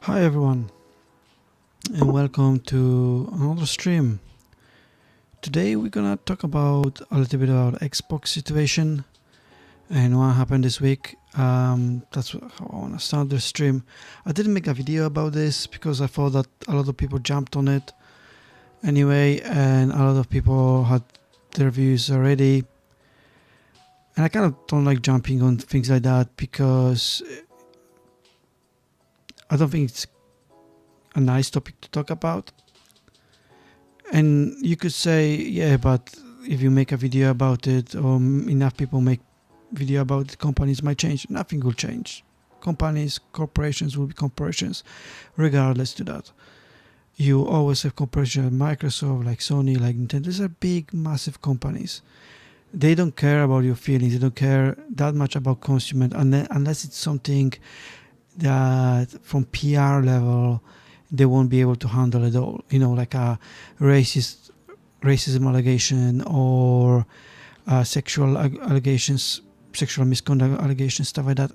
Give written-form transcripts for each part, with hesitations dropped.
Hi everyone, and welcome to another stream. Today we're gonna talk about a little bit about Xbox situation and what happened this week. That's how I wanna start the stream. I didn't make a video about this because I thought that a lot of people jumped on it anyway, and a lot of people had their views already. And I kind of don't like jumping on things like that because I don't think it's a nice topic to talk about. And you could say, yeah, but if you make a video about it or enough people make video about it, companies might change. Nothing will change. Companies, corporations will be corporations regardless to that. You always have corporations like Microsoft, like Sony, like Nintendo. These are big, massive companies. They don't care about your feelings. They don't care that much about consumer unless it's something that from PR level they won't be able to handle it all. You know, like a racism allegation or sexual allegations, sexual misconduct allegations, stuff like that.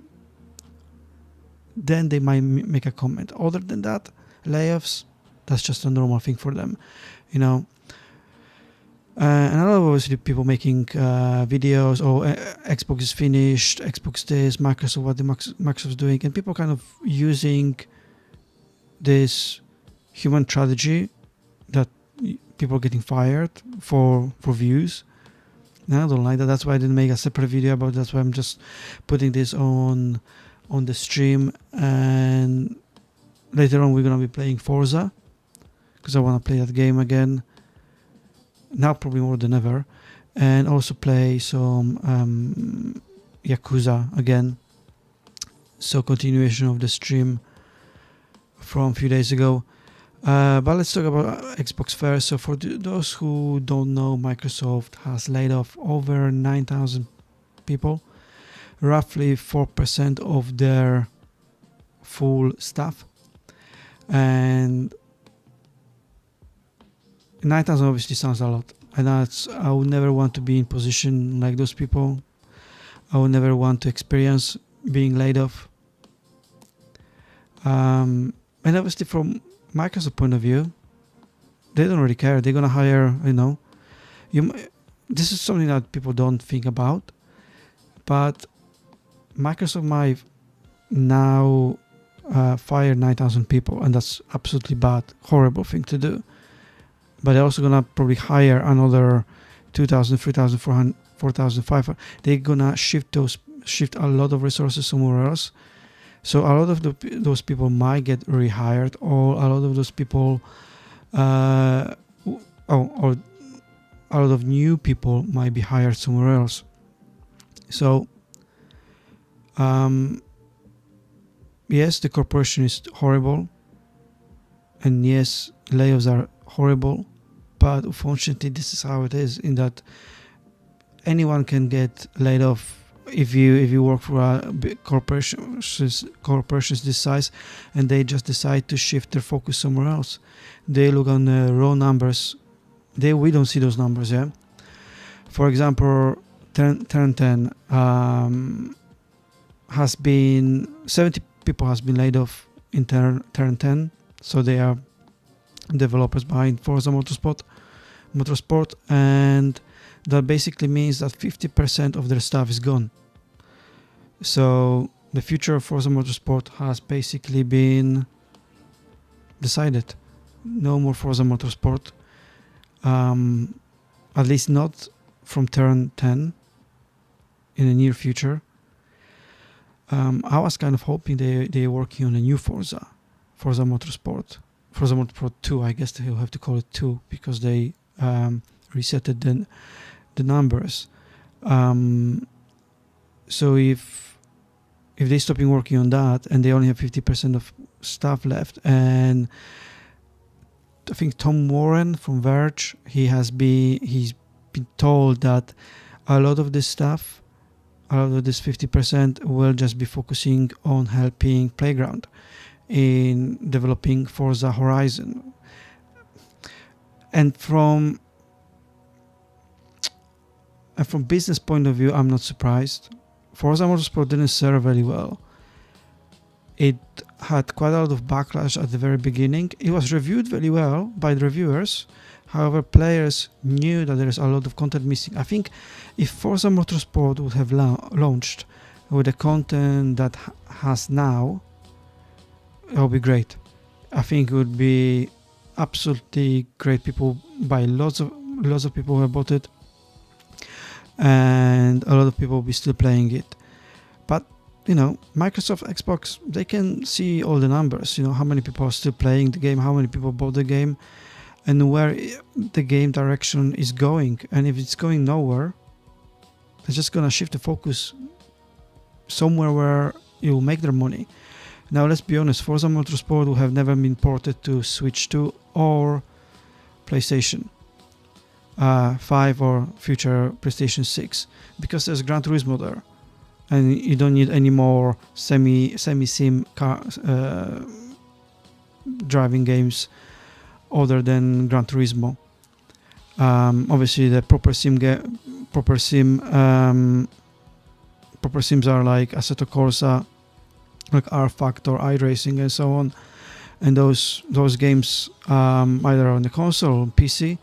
Then they might make a comment. Other than that, layoffs, that's just a normal thing for them, you know. And a lot of obviously people making videos, Xbox is finished, Xbox this, Microsoft, what the Microsoft's doing, and people kind of using this human tragedy that people are getting fired for views. And I don't like that. That's why I didn't make a separate video about it. That's why I'm just putting this on the stream, and later on we're gonna be playing Forza because I want to play that game again. Now probably more than ever, and also play some Yakuza again. So continuation of the stream from a few days ago. But let's talk about Xbox first. So for those who don't know, Microsoft has laid off over 9,000 people, roughly 4% of their full staff, and 9,000 obviously sounds a lot, and I would never want to be in position like those people. I would never want to experience being laid off. And obviously from Microsoft point of view, they don't really care. They're gonna hire, this is something that people don't think about, but Microsoft might now fire 9,000 people, and that's absolutely bad, horrible thing to do. But they're also gonna probably hire another 2,000, 3,000, 400, 4,500. They're gonna shift a lot of resources somewhere else. So a lot of those people might get rehired, or a lot of those people, or a lot of new people might be hired somewhere else. So, yes, the corporation is horrible, and yes, layoffs are horrible, but unfortunately this is how it is, in that anyone can get laid off if you work for a big corporations this size, and they just decide to shift their focus somewhere else. They look on the raw numbers. We don't see those numbers. Yeah, for example, Turn 10 has been 70 people has been laid off in Turn 10. So they are developers behind Forza Motorsport, and that basically means that 50% of their staff is gone. So the future of Forza Motorsport has basically been decided. No more Forza Motorsport, at least not from Turn 10 in the near future. I was kind of hoping they're working on a new Forza Motorsport 2. I guess they'll have to call it 2 because they resetted the numbers. So if they stop working on that and they only have 50% of staff left, and I think Tom Warren from Verge, he's been told that a lot of this stuff, a lot of this 50% will just be focusing on helping Playground in developing Forza Horizon. And from business point of view, I'm not surprised. Forza Motorsport didn't serve very well. It had quite a lot of backlash at the very beginning. It was reviewed very well by the reviewers. However, players knew that there is a lot of content missing. I think if Forza Motorsport would have launched with the content that has now, it would be great. I think it would be absolutely great. People buy lots of people who have bought it, and a lot of people will be still playing it. But you know, Microsoft, Xbox, they can see all the numbers. You know, how many people are still playing the game, how many people bought the game, and where the game direction is going. And if it's going nowhere, they're just gonna shift the focus somewhere where it will make their money. Now, let's be honest, Forza Motorsport will have never been ported to Switch 2 or PlayStation 5 or future PlayStation 6, because there's Gran Turismo there, and you don't need any more semi-sim car driving games other than Gran Turismo. Obviously, the proper sims are like Assetto Corsa, like R Factor, iRacing, and so on. And those games either on the console or on PC.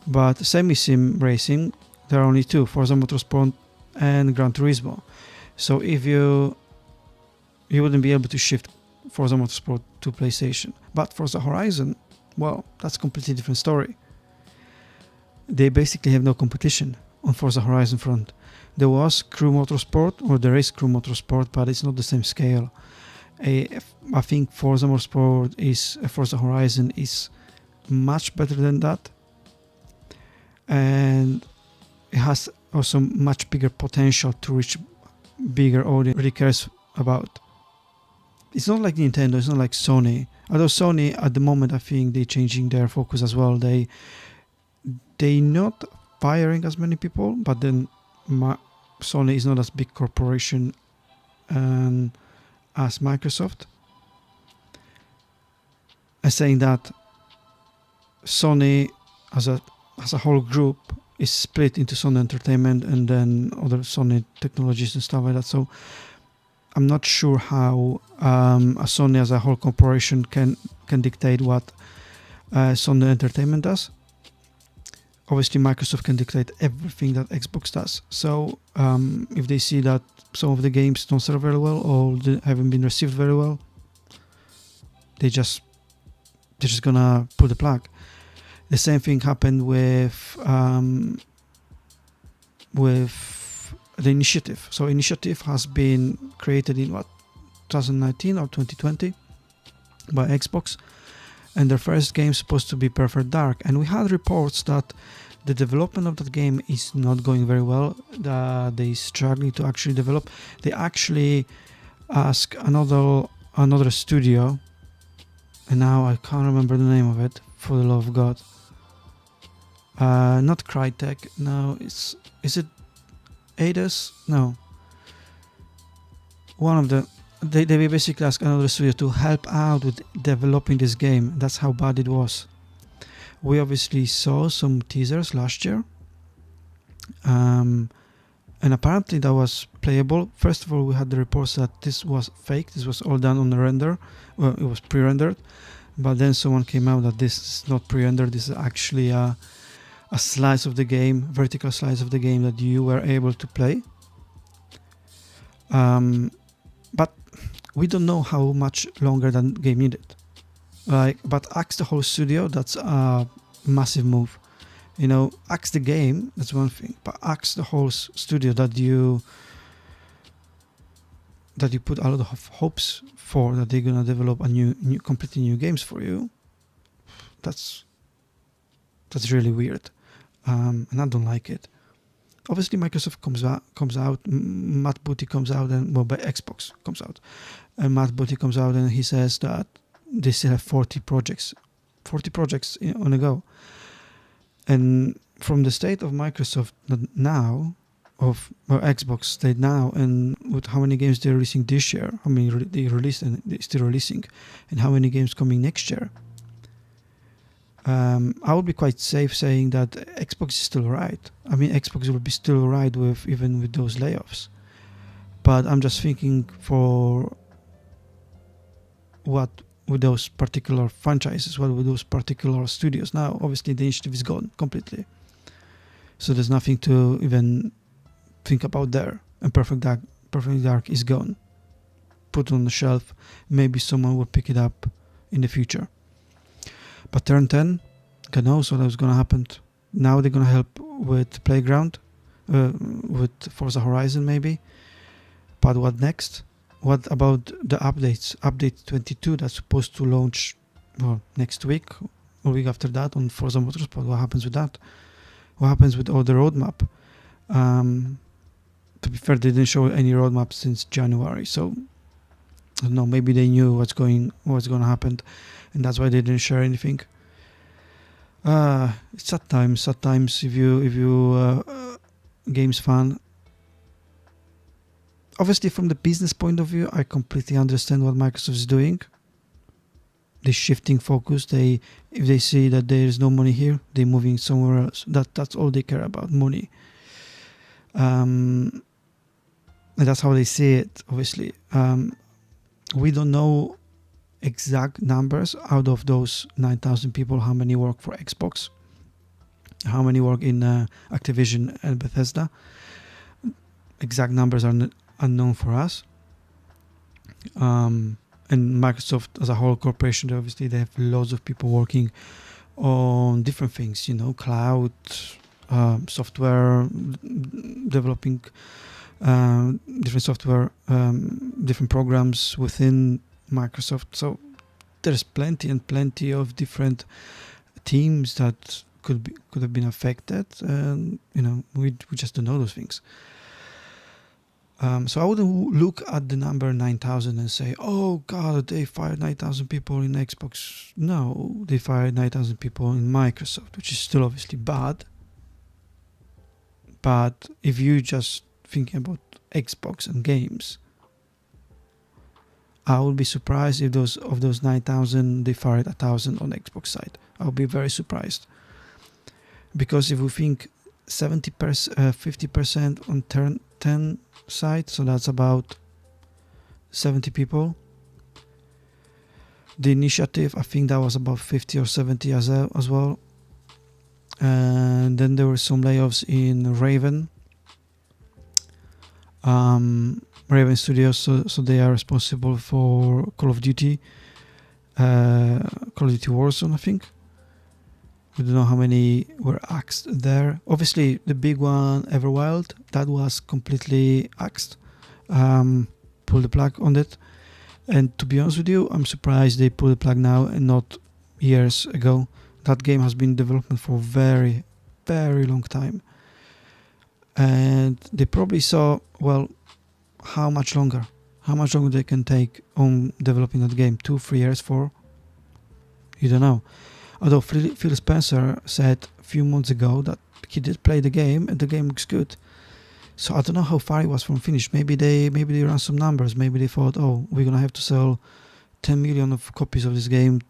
But semi-sim racing, there are only two: Forza Motorsport and Gran Turismo. So if you wouldn't be able to shift Forza Motorsport to PlayStation. But Forza Horizon, well, that's a completely different story. They basically have no competition on Forza Horizon front. There was Crew Motorsport, or there is Crew Motorsport, but it's not the same scale. I think Forza Horizon is much better than that, and it has also much bigger potential to reach bigger audience. Really cares about. It's not like Nintendo. It's not like Sony. Although Sony at the moment, I think they're changing their focus as well. They not firing as many people, but then Sony is not as big corporation as Microsoft. And saying that, Sony as a whole group is split into Sony Entertainment and then other Sony technologies and stuff like that. So I'm not sure how a Sony as a whole corporation can dictate what Sony Entertainment does. Obviously, Microsoft can dictate everything that Xbox does. So if they see that some of the games don't sell very well or haven't been received very well, they're just gonna pull the plug. The same thing happened with the Initiative. So Initiative has been created in 2019 or 2020 by Xbox, and their first game is supposed to be Perfect Dark. And we had reports that the development of that game is not going very well. They're struggling to actually develop. They actually asked another studio, and now I can't remember the name of it, for the love of God. Not Crytek. No, is it Eidos? No. One of the they basically asked another studio to help out with developing this game. That's how bad it was. We obviously saw some teasers last year, and apparently that was playable. First of all, we had the reports that this was fake. This was all done on the render. Well, it was pre-rendered, but then someone came out that this is not pre-rendered. This is actually a slice of the game, vertical slice of the game that you were able to play. But we don't know how much longer that game needed. But axe the whole studio, that's a massive move. You know, axe the game, that's one thing, but axe the whole studio that you put a lot of hopes for, that they're gonna develop a new completely new games for you. That's really weird, and I don't like it. Obviously, Microsoft comes out, Matt Booty comes out, and Xbox comes out, and Matt Booty comes out and he says that they still have 40 projects on the go. And from the state of Microsoft now, Xbox state now, and with how many games they're releasing this year, how many they released and they're still releasing, and how many games coming next year, I would be quite safe saying that Xbox is still right. I mean, Xbox will be still right even with those layoffs. But I'm just thinking for what with those particular franchises, what with those particular studios. Now, obviously, the initiative is gone completely. So there's nothing to even think about there. And Perfect Dark is gone. Put on the shelf. Maybe someone will pick it up in the future. But Turn 10, God knows what was going to happen. Now they're going to help with Playground, with Forza Horizon maybe. But what next? What about the updates? Update 22 that's supposed to launch next week or week after that on Forza Motorsport. What happens with that? What happens with all the roadmap? To be fair, they didn't show any roadmap since January, so I don't know. Maybe they knew what's going to happen, and that's why they didn't share anything. It's sad times. If you games fan. Obviously, from the business point of view, I completely understand what Microsoft is doing. They're shifting focus. If they see that there is no money here, they're moving somewhere else. That's all they care about, money. And that's how they see it. Obviously, we don't know exact numbers out of those 9,000 people. How many work for Xbox? How many work in Activision and Bethesda? Exact numbers are unknown for us. And Microsoft as a whole corporation, obviously they have loads of people working on different things, cloud, software, developing different software, different programs within Microsoft. So there's plenty of different teams that could have been affected, and we just don't know those things. So I wouldn't look at the number 9,000 and say, oh God, they fired 9,000 people in Xbox. No, they fired 9,000 people in Microsoft, which is still obviously bad. But if you just thinking about Xbox and games, I would be surprised if of those 9,000 they fired 1,000 on Xbox side. I would be very surprised, because if we think 50% on Turn 10 side, so that's about 70 people. The initiative, I think that was about 50 or 70 as well. And then there were some layoffs in Raven Studios, so they are responsible for Call of Duty Warzone, I think. We don't know how many were axed there. Obviously, the big one, Everwild, that was completely axed. Pull the plug on it. And to be honest with you, I'm surprised they pulled the plug now and not years ago. That game has been in development for a very, very long time. And they probably saw, how much longer they can take on developing that game. 2-3 years, 4? You don't know. Although Phil Spencer said a few months ago that he did play the game and the game looks good. So I don't know how far it was from finished. Maybe they ran some numbers. Maybe they thought, we're gonna have to sell 10 million of copies of this game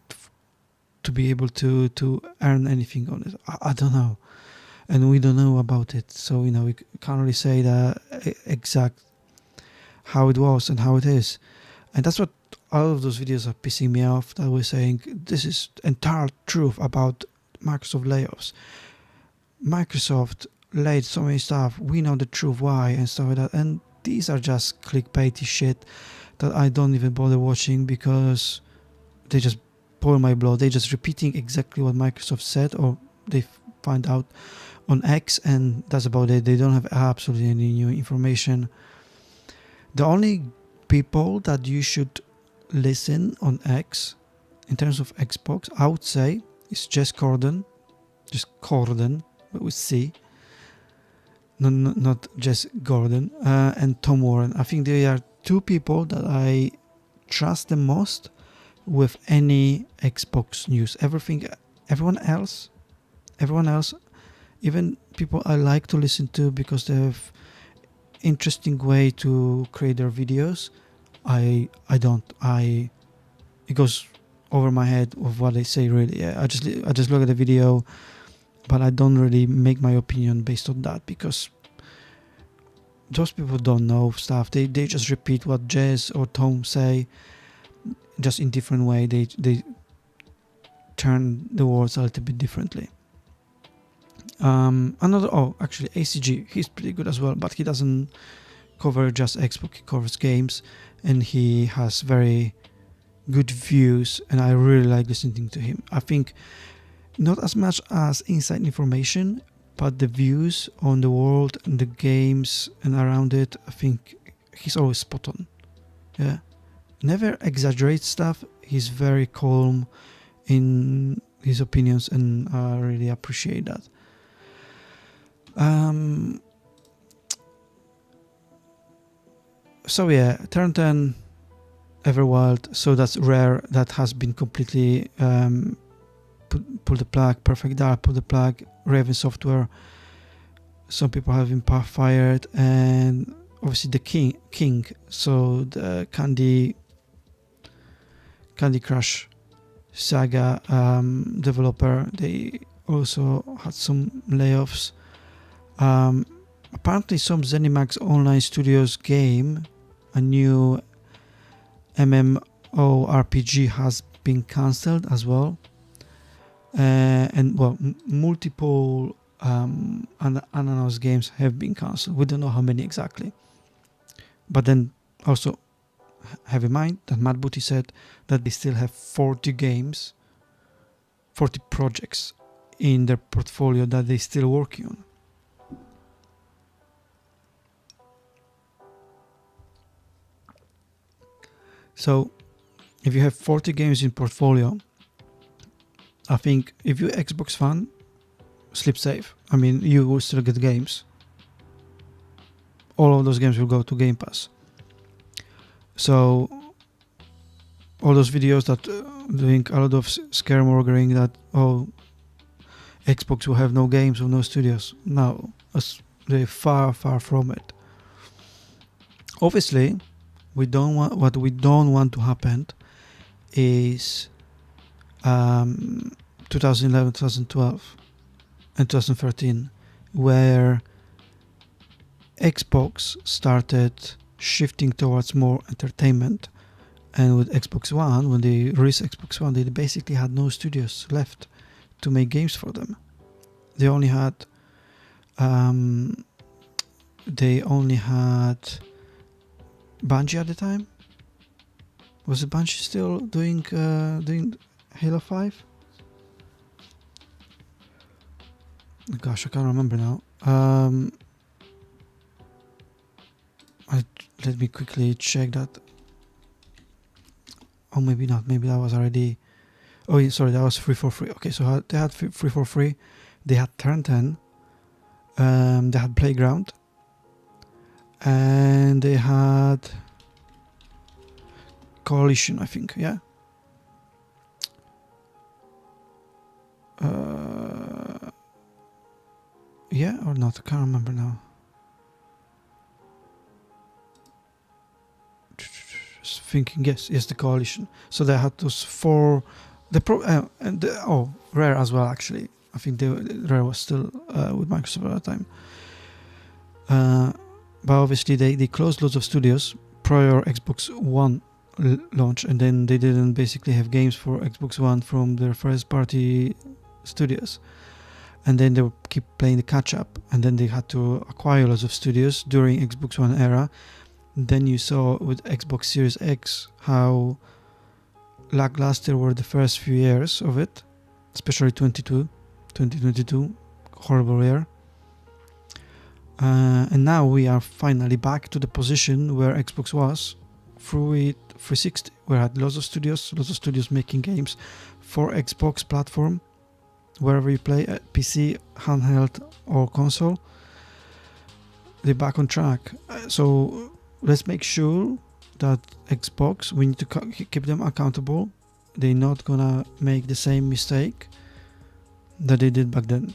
to be able to earn anything on it. I don't know, and we don't know about it. So we can't really say the exact how it was and how it is, and that's what all of those videos are pissing me off. That we're saying this is entire truth about Microsoft layoffs. Microsoft laid so many stuff. We know the truth why and stuff like that. And these are just clickbaity shit that I don't even bother watching, because they just boil my blood. They're just repeating exactly what Microsoft said, or they find out on X, and that's about it. They don't have absolutely any new information. The only people that you should listen on X in terms of Xbox, I would say, is just Corden, but with C, not just Gordon, and Tom Warren. I think they are two people that I trust the most with any Xbox news. Everyone else, even people I like to listen to because they have interesting way to create their videos, I don't. It goes over my head of what they say. Really, I just look at the video, but I don't really make my opinion based on that, because those people don't know stuff. They just repeat what Jez or Tom say. just in different way. They turn the words a little bit differently. Actually ACG, he's pretty good as well, but he doesn't cover just Xbox, he covers games, and he has very good views, and I really like listening to him. I think not as much as inside information, but the views on the world and the games and around it, I think he's always spot on. Yeah, never exaggerates stuff. He's very calm in his opinions, and I really appreciate that. So yeah, Turn 10, Everwild, so that's Rare, that has been completely pull the plug. Perfect Dark, pull the plug. Raven Software, some people have been fired, and obviously the King, so the Candy Crush Saga developer, they also had some layoffs. Apparently some ZeniMax Online Studios game, a new MMORPG, has been cancelled as well. And well, multiple unannounced games have been cancelled. We don't know how many exactly. But then also have in mind that Matt Booty said that they still have 40 games, 40 projects in their portfolio that they're still working on. So if you have 40 games in portfolio, I think if you're Xbox fan, sleep safe. I mean, you will still get games. All of those games will go to Game Pass. So all those videos that doing a lot of scaremongering that, oh, Xbox will have no games or no studios. No, they're far from it. Obviously, we don't want to happen is 2011, 2012 and 2013, where Xbox started shifting towards more entertainment, and with Xbox One, when they released Xbox One, they basically had no studios left to make games for them. They only had Bungie at the time. Was it Bungie still doing Halo 5? Gosh, I can't remember now. Let me quickly check that. Oh, maybe not. Maybe that was already... Oh, yeah, sorry, that was 343. Okay, so they had 343. They had Turn 10. They had Playground. And they had Coalition, I think, yeah. Yeah or not? I can't remember now. Just thinking, yes, the Coalition. So they had those four. Rare as well, actually. I think Rare was still with Microsoft at the time. But obviously they closed loads of studios prior Xbox One launch, and then they didn't basically have games for Xbox One from their first party studios, and then they would keep playing the catch up, and then they had to acquire lots of studios during Xbox One era. Then you saw with Xbox Series X how lackluster were the first few years of it, especially 2022, horrible year. And now we are finally back to the position where Xbox was through it 360. We had lots of studios making games for Xbox platform, wherever you play, PC, handheld or console. They're back on track. So let's make sure that Xbox, we need to keep them accountable. They're not gonna make the same mistake that they did back then.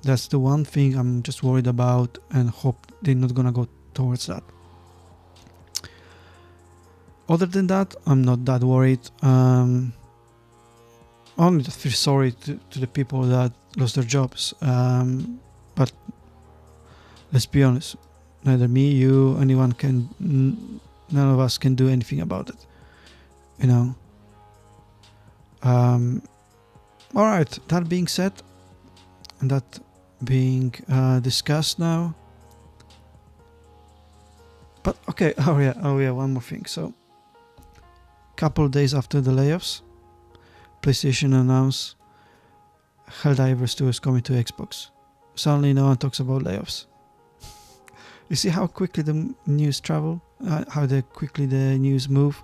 That's the one thing I'm just worried about, and hope they're not gonna go towards that. Other than that, I'm not that worried. Only just feel sorry to the people that lost their jobs. But let's be honest, neither me, you, anyone none of us can do anything about it. You know, All right, that being said, and that being discussed now. But okay, oh yeah, one more thing. So, couple days after the layoffs, PlayStation announced Helldivers 2 is coming to Xbox. Suddenly, no one talks about layoffs. You see how quickly the news travel, how quickly the news move.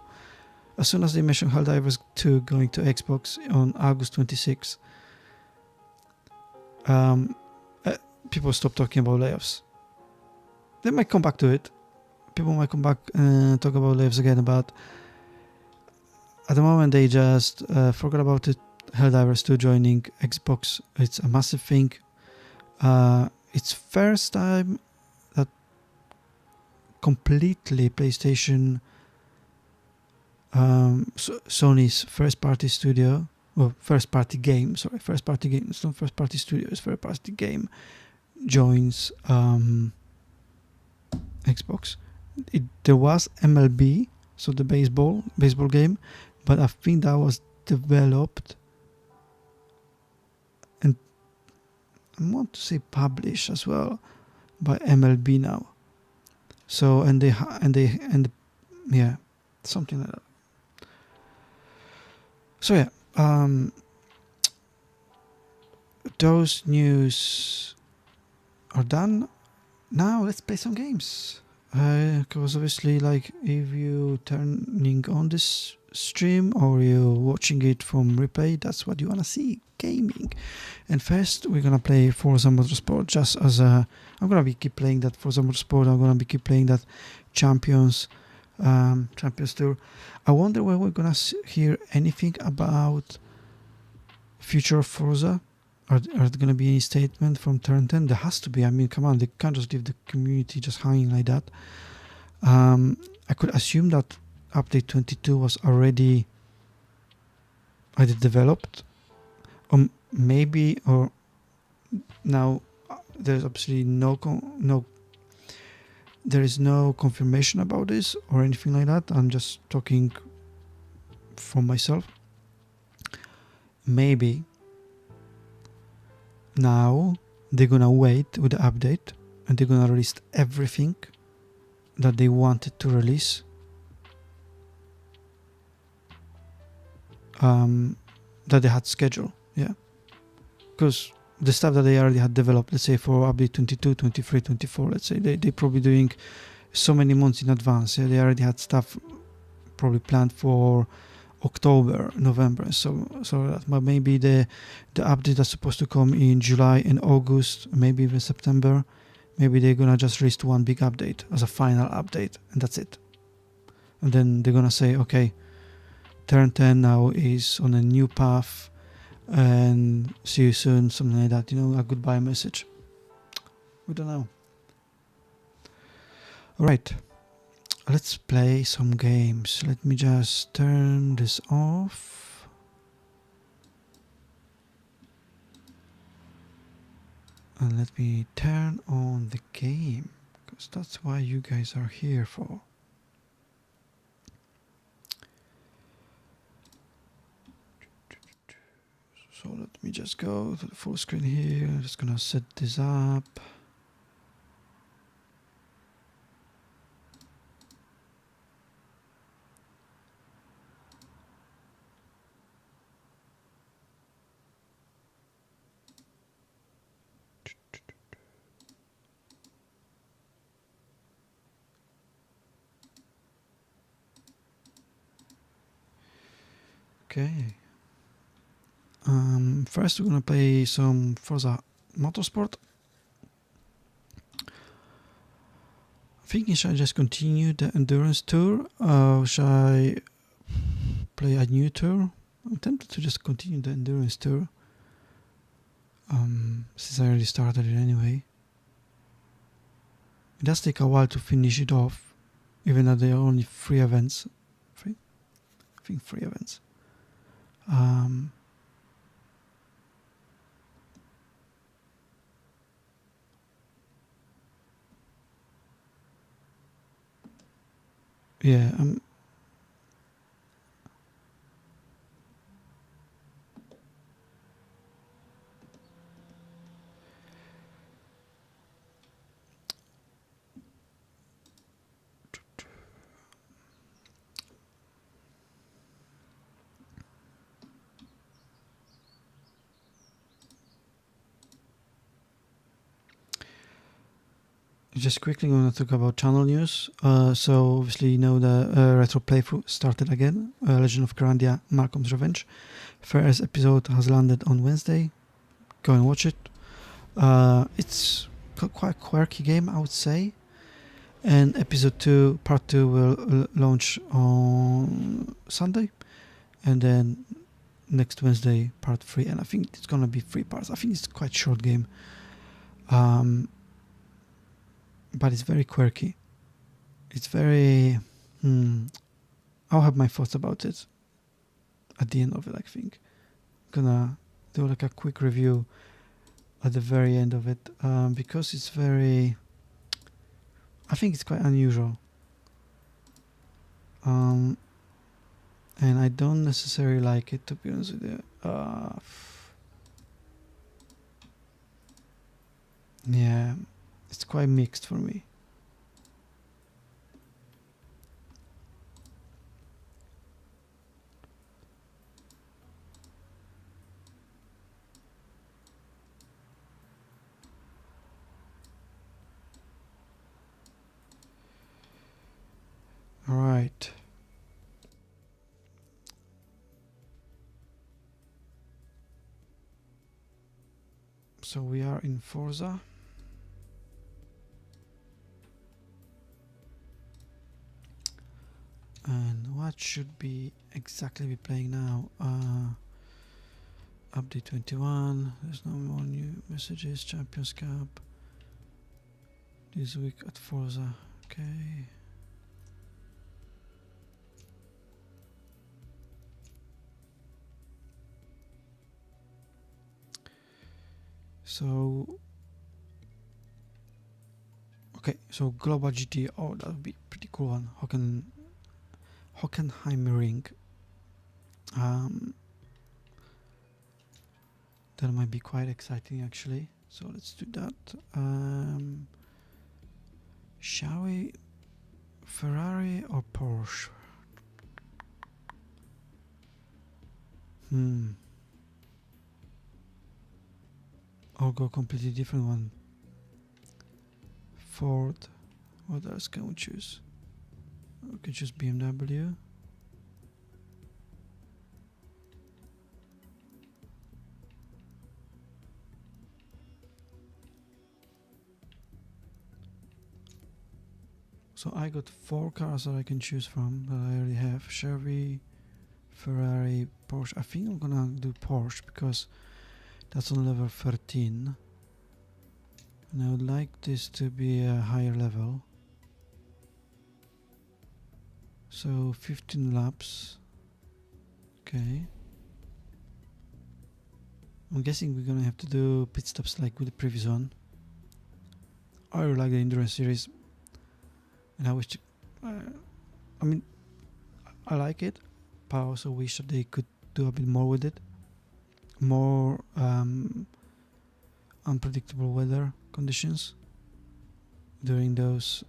As soon as they mention Helldivers 2 going to Xbox on August 26th, people stop talking about layoffs. They might come back to it. People might come back and talk about layoffs again, but at the moment they just forgot about it. Helldivers 2 joining Xbox, it's a massive thing. It's first time that completely PlayStation, Sony's first party studio, well, first party game, it's not first party studio, it's first party game, joins Xbox. There was MLB, so the baseball game, but I think that was developed and I want to say published as well by MLB now. So and yeah, something like that. So yeah, those news are done. Now let's play some games. Because obviously, like, if you turning on this stream or you watching it from replay, that's what you wanna see, gaming. And first, we're gonna play Forza Motorsport. Just as I'm gonna be keep playing that Forza Motorsport. I'm gonna be keep playing that Champions Tour. I wonder when we're gonna hear anything about future of Forza. Are there going to be any statement from Turn 10? There has to be. I mean, come on, they can't just leave the community just hanging like that. I could assume that update 22 was already either developed, or maybe, or now there's absolutely there is no confirmation about this or anything like that. I'm just talking from myself. Maybe now they're gonna wait with the update and they're gonna release everything that they wanted to release, that they had scheduled, yeah, because the stuff that they already had developed, let's say for update 22, 23, 24, let's say they probably doing so many months in advance. Yeah, they already had stuff probably planned for October, November, so that, but maybe the update that's supposed to come in July and August, maybe even September, maybe they're gonna just release one big update as a final update and that's it. And then they're gonna say, okay, Turn 10 now is on a new path and see you soon, something like that, a goodbye message. We don't know. All right, let's play some games. Let me just turn this off. And let me turn on the game, because that's why you guys are here for. So let me just go to the full screen here. I'm just gonna set this up. Okay. First we're gonna play some Forza Motorsport. Thinking, should I just continue the endurance tour? Should I play a new tour? I'm tempted to just continue the endurance tour. Since I already started it anyway. It does take a while to finish it off, even though there are only 3 events. I think 3 events. Yeah, just quickly going to talk about channel news. So obviously you know the retro playthrough started again. Legend of Grandia: Malcolm's Revenge. First episode has landed on Wednesday. Go and watch it. It's quite a quirky game, I would say. And episode 2, part 2 will launch on Sunday. And then next Wednesday, part 3. And I think it's going to be 3 parts. I think it's quite a short game. But it's very quirky. It's very... I'll have my thoughts about it at the end of it, I think. I'm gonna do like a quick review at the very end of it, because it's very... I think it's quite unusual. And I don't necessarily like it, to be honest with you. Yeah, it's quite mixed for me. All right. So we are in Forza. And what should be exactly be playing now? Update 21. There's no more new messages. Champions Cup. This week at Forza. Okay. So, okay, so Global GT, oh, that would be a pretty cool one. Hockenheimring. That might be quite exciting actually. So let's do that. Shall we? Ferrari or Porsche? I'll go completely different one. Ford. What else can we choose? We can choose BMW. So I got 4 cars that I can choose from that I already have. Chevy, Ferrari, Porsche. I think I'm gonna do Porsche because that's on level 13. And I would like this to be a higher level. So 15 laps. Okay. I'm guessing we're gonna have to do pit stops like with the previous one. I really like the endurance series. And I wish to, I mean, I like it, but I also wish that they could do a bit more with it. More unpredictable weather conditions during those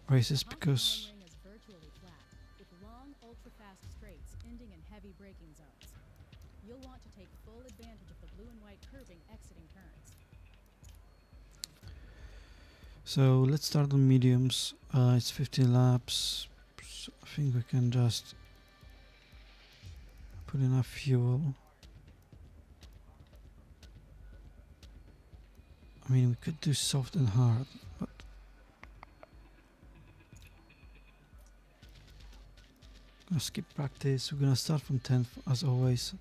races, because is virtually flat, with long, ultra-fast straights ending in heavy braking zones. You'll want to take full advantage of the blue and white curving exiting turns. so let's start on mediums. It's 15 laps, so I think we can just put enough fuel. I mean, we could do soft and hard, but gonna skip practice. We're gonna start from 10th as always.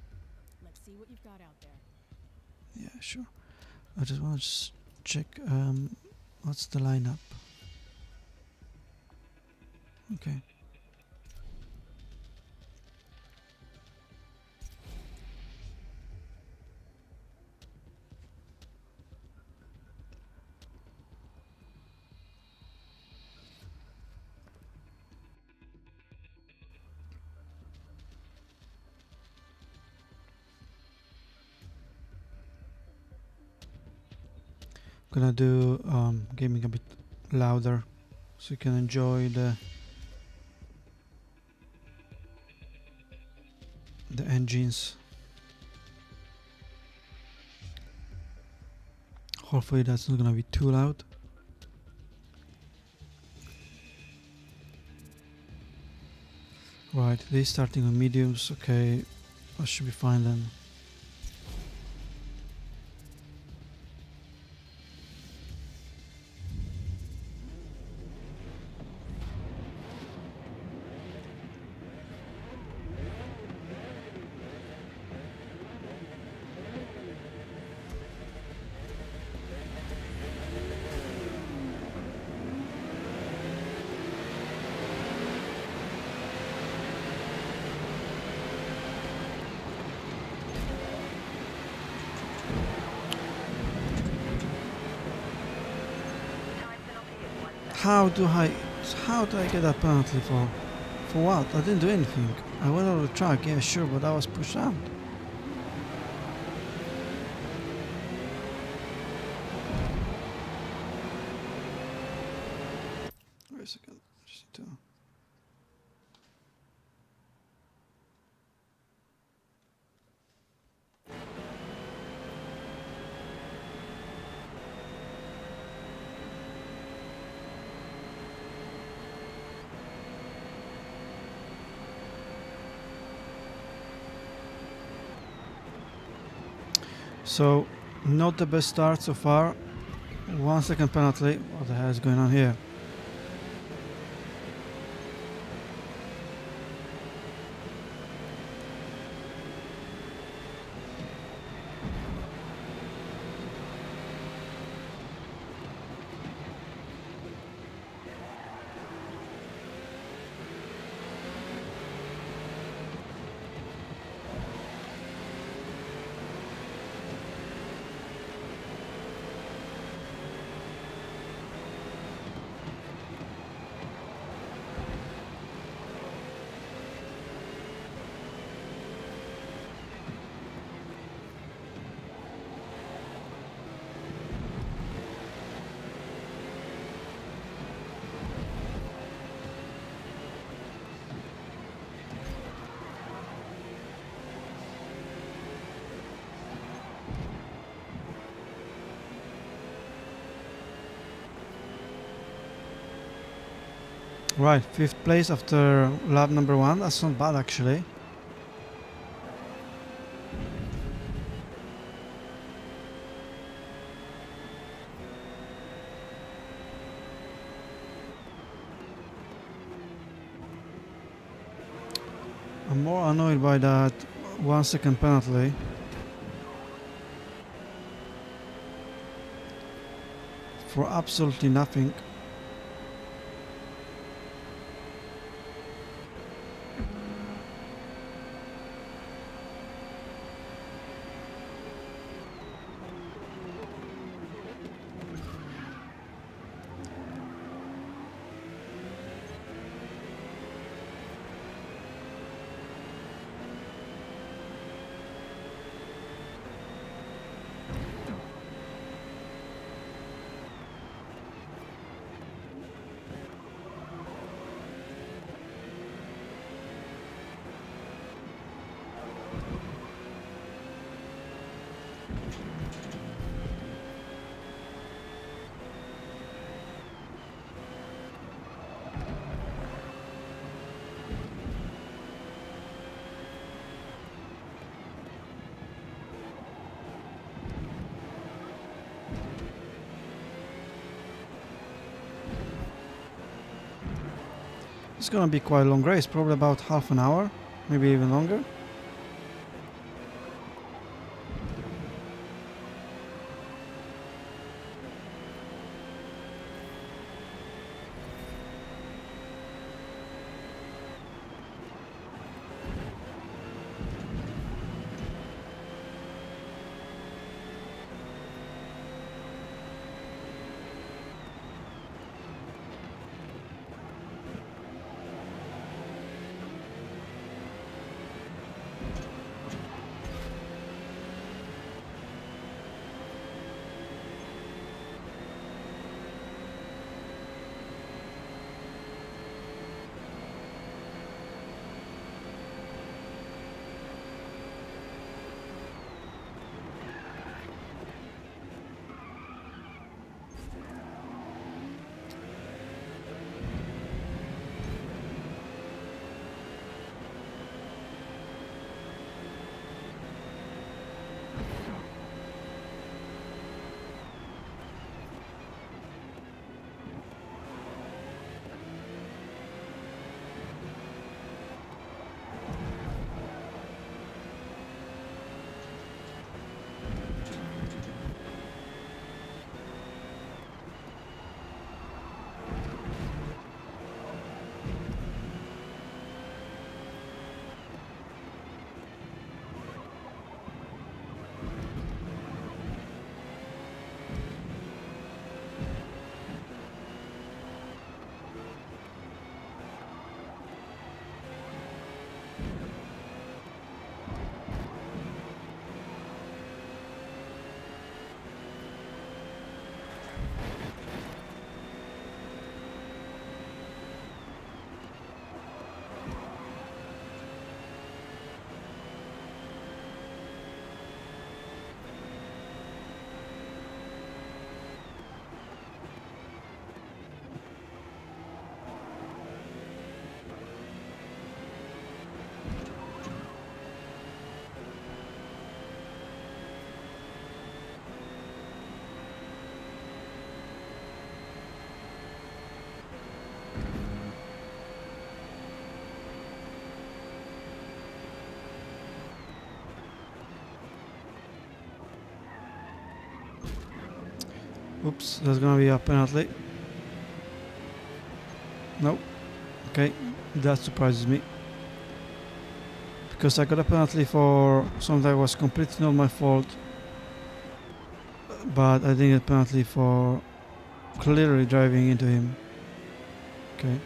Let's see what you've got out there. Yeah, sure. I just want to check what's the lineup. Okay. Gonna do gaming a bit louder so you can enjoy the engines. Hopefully that's not gonna be too loud. Right, they starting on mediums. Okay, that should be fine then. How do I get that penalty for? For what? I didn't do anything. I went over the track, yeah, sure, but I was pushed out. Wait a second. Just need to. So, not the best start so far. 1 second penalty. What the hell is going on here? Right, 5th place after lap number 1. That's not bad actually. I'm more annoyed by that 1 second penalty. For absolutely nothing. It's gonna be quite a long race, probably about half an hour, maybe even longer. Oops, there's gonna be a penalty. Nope. Okay, that surprises me. Because I got a penalty for something that was completely not my fault. But I didn't get a penalty for clearly driving into him. Okay.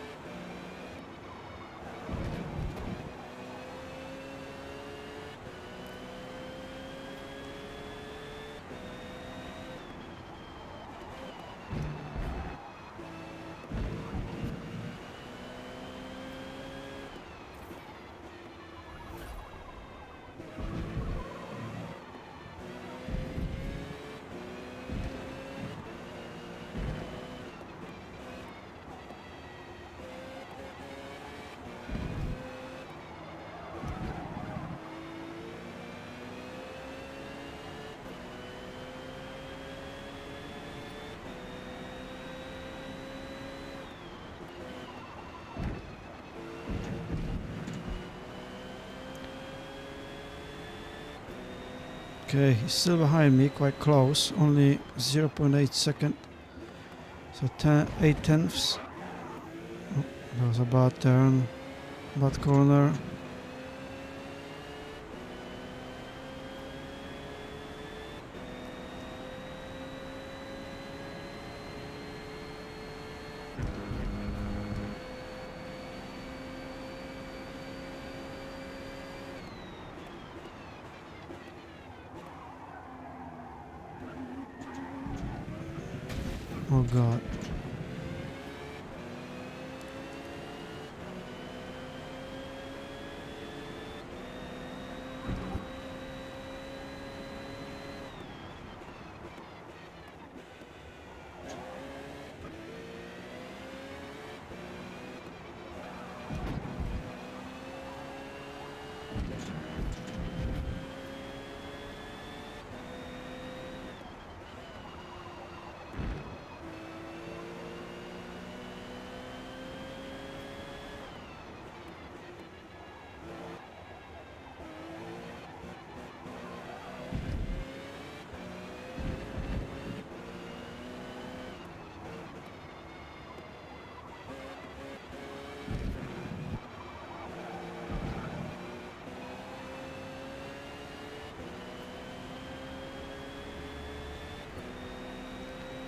Okay, he's still behind me, quite close, only 0.8 second. So 8 tenths. Oh, that was a bad turn, bad corner. Oh god.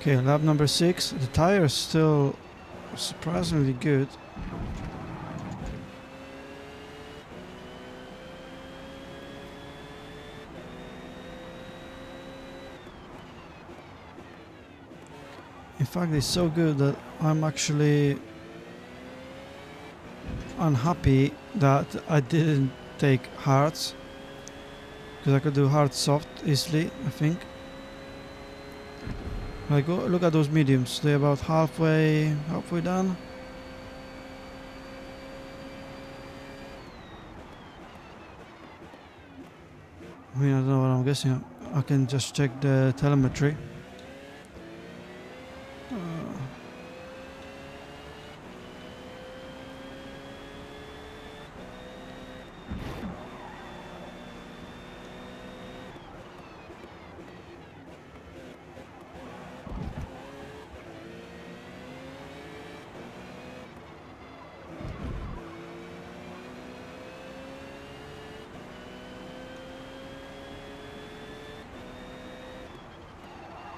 Okay, lap number 6. The tire is still surprisingly good. In fact, it's so good that I'm actually unhappy that I didn't take hards, because I could do hard soft easily, I think. Like, look at those mediums, they're about halfway done. I mean, I don't know what I'm guessing. I can just check the telemetry.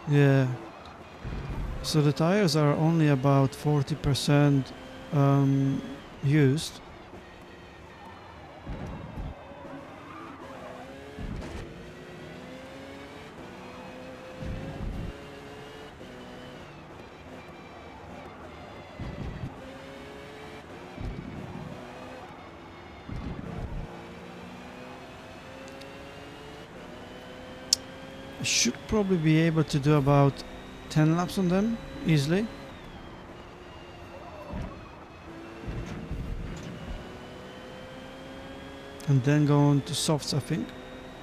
Yeah. So the tires are only about 40% used. I should probably be able to do about 10 laps on them easily. And then go on to softs, I think.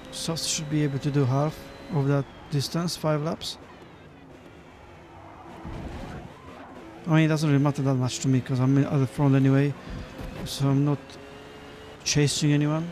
Softs should be able to do half of that distance, 5 laps. I mean, it doesn't really matter that much to me because I'm at the front anyway, so I'm not chasing anyone.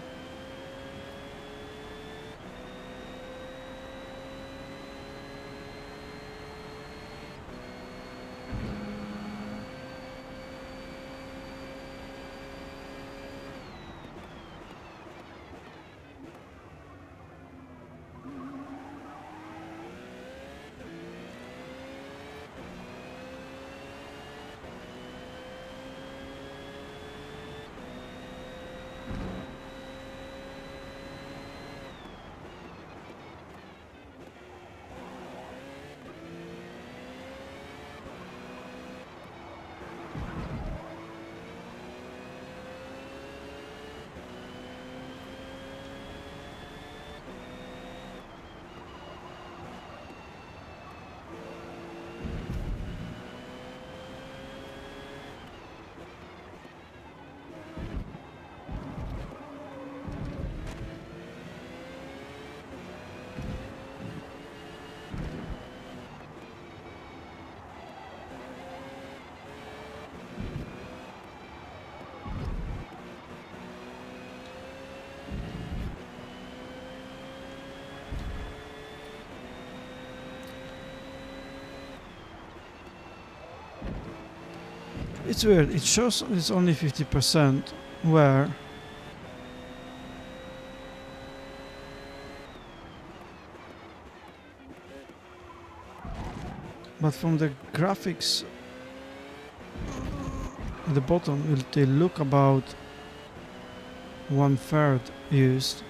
It's weird. It shows it's only 50%. Where? But from the graphics at the bottom, they look about 1/3 used.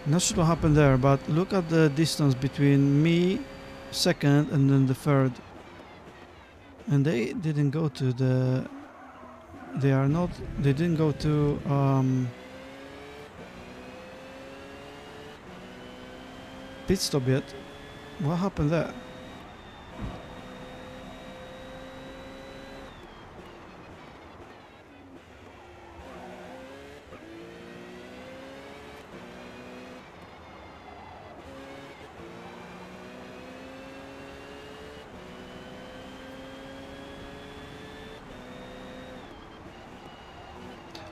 Not sure what happened there, but look at the distance between me, second, and then the third. And they didn't go to the. They are not. They didn't go to. Pit stop yet. What happened there?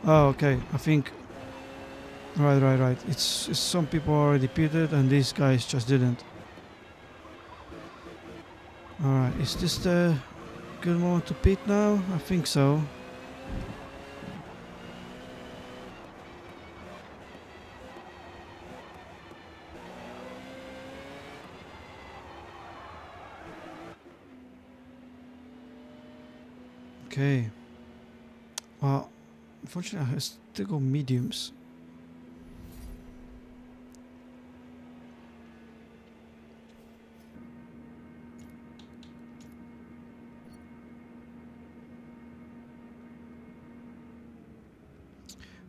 Oh, okay. I think. Right. It's some people already pitted and these guys just didn't. Alright, is this the good moment to pit now? I think so. Okay. Well, unfortunately I still got mediums.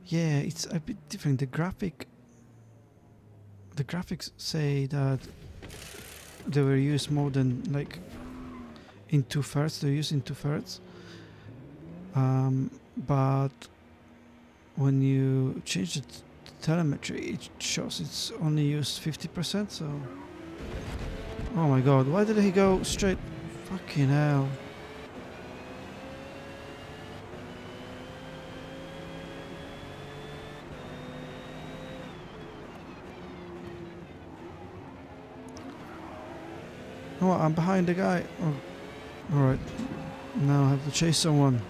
Yeah, it's a bit different. The graphics say that they were used more than like in 2/3. They're used in 2/3. But when you change the telemetry, it shows it's only used 50%. So, oh my god, why did he go straight? Fucking hell. Oh, I'm behind the guy. Oh, alright. Now I have to chase someone.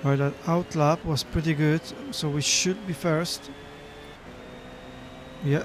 Alright, that out lap was pretty good, so we should be first. Yeah.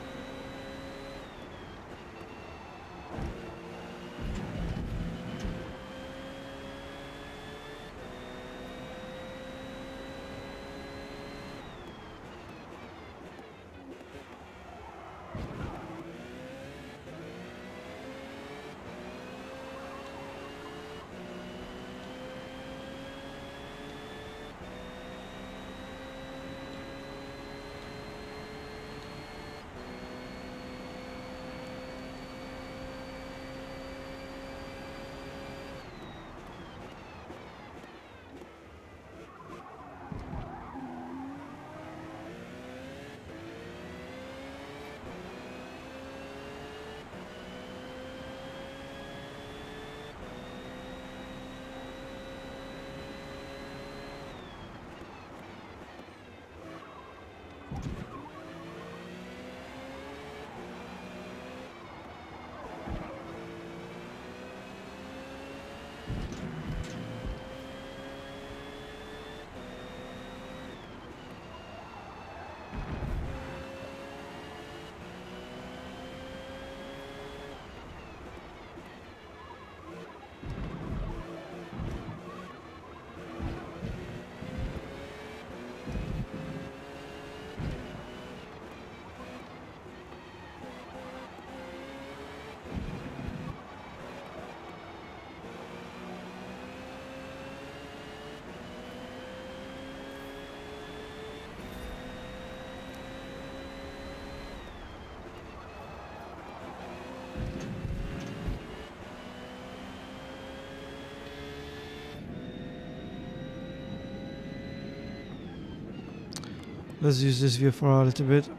Let's use this view for a little bit.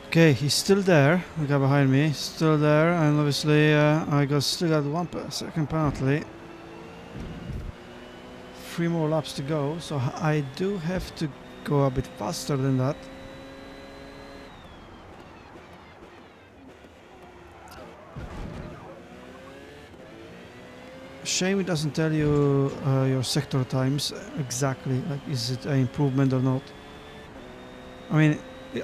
Okay, he's still there. The guy behind me, still there, and obviously still got 1 second penalty. 3 more laps to go, so I do have to go a bit faster than that. Shame it doesn't tell you your sector times exactly, like is it an improvement or not. I mean,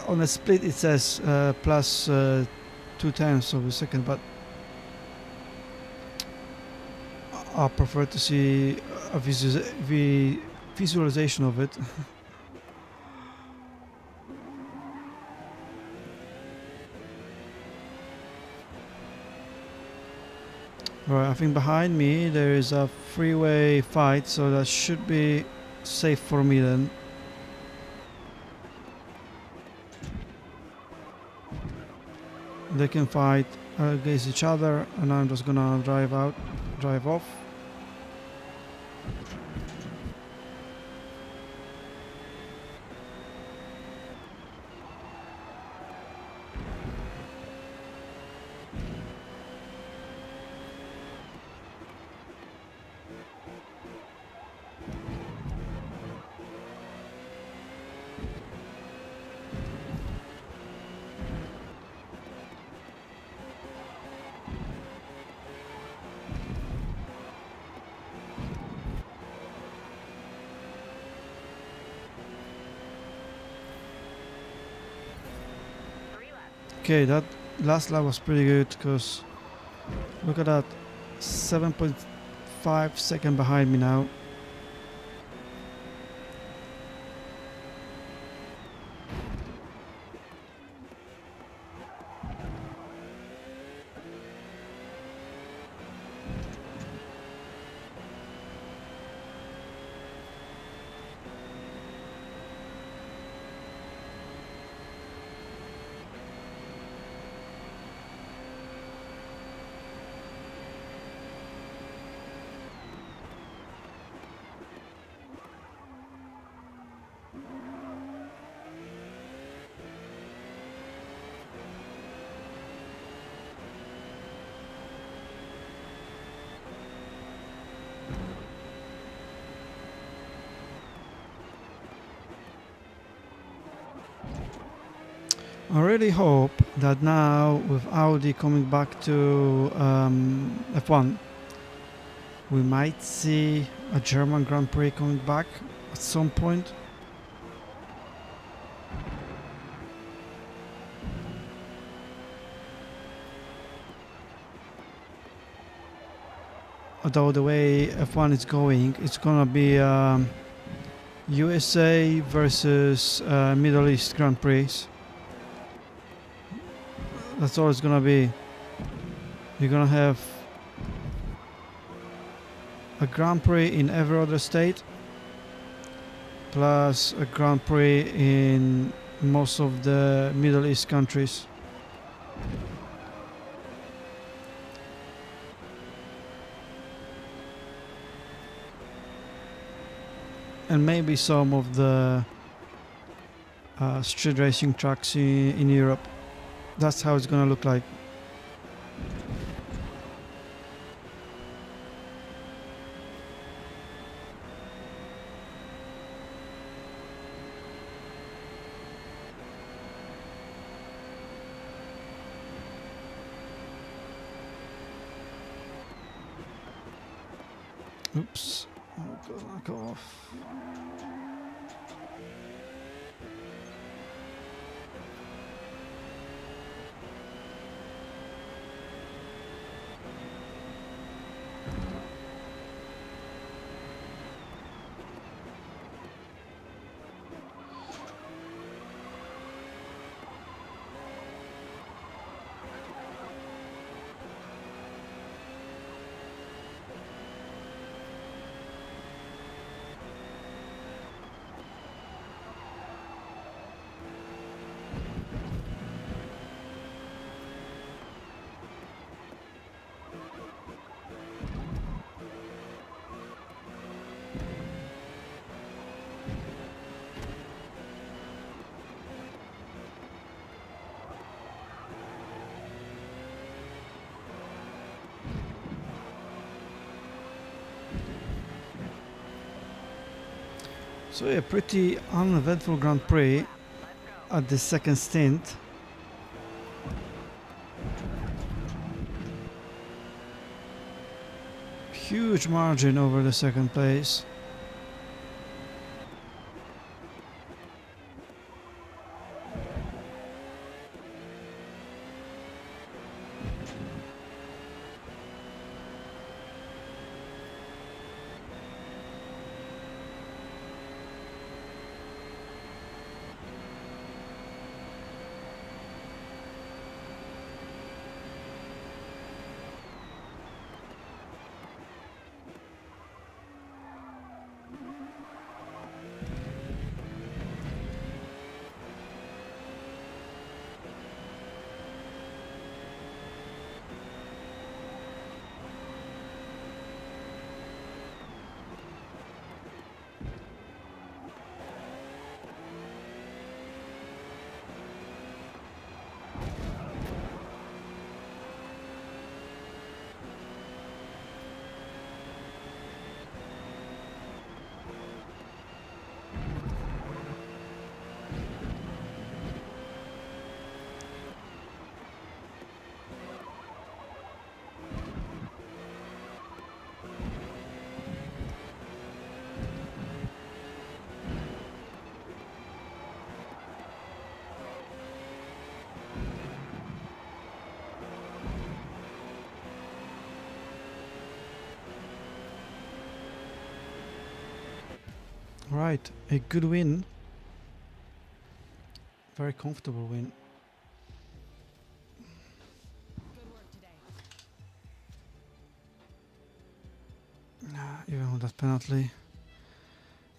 on a split it says plus 0.2 of a second, but I prefer to see a visualization of it. Right, I think behind me there is a freeway fight, so that should be safe for me then. They can fight against each other, and I'm just gonna drive off. Okay, that last lap was pretty good, because look at that, 7.5 seconds behind me now. I really hope that now, with Audi coming back to F1, we might see a German Grand Prix coming back at some point. Although the way F1 is going, it's gonna be USA versus Middle East Grand Prix. That's all it's gonna be. You're gonna have a Grand Prix in every other state, plus a Grand Prix in most of the Middle East countries. and maybe some of the street racing tracks in Europe. That's how it's gonna look like. Oops. Go off. So yeah, pretty uneventful Grand Prix at the second stint. Huge margin over the second place. Right, a good win. Very comfortable win. Good work today. Even with that penalty.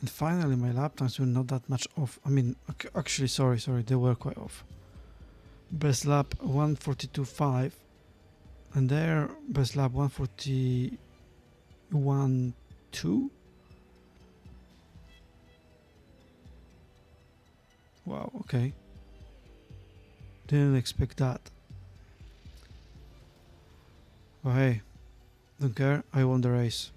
And finally my lap times were not that much off. I mean, actually, sorry, they were quite off. Best lap 142.5 and their best lap 141.2. Wow, okay. Didn't expect that. But hey, don't care, I won the race.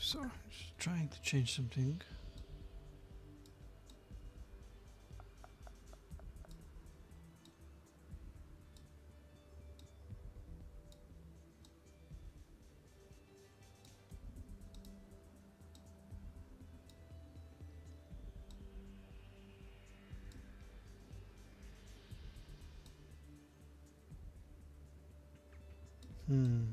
So, just trying to change something. Hmm.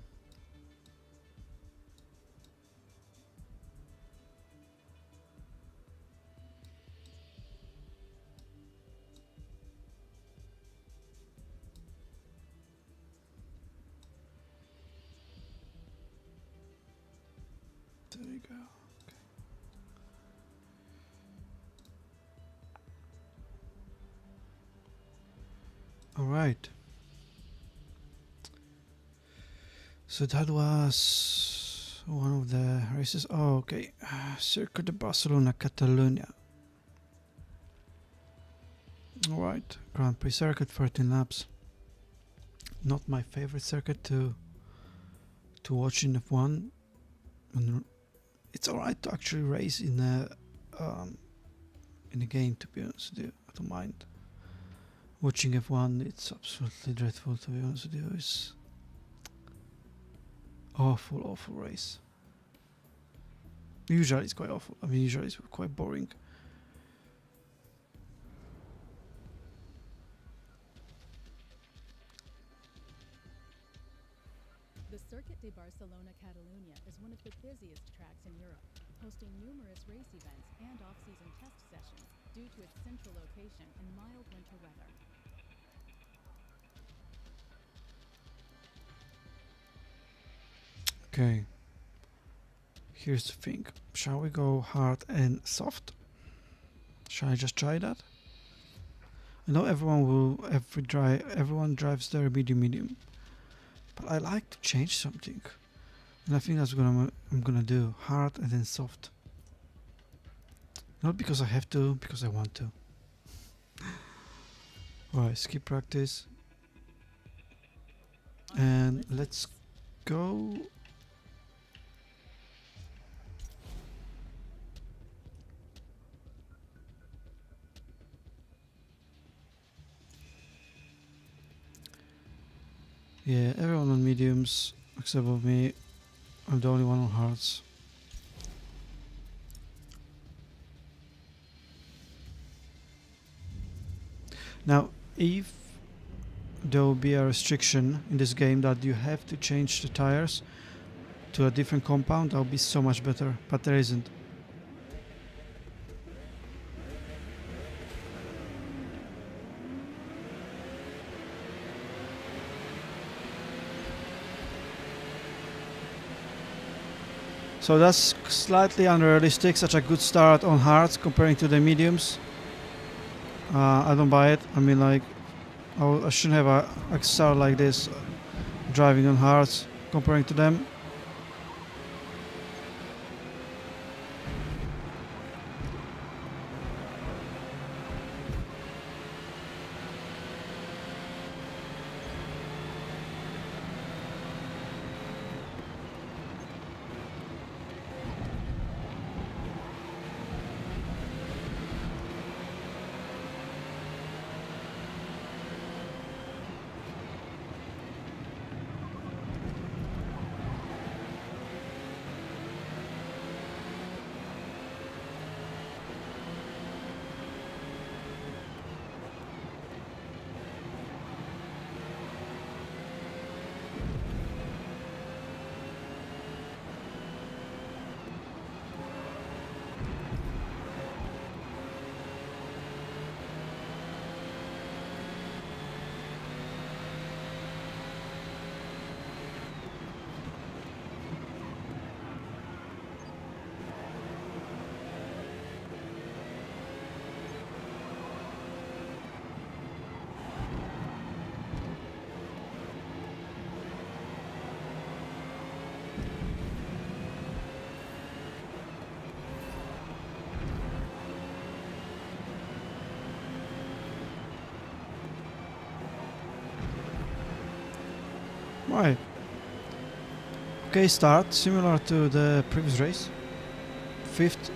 There you go. All right. So that was one of the races. Oh, okay. Circuit de Barcelona, Catalonia. All right. Grand Prix circuit, 13 laps. Not my favorite circuit to watch in F1. And it's alright to actually race in a game. To be honest with you, I don't mind. Watching F1, it's absolutely dreadful. To be honest with you, it's awful race. Usually it's quite awful. I mean, usually it's quite boring. The Circuit de Barcelona Catalunya is one of the busiest tracks in Europe, hosting numerous race events and off-season test sessions due to its central location and mild winter weather. Okay. Here's the thing. Shall we go hard and soft? Shall I just try that? I know everyone drives their medium, but I like to change something, and I think that's what I'm gonna do. Hard and then soft. Not because I have to, because I want to. Alright, skip practice, and let's go. Yeah, everyone on mediums except for me. I'm the only one on hards. Now, if there will be a restriction in this game that you have to change the tires to a different compound, that would be so much better, but there isn't. So that's slightly unrealistic, such a good start on hards comparing to the mediums. I don't buy it. I mean, like, I shouldn't have a start like this driving on hards comparing to them. Right. Okay, start similar to the previous race. Fifth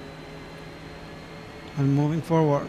and moving forward.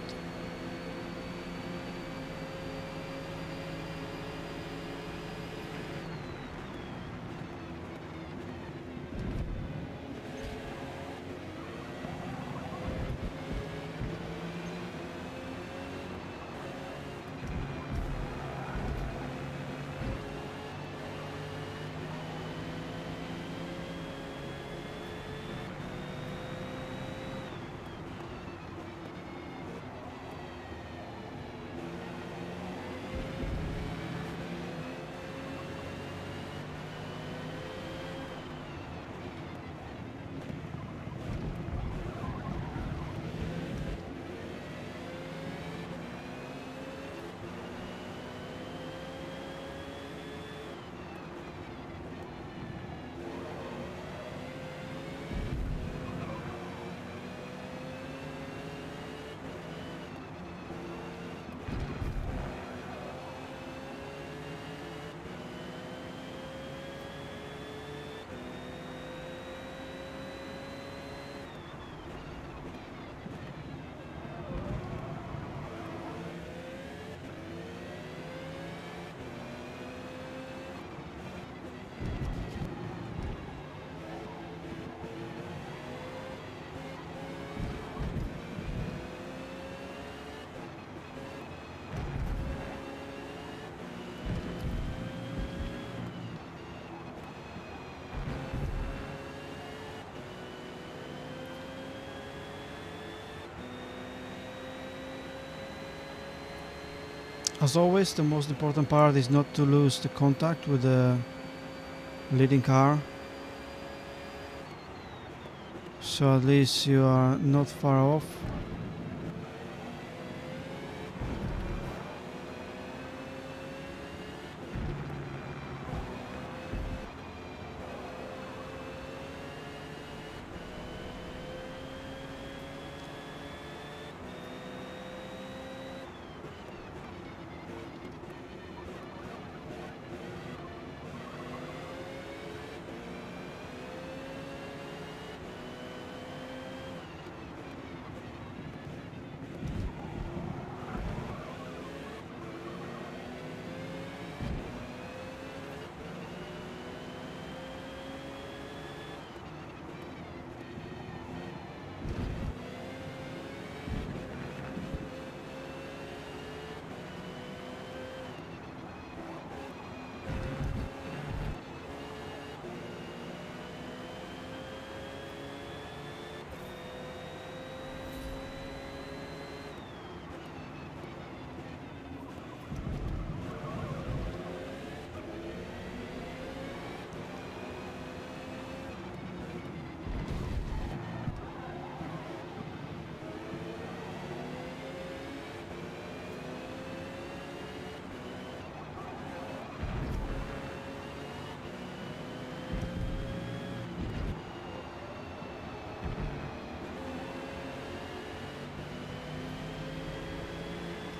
As always, the most important part is not to lose the contact with the leading car. So at least you are not far off.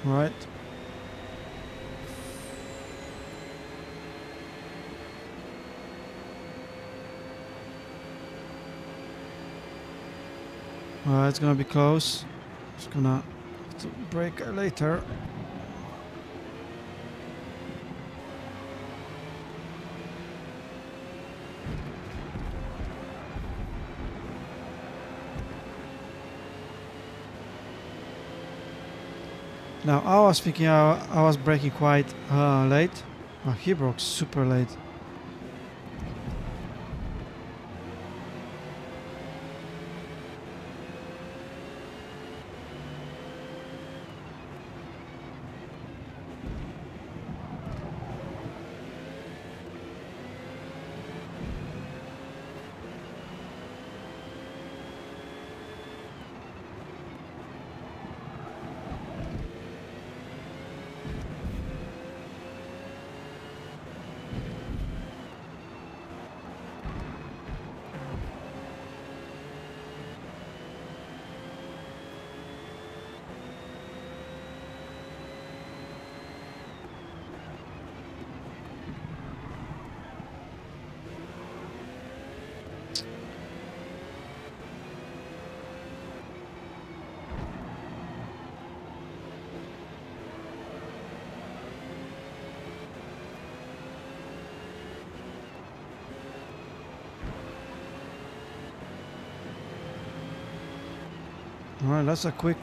Right. It's gonna be close. It's gonna have to brake later. Now I was thinking I was braking quite late. He broke super late. Alright, that's a quick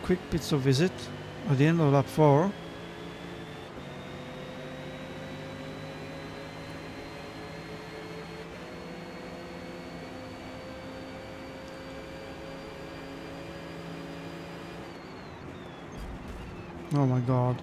quick pit stop visit at the end of lap 4. Oh my god.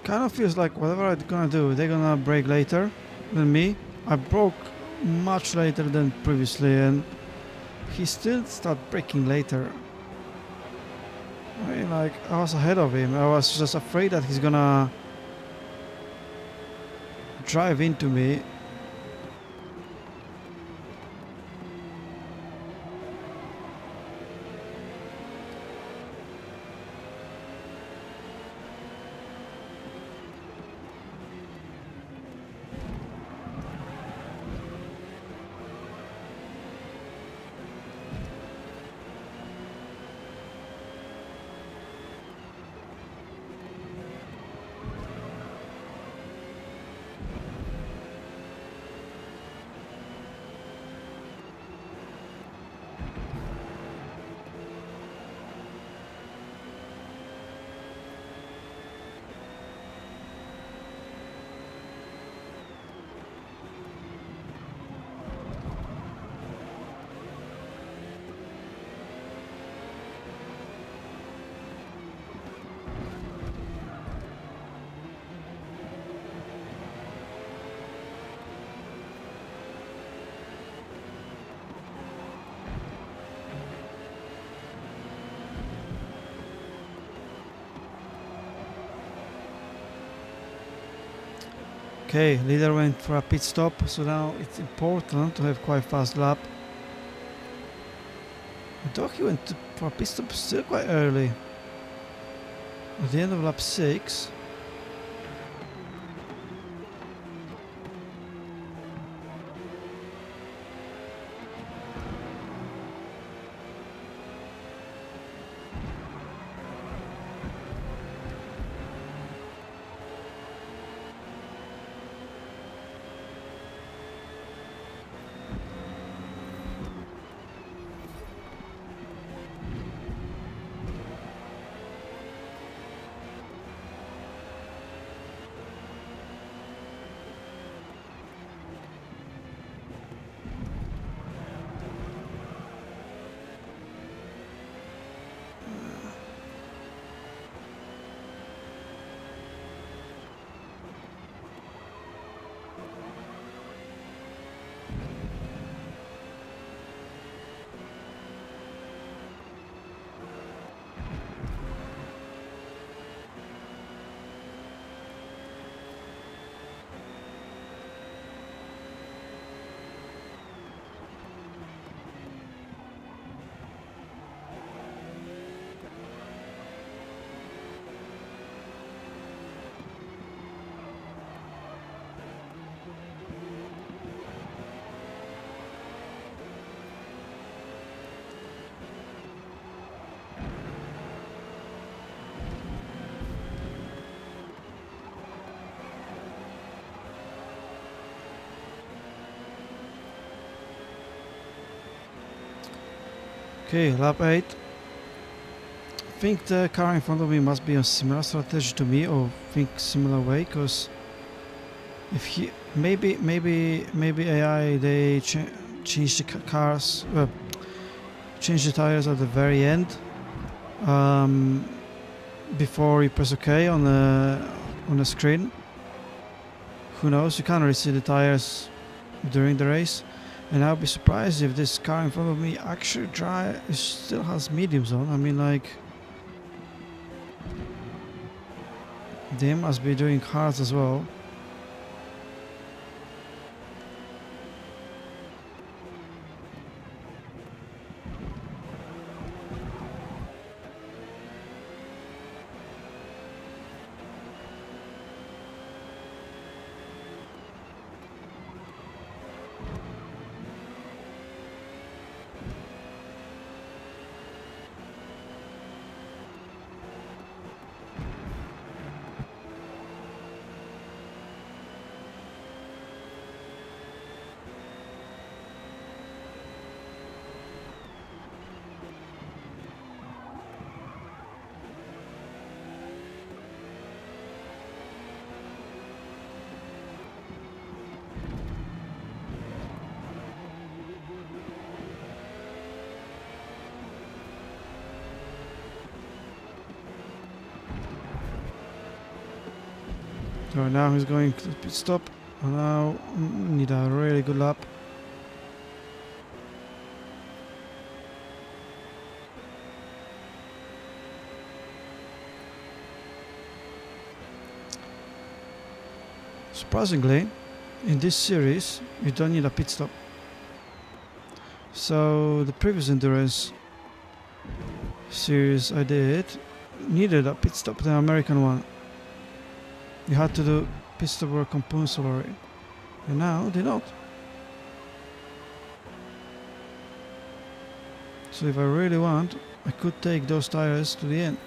kind of feels like whatever I'm gonna do, they're gonna break later than me. I broke much later than previously, and he still started breaking later. I mean, like, I was ahead of him. I was just afraid that he's gonna drive into me. Okay, leader went for a pit stop, so now it's important to have quite fast lap. Though he went for a pit stop still quite early. At the end of lap 6. Okay, lap 8. I think the car in front of me must be on similar strategy to me, or think similar way, because if he maybe AI they change the cars, change the tires at the very end, before you press OK on the screen. Who knows? You can't really see the tires during the race. And I'll be surprised if this car in front of me actually still has mediums on. I mean, like, they must be doing hards as well. Right now he's going to pit stop. Now need a really good lap. Surprisingly, in this series you don't need a pit stop. So the previous endurance series I did needed a pit stop, the American one. You had to do pit stop were compulsory, and now they don't. So if I really want, I could take those tires to the end.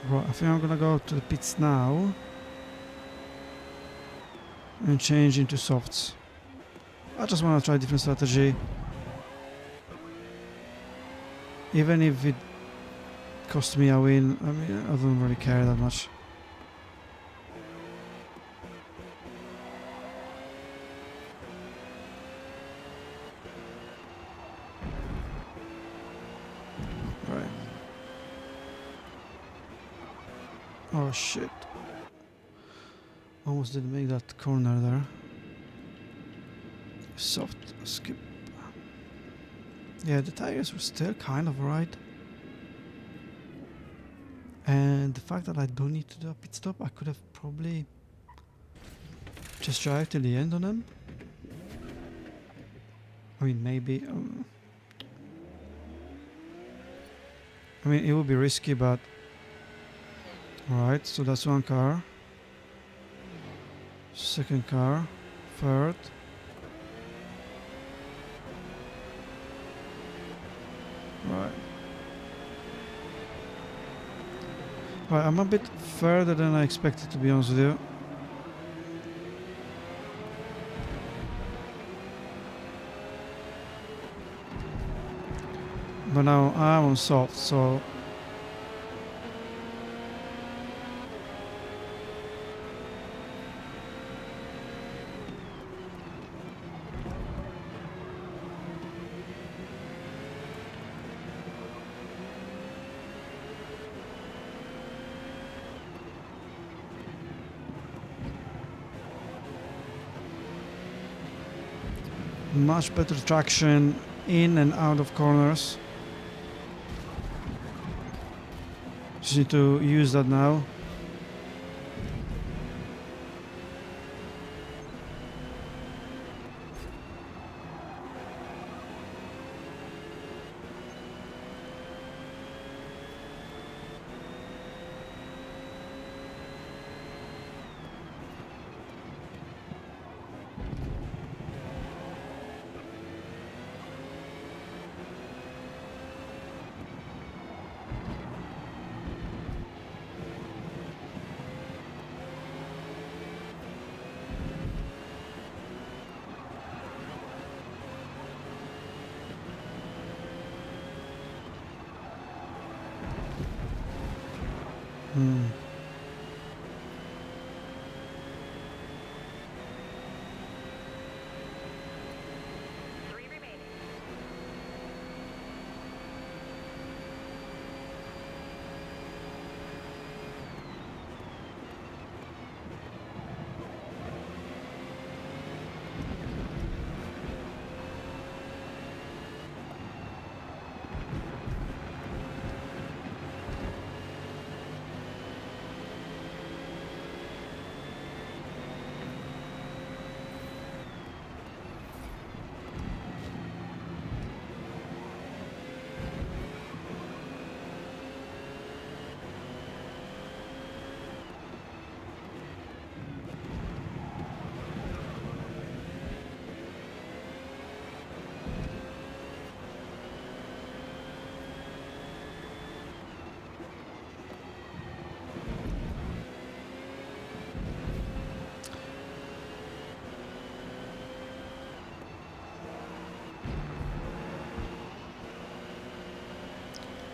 Right, I think I'm gonna go to the pits now and change into softs. I just wanna try a different strategy. Even if it costs me a win, I mean, I don't really care that much. Right. Oh shit. Almost didn't make that corner there. Soft skip. Yeah, the tires were still kind of right. And the fact that I don't need to do a pit stop, I could have probably just drive till the end on them. I mean, maybe. I mean, it would be risky, but. Alright, so that's one car. Second car. Third. Right. Right, I'm a bit further than I expected, to be honest with you. But now I'm on soft, so much better traction in and out of corners. Just need to use that now.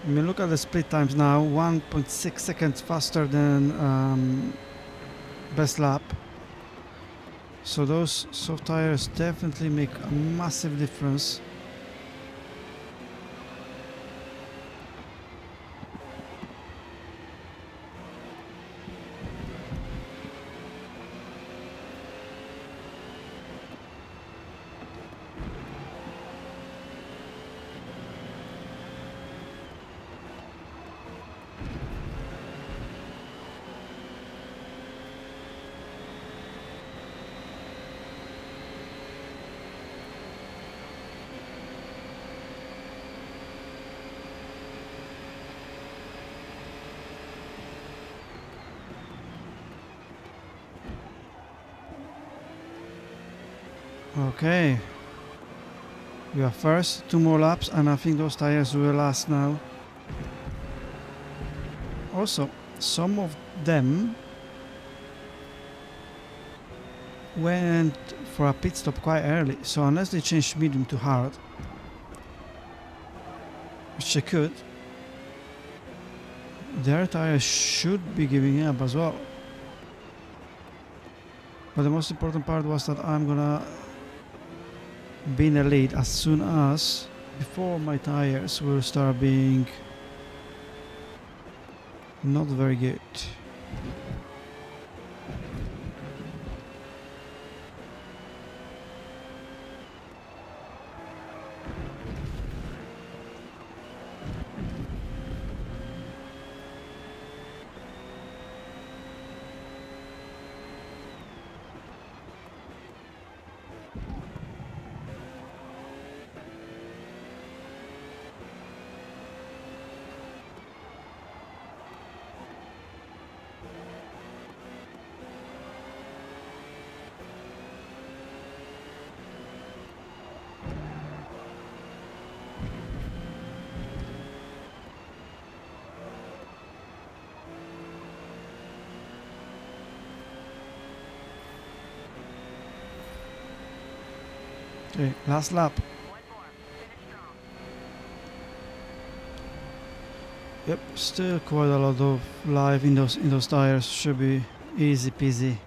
I mean, look at the split times now, 1.6 seconds faster than best lap. So those soft tires definitely make a massive difference. Okay, we are first, 2 more laps, and I think those tires will last now. Also, some of them went for a pit stop quite early, so unless they changed medium to hard, which they could, their tires should be giving up as well. But the most important part was that I'm gonna be in the lead as soon as before my tires will start being not very good. Okay, last lap. Yep, still quite a lot of life in those tires. Should be easy peasy.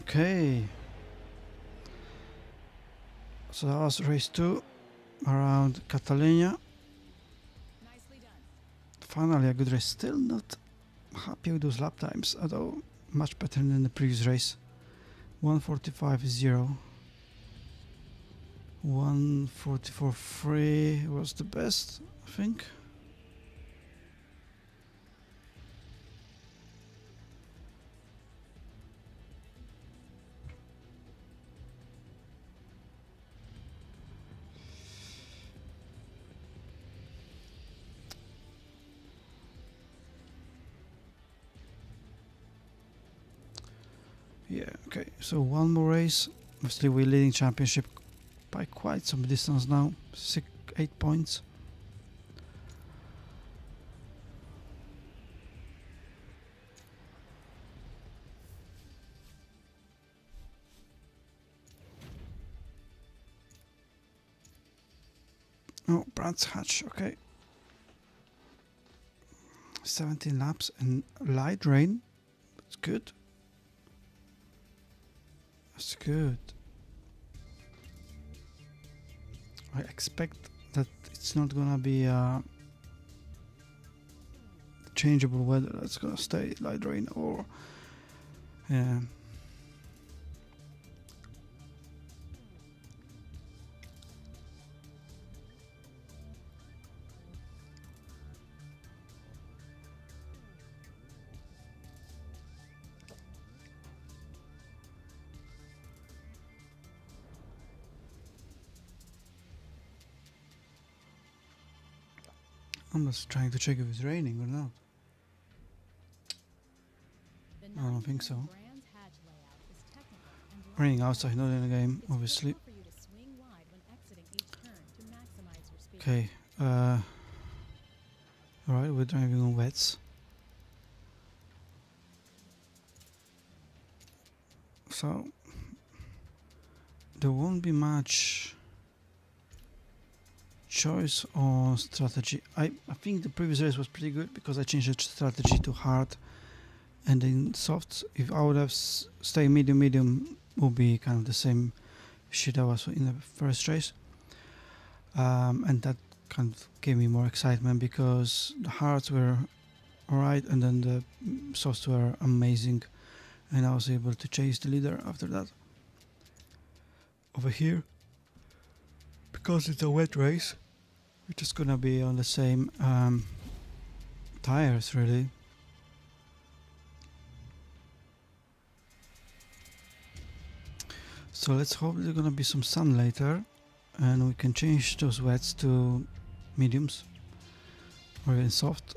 Okay. So that was race 2 around Catalonia. Nicely done. Finally a good race. Still not happy with those lap times, although much better than the previous race. 1:45.0. 1:44.3 was the best, I think. Yeah, okay, so one more race. Obviously we're leading championship by quite some distance now, 8 points. Oh, Brands Hatch, okay. 17 laps and light rain. That's good. That's good. I expect that it's not gonna be changeable weather. That's gonna stay light rain or yeah. I'm just trying to check if it's raining or not. The I don't think so. Brands Hatch layout is technical and Raining outside, not in the game, it's obviously. critical for you to swing wide when exiting each turn to maximize your speed. Okay. Alright, we're driving on wets. So there won't be much choice on strategy. I think the previous race was pretty good because I changed the strategy to hard and then soft. If I would have stayed medium would be kind of the same shit I was in the first race. And that kind of gave me more excitement because the hards were alright and then the softs were amazing and I was able to chase the leader after that. Over here, because it's a wet race, we're just gonna be on the same tires really. So let's hope there's gonna be some sun later and we can change those wets to mediums or even soft.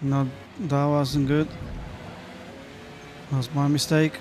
No, that wasn't good. That was my mistake.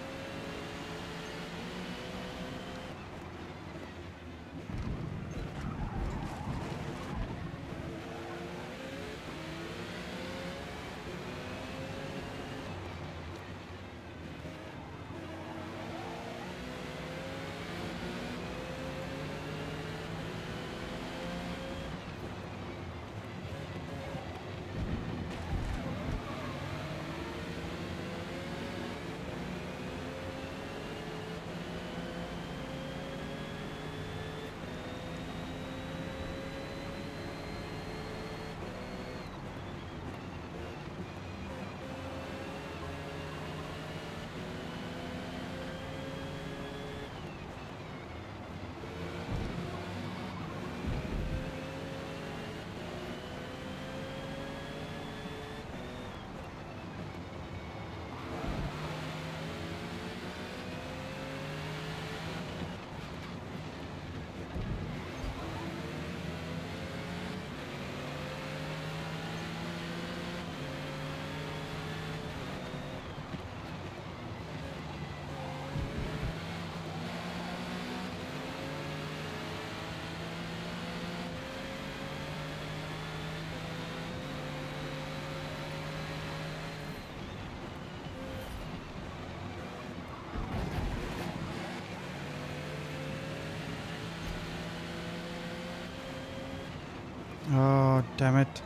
Oh, damn it.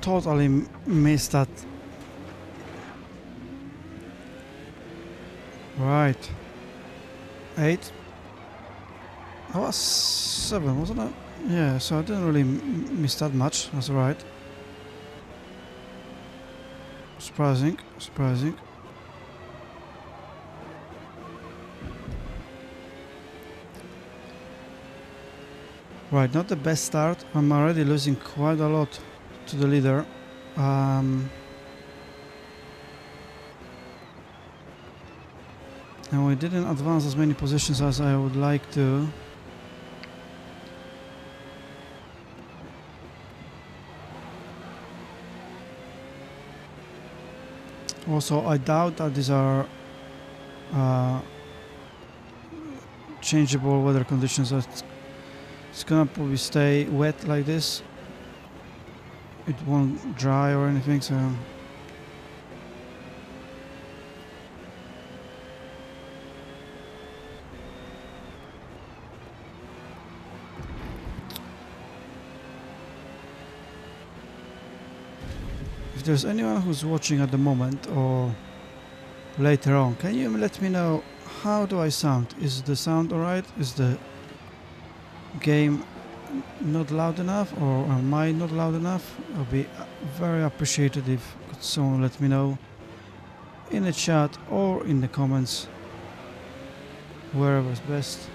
Totally missed that. Right. 8. That was 7, wasn't it? Yeah, so I didn't really miss that much. That's alright. Surprising, surprising. Right, not the best start. I'm already losing quite a lot to the leader. And we didn't advance as many positions as I would like to. Also, I doubt that these are changeable weather conditions. It's gonna probably stay wet like this. It won't dry or anything, so if there's anyone who's watching at the moment or later on, can you let me know how do I sound? Is the sound alright? Is the game not loud enough, or am I not loud enough? I'll be very appreciated if someone let me know in the chat or in the comments, wherever's best.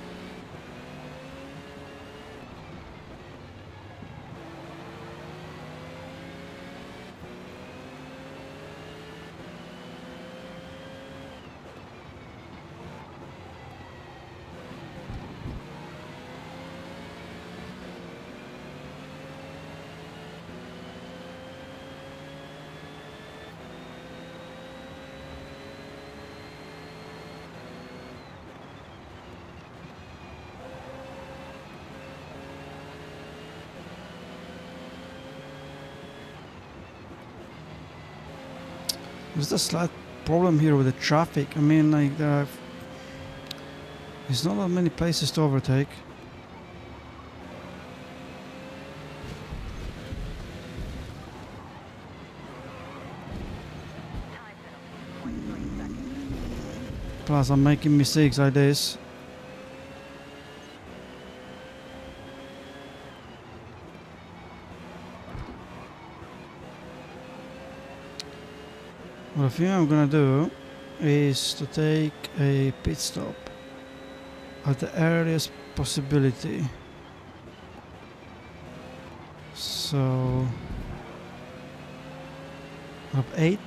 There's a slight problem here with the traffic. I mean, like, there's not that many places to overtake. Plus, I'm making mistakes like this. Well, the thing I'm gonna do is to take a pit stop at the earliest possibility. So, lap 8.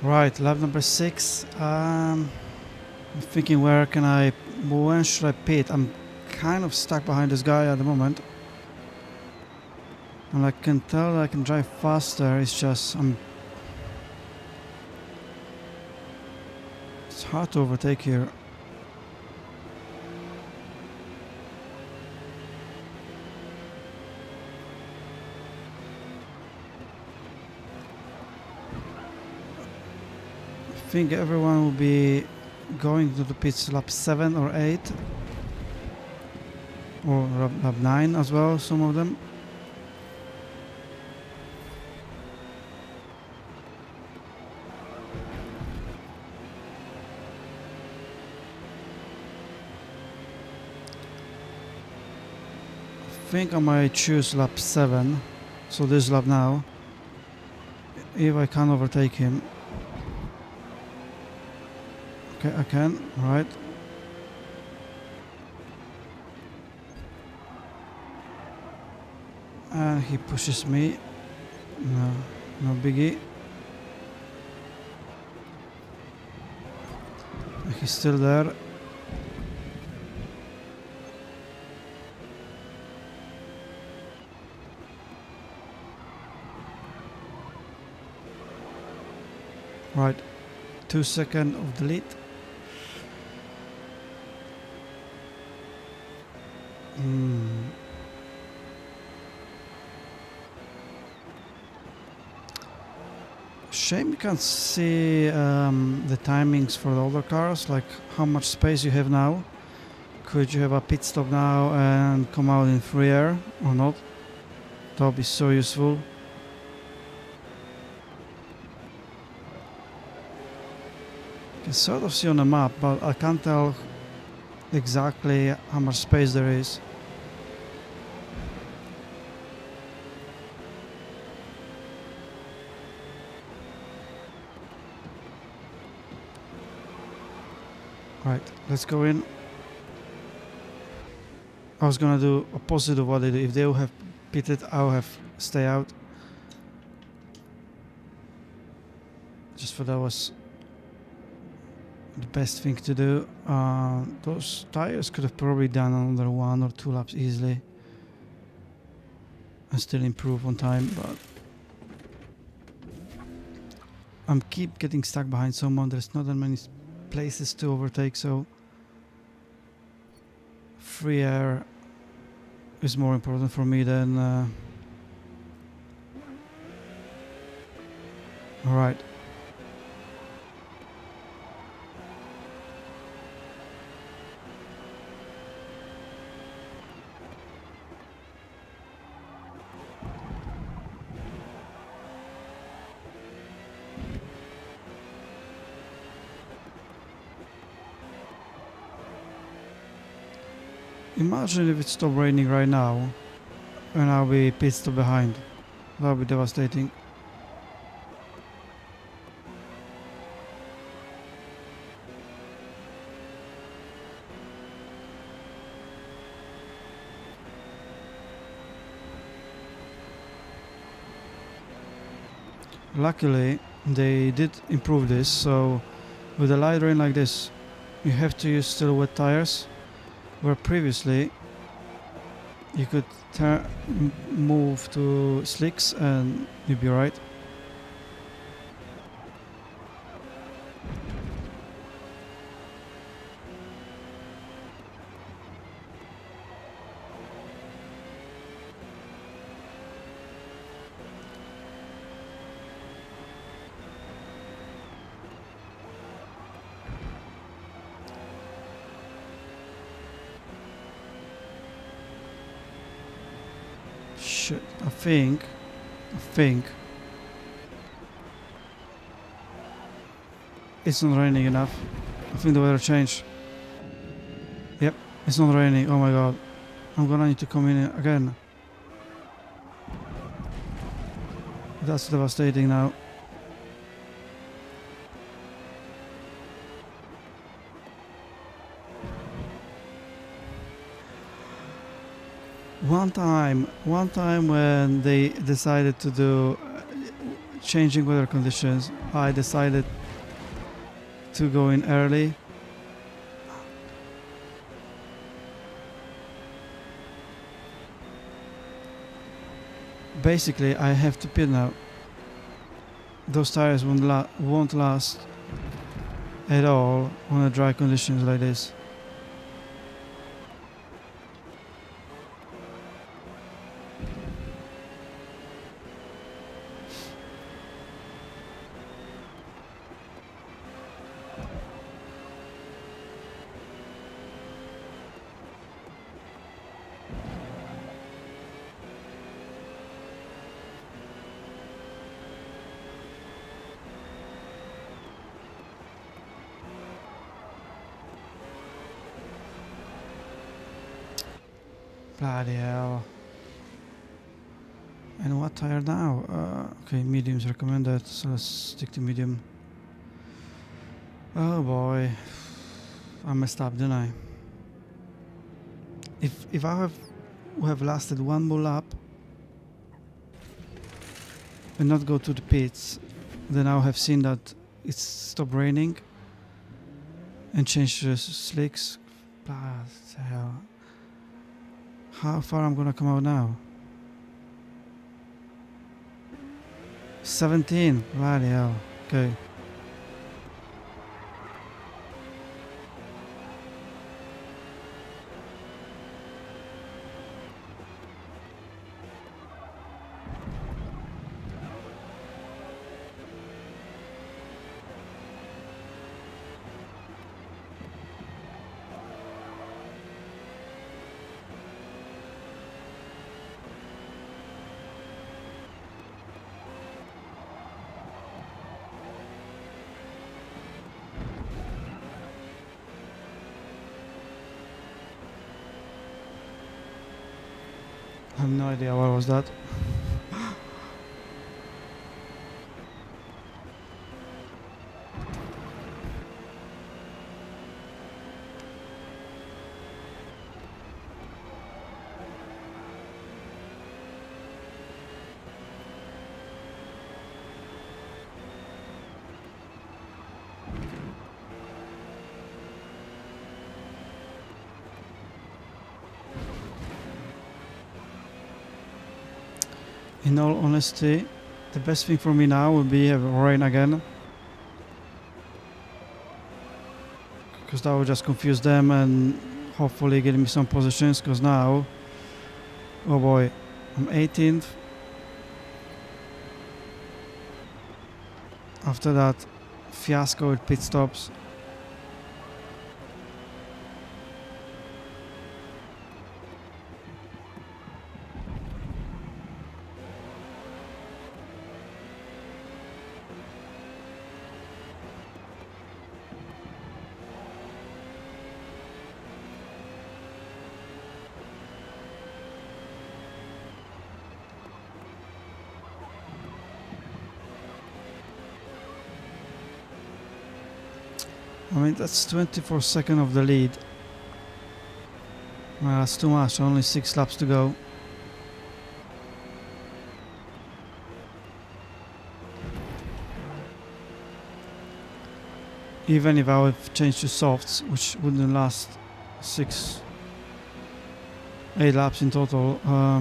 Right, lap number 6. I'm thinking when should I pit? I'm kind of stuck behind this guy at the moment. And I can tell that I can drive faster, it's just it's hard to overtake here. I think everyone will be going to the pits lap 7 or 8 or lap 9 as well, some of them. I think I might choose lap 7, so this lap now, if I can overtake him. Okay, I can, right. And he pushes me. No biggie. He's still there. Right, 2 seconds of the lead. Shame you can't see the timings for the older cars, like how much space you have now. Could you have a pit stop now and come out in free air or not? That would be so useful. You can sort of see on the map, but I can't tell exactly how much space there is. Right, let's go in. I was gonna do opposite of what they do. If they will have pitted, I'll have stay out. Just for that was the best thing to do. Those tires could have probably done another 1 or 2 laps easily and still improve on time, but I'm keep getting stuck behind someone. There's not that many places to overtake, so free air is more important for me than alright. Imagine if it stopped raining right now and I'll be pit stop behind. That would be devastating. Luckily, they did improve this, so with a light rain like this, you have to use still wet tires. Where previously you could move to slicks and you'd be right. Shit, I think it's not raining enough. I think the weather changed. Yep, it's not raining. Oh my god, I'm gonna need to come in again. That's devastating now. One time when they decided to do changing weather conditions, I decided to go in early. Basically, I have to pit now. Those tires won't last at all on a dry conditions like this. Bloody hell. And what tire now? Okay, medium's recommended, so let's stick to medium. Oh boy. I messed up, didn't I? If I have lasted one more lap and not go to the pits, then I'll have seen that it's stopped raining and changed the slicks. Bloody hell. How far I'm gonna come out now? 17. Bloody hell. Okay. I have no idea what was that. In all honesty, the best thing for me now would be rain again, because that would just confuse them and hopefully get me some positions, because now, oh boy, I'm 18th. After that fiasco with pit stops. I mean, that's 24 seconds of the lead. Well, that's too much, only 6 laps to go. Even if I would change to softs, which wouldn't last 8 laps in total, I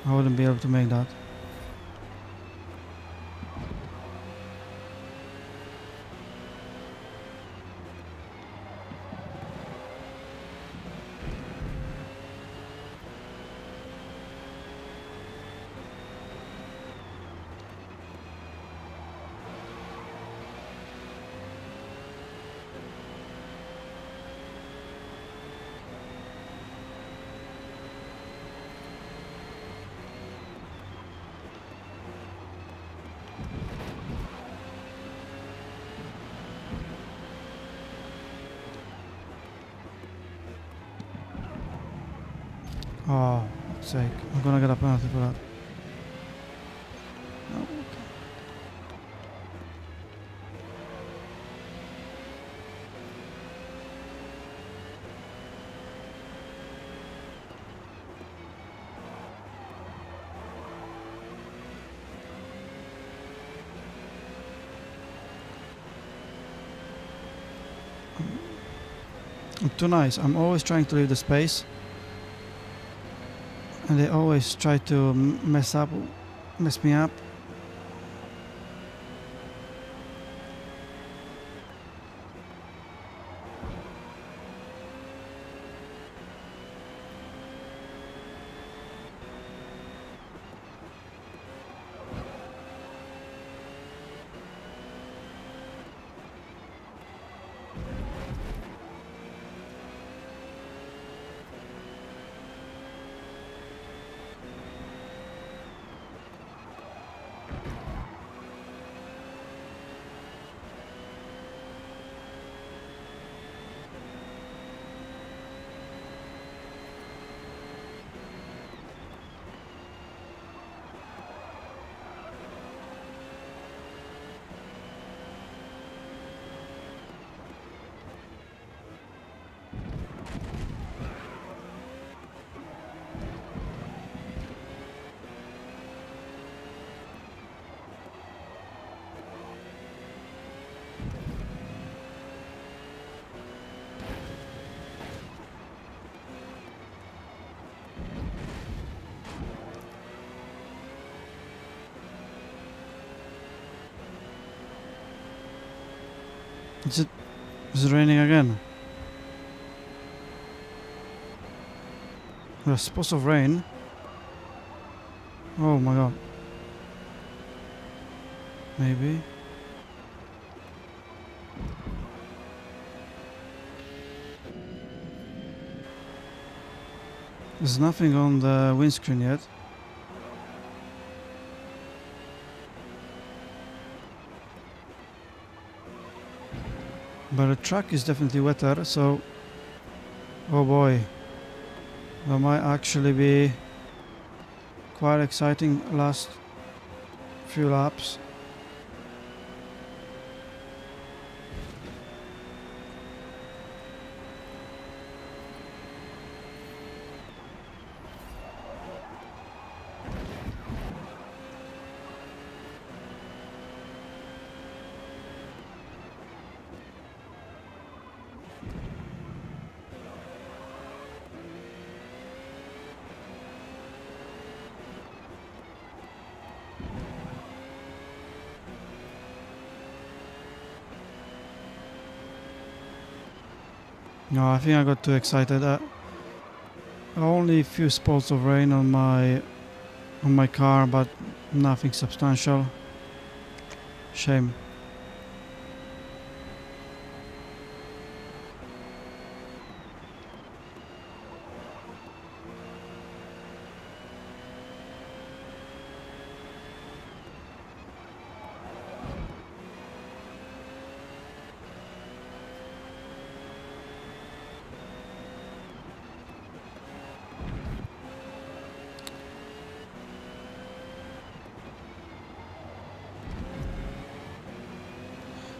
wouldn't be able to make that. Oh, fuck's sake. I'm gonna get a penalty for that. No, okay. Too nice. I'm always trying to leave the space, and they always try to mess me up. Is it raining again? There's supposed to rain. Oh my god. Maybe. There's nothing on the windscreen yet. But the track is definitely wetter, so... Oh boy. That might actually be quite exciting last few laps. No, I think I got too excited. Only a few spots of rain on my car, but nothing substantial. Shame.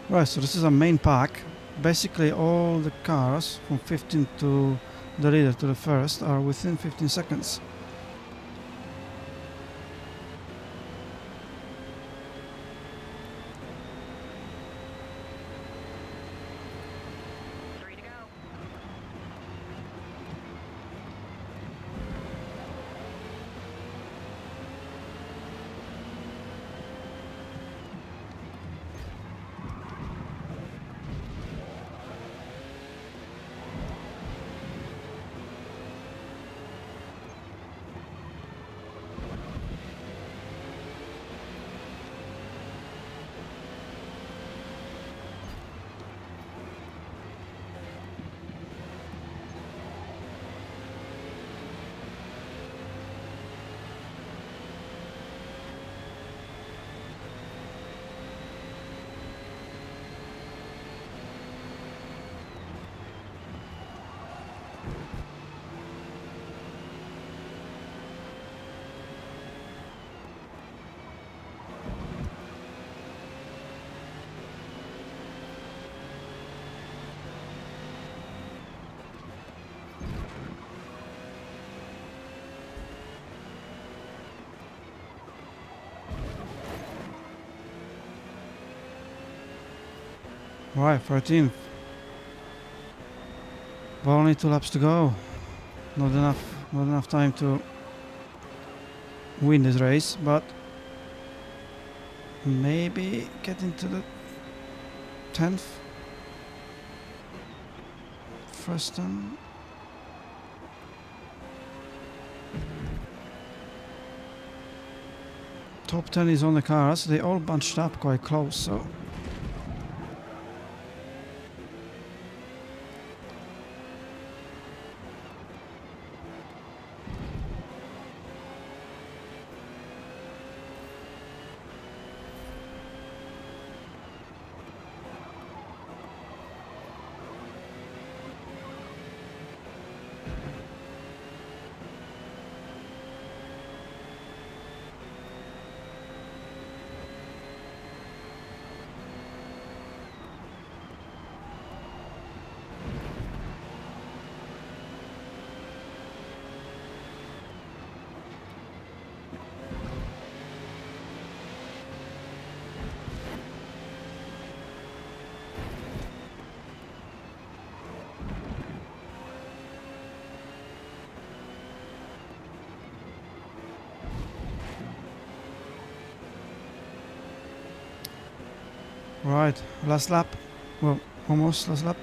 Right, so this is a main pack. Basically all the cars from 15 to the leader to the first are within 15 seconds. Right, 13th. Well, only 2 laps to go. Not enough time to win this race, but maybe get into the 10th. First time. Top 10 is on the cars. They all bunched up quite close, so right, last lap. Well, almost last lap.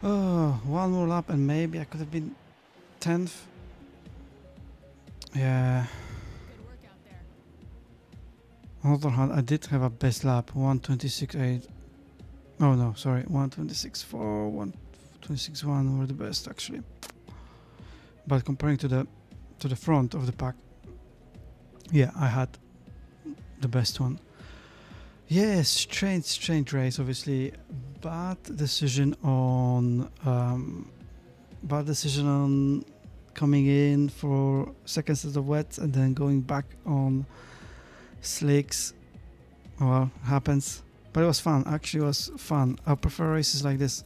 Oh, one more lap and maybe I could have been 10th. Yeah. Good work out there. On the other hand, I did have a best lap, 1:26.8. Oh no, sorry, 1:26.4, 1:26.1 were the best actually. But comparing to the front of the pack, yeah, I had the best one. Yes, strange race, obviously. Bad decision on coming in for second set of wets and then going back on slicks. Well, happens. But it was fun. Actually, it was fun. I prefer races like this.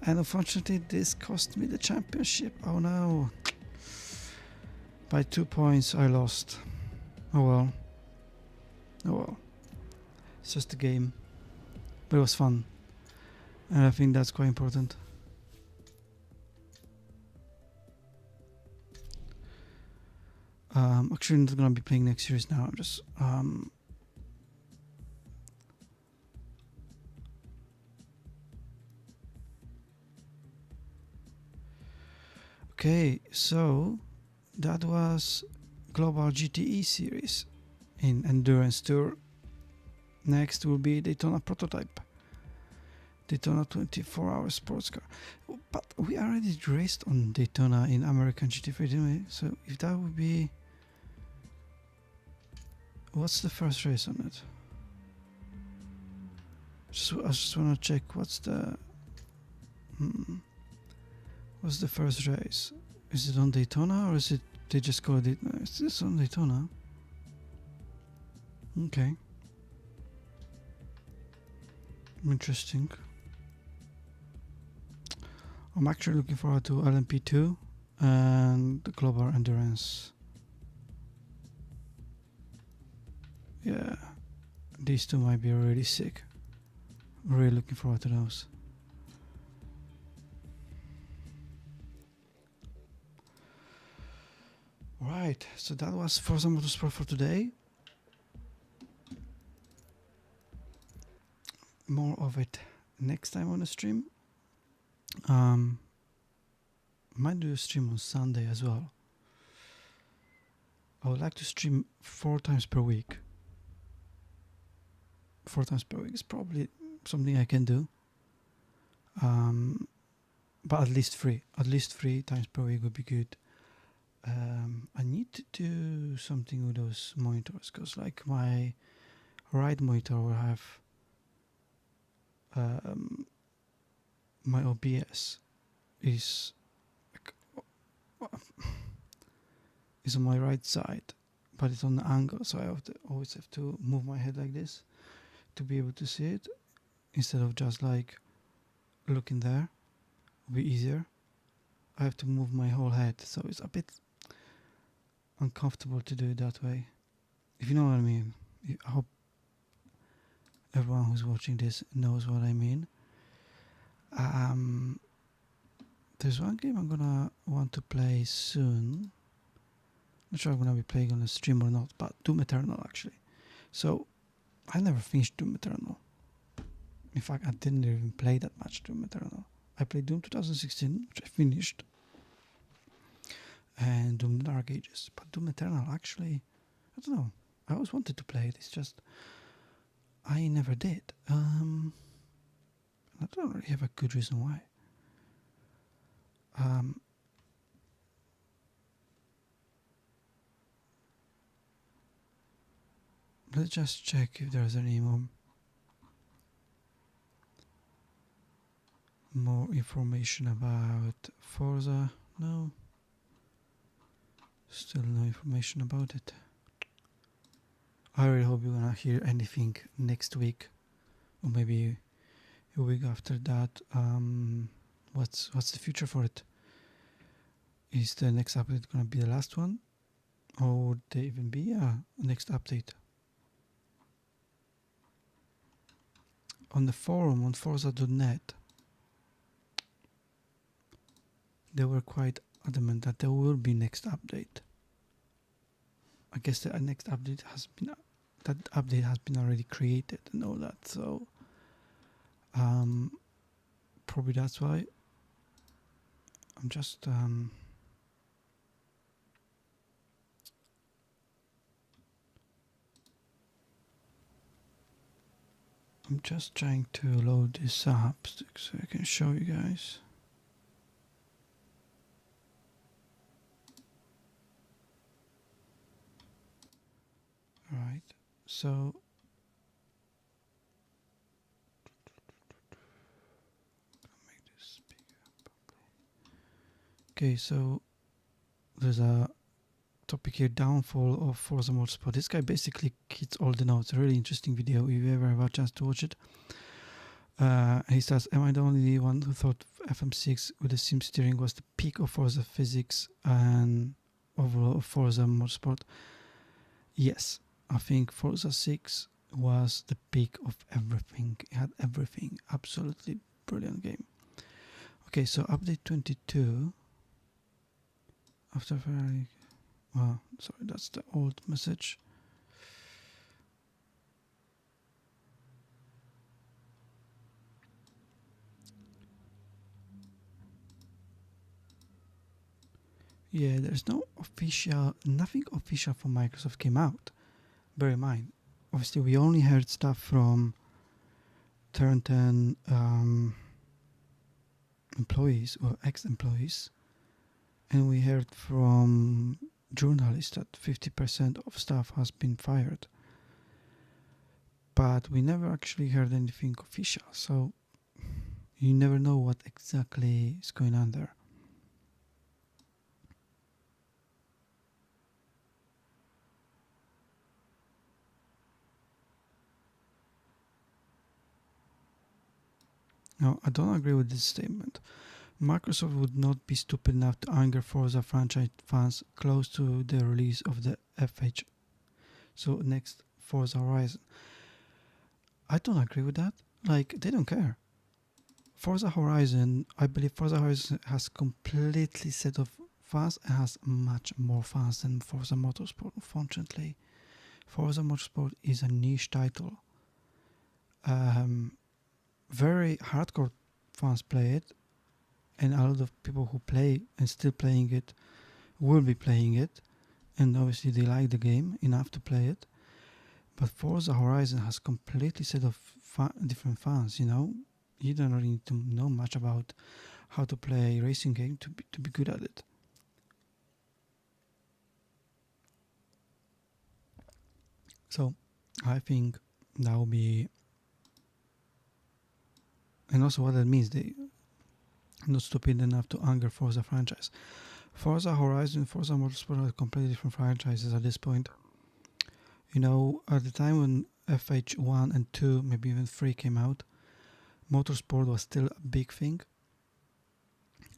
And unfortunately, this cost me the championship. Oh no. By 2 points, I lost. Oh well. Oh well. It's just a game. But it was fun. And I think that's quite important. Actually, I'm not gonna be playing next series now. I'm just okay. So that was Global GTE series in Endurance Tour. Next will be Daytona Prototype. Daytona 24-hour sports car. But we already raced on Daytona in American GT3, didn't we? So if that would be... What's the first race on it? I just want to check what's the... What's the first race? Is it on Daytona or is it They just called it. Is this on Daytona? Okay. Interesting. I'm actually looking forward to LMP2 and the Global Endurance. Yeah, these two might be really sick. Really looking forward to those. Right, so that was Forza Motorsport for today. More of it next time on the stream. Might do a stream on Sunday as well. I would like to stream 4 times per week. 4 times per week is probably something I can do. But at least 3. At least 3 times per week would be good. I need to do something with those monitors, because like my right monitor will have my OBS is on my right side, but it's on the angle, so I always have to move my head like this to be able to see it, instead of just like looking there. It'll be easier. I have to move my whole head, so it's a bit uncomfortable to do it that way, if you know what I mean. I hope everyone who's watching this knows what I mean. There's one game I'm gonna want to play soon. Not sure I'm gonna be playing on a stream or not, but Doom Eternal actually. So I never finished Doom Eternal. In fact, I didn't even play that much Doom Eternal. I played Doom 2016, which I finished, and Doom Dark Ages. But Doom Eternal actually, I don't know. I always wanted to play it. It's just I never did. I don't really have a good reason why. Let's just check if there's any more information about Forza. No, still no information about it. I really hope you're gonna hear anything next week, or maybe a week after that. What's the future for it? Is the next update gonna be the last one, or would there even be a next update? On the forum on Forza.net, they were quite adamant that there will be next update. I guess the next update has been already created and all that, so probably that's why. I'm just trying to load this up so I can show you guys. Alright, so make this bigger properly. Okay, so there's a topic here, downfall of Forza Motorsport. This guy basically hits all the notes. A really interesting video if you ever have a chance to watch it. He says, am I the only one who thought FM6 with the sim steering was the peak of Forza physics and overall of Forza Motorsport? Yes, I think Forza 6 was the peak of everything. It had everything. Absolutely brilliant game. Okay, so update 22. After Ferrari. Well, sorry, that's the old message. Yeah, there's nothing official from Microsoft came out. Bear in mind, obviously we only heard stuff from Turn 10 employees or ex-employees, and we heard from journalists that 50% of staff has been fired. But we never actually heard anything official, so you never know what exactly is going on there. No, I don't agree with this statement. Microsoft would not be stupid enough to anger Forza franchise fans close to the release of the FH. So next, Forza Horizon. I don't agree with that. Like, they don't care. Forza Horizon, I believe Forza Horizon has completely set of fans and has much more fans than Forza Motorsport, unfortunately. Forza Motorsport is a niche title. Very hardcore fans play it, and a lot of people who play and still playing it will be playing it, and obviously they like the game enough to play it. But Forza Horizon has completely set of different fans. You don't really need to know much about how to play a racing game to be good at it. So I think that will be, and also what that means, they not stupid enough to anger Forza franchise. Forza Horizon, Forza Motorsport are completely different franchises at this point. At the time when FH1 and 2, maybe even 3 came out, Motorsport was still a big thing.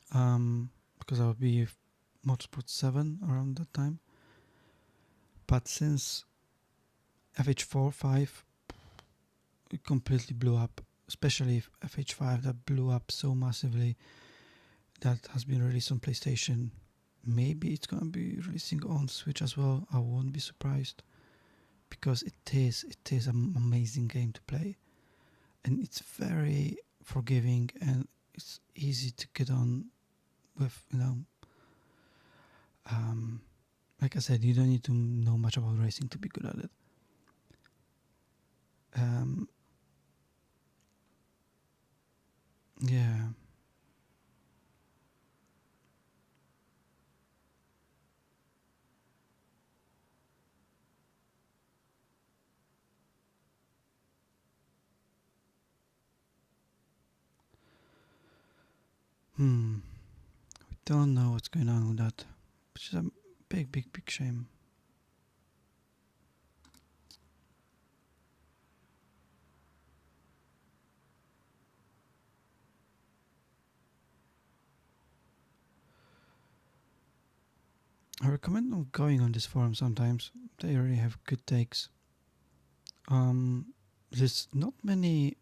Because I would be Motorsport 7 around that time. But since FH4, 5, it completely blew up. Especially FH5 that blew up so massively, that has been released on PlayStation. Maybe it's gonna be releasing on Switch as well. I won't be surprised, because it is an amazing game to play, and it's very forgiving and it's easy to get on with. Like I said, you don't need to know much about racing to be good at it. Yeah. We don't know what's going on with that, which is a big, big, big shame. I recommend not going on this forum sometimes. They really have good takes. There's not many.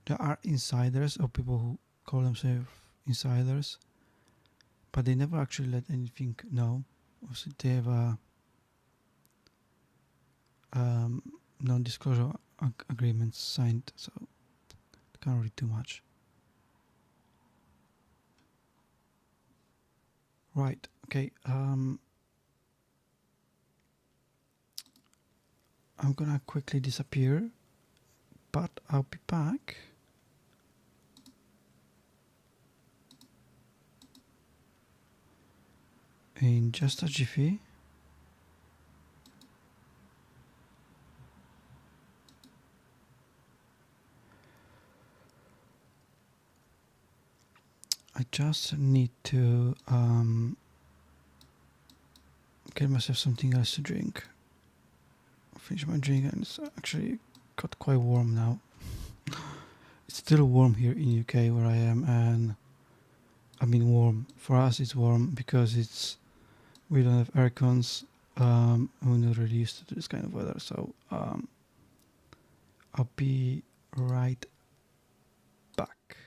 There are insiders or people who call themselves insiders, but they never actually let anything know. Also, they have a non-disclosure agreement signed, so can't really do much. Right. Okay. I'm gonna quickly disappear, but I'll be back in just a jiffy. I just need to get myself something else to drink. Finish my drink, and it's actually got quite warm now. It's still warm here in UK where I am, and I mean warm. For us it's warm because we don't have air cons. We're not really used to this kind of weather, so I'll be right back.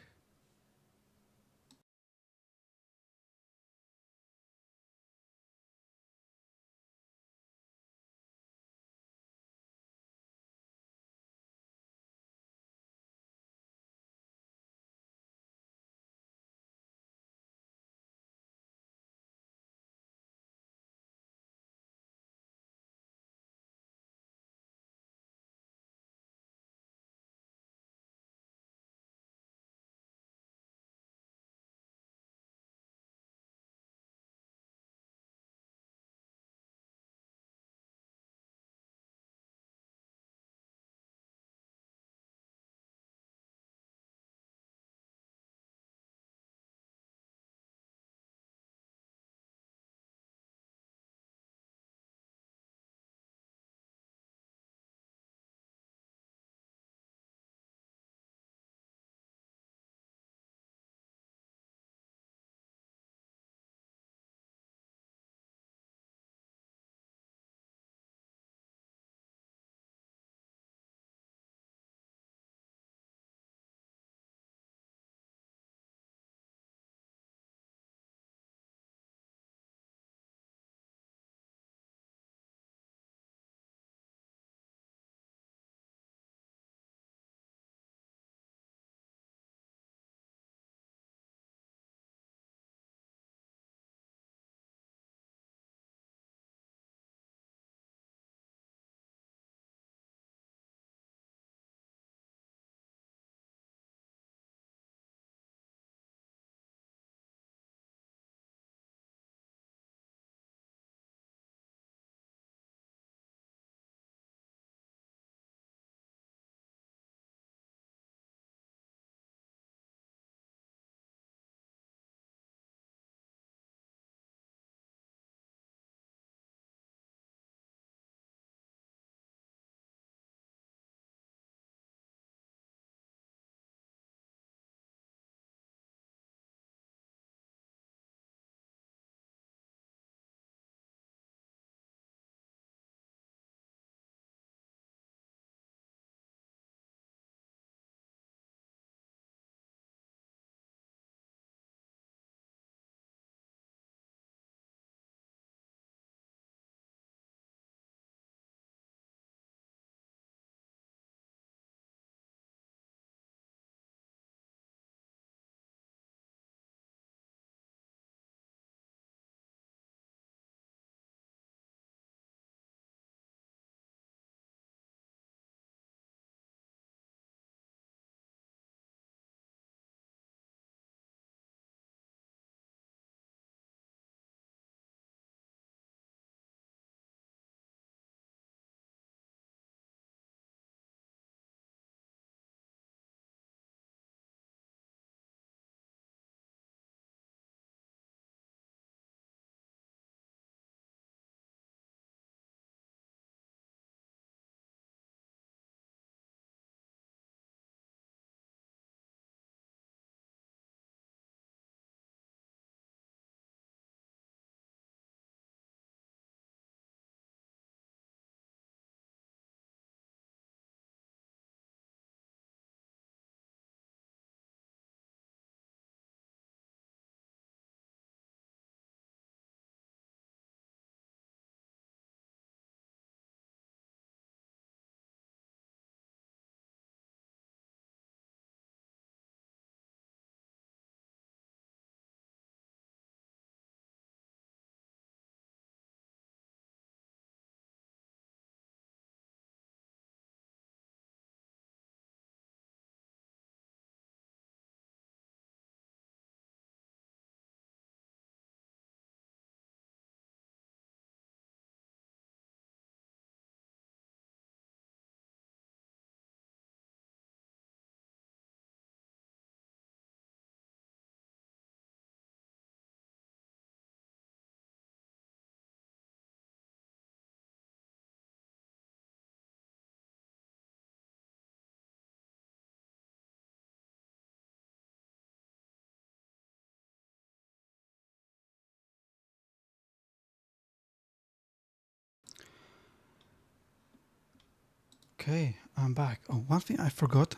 Okay, I'm back. Oh, one thing I forgot,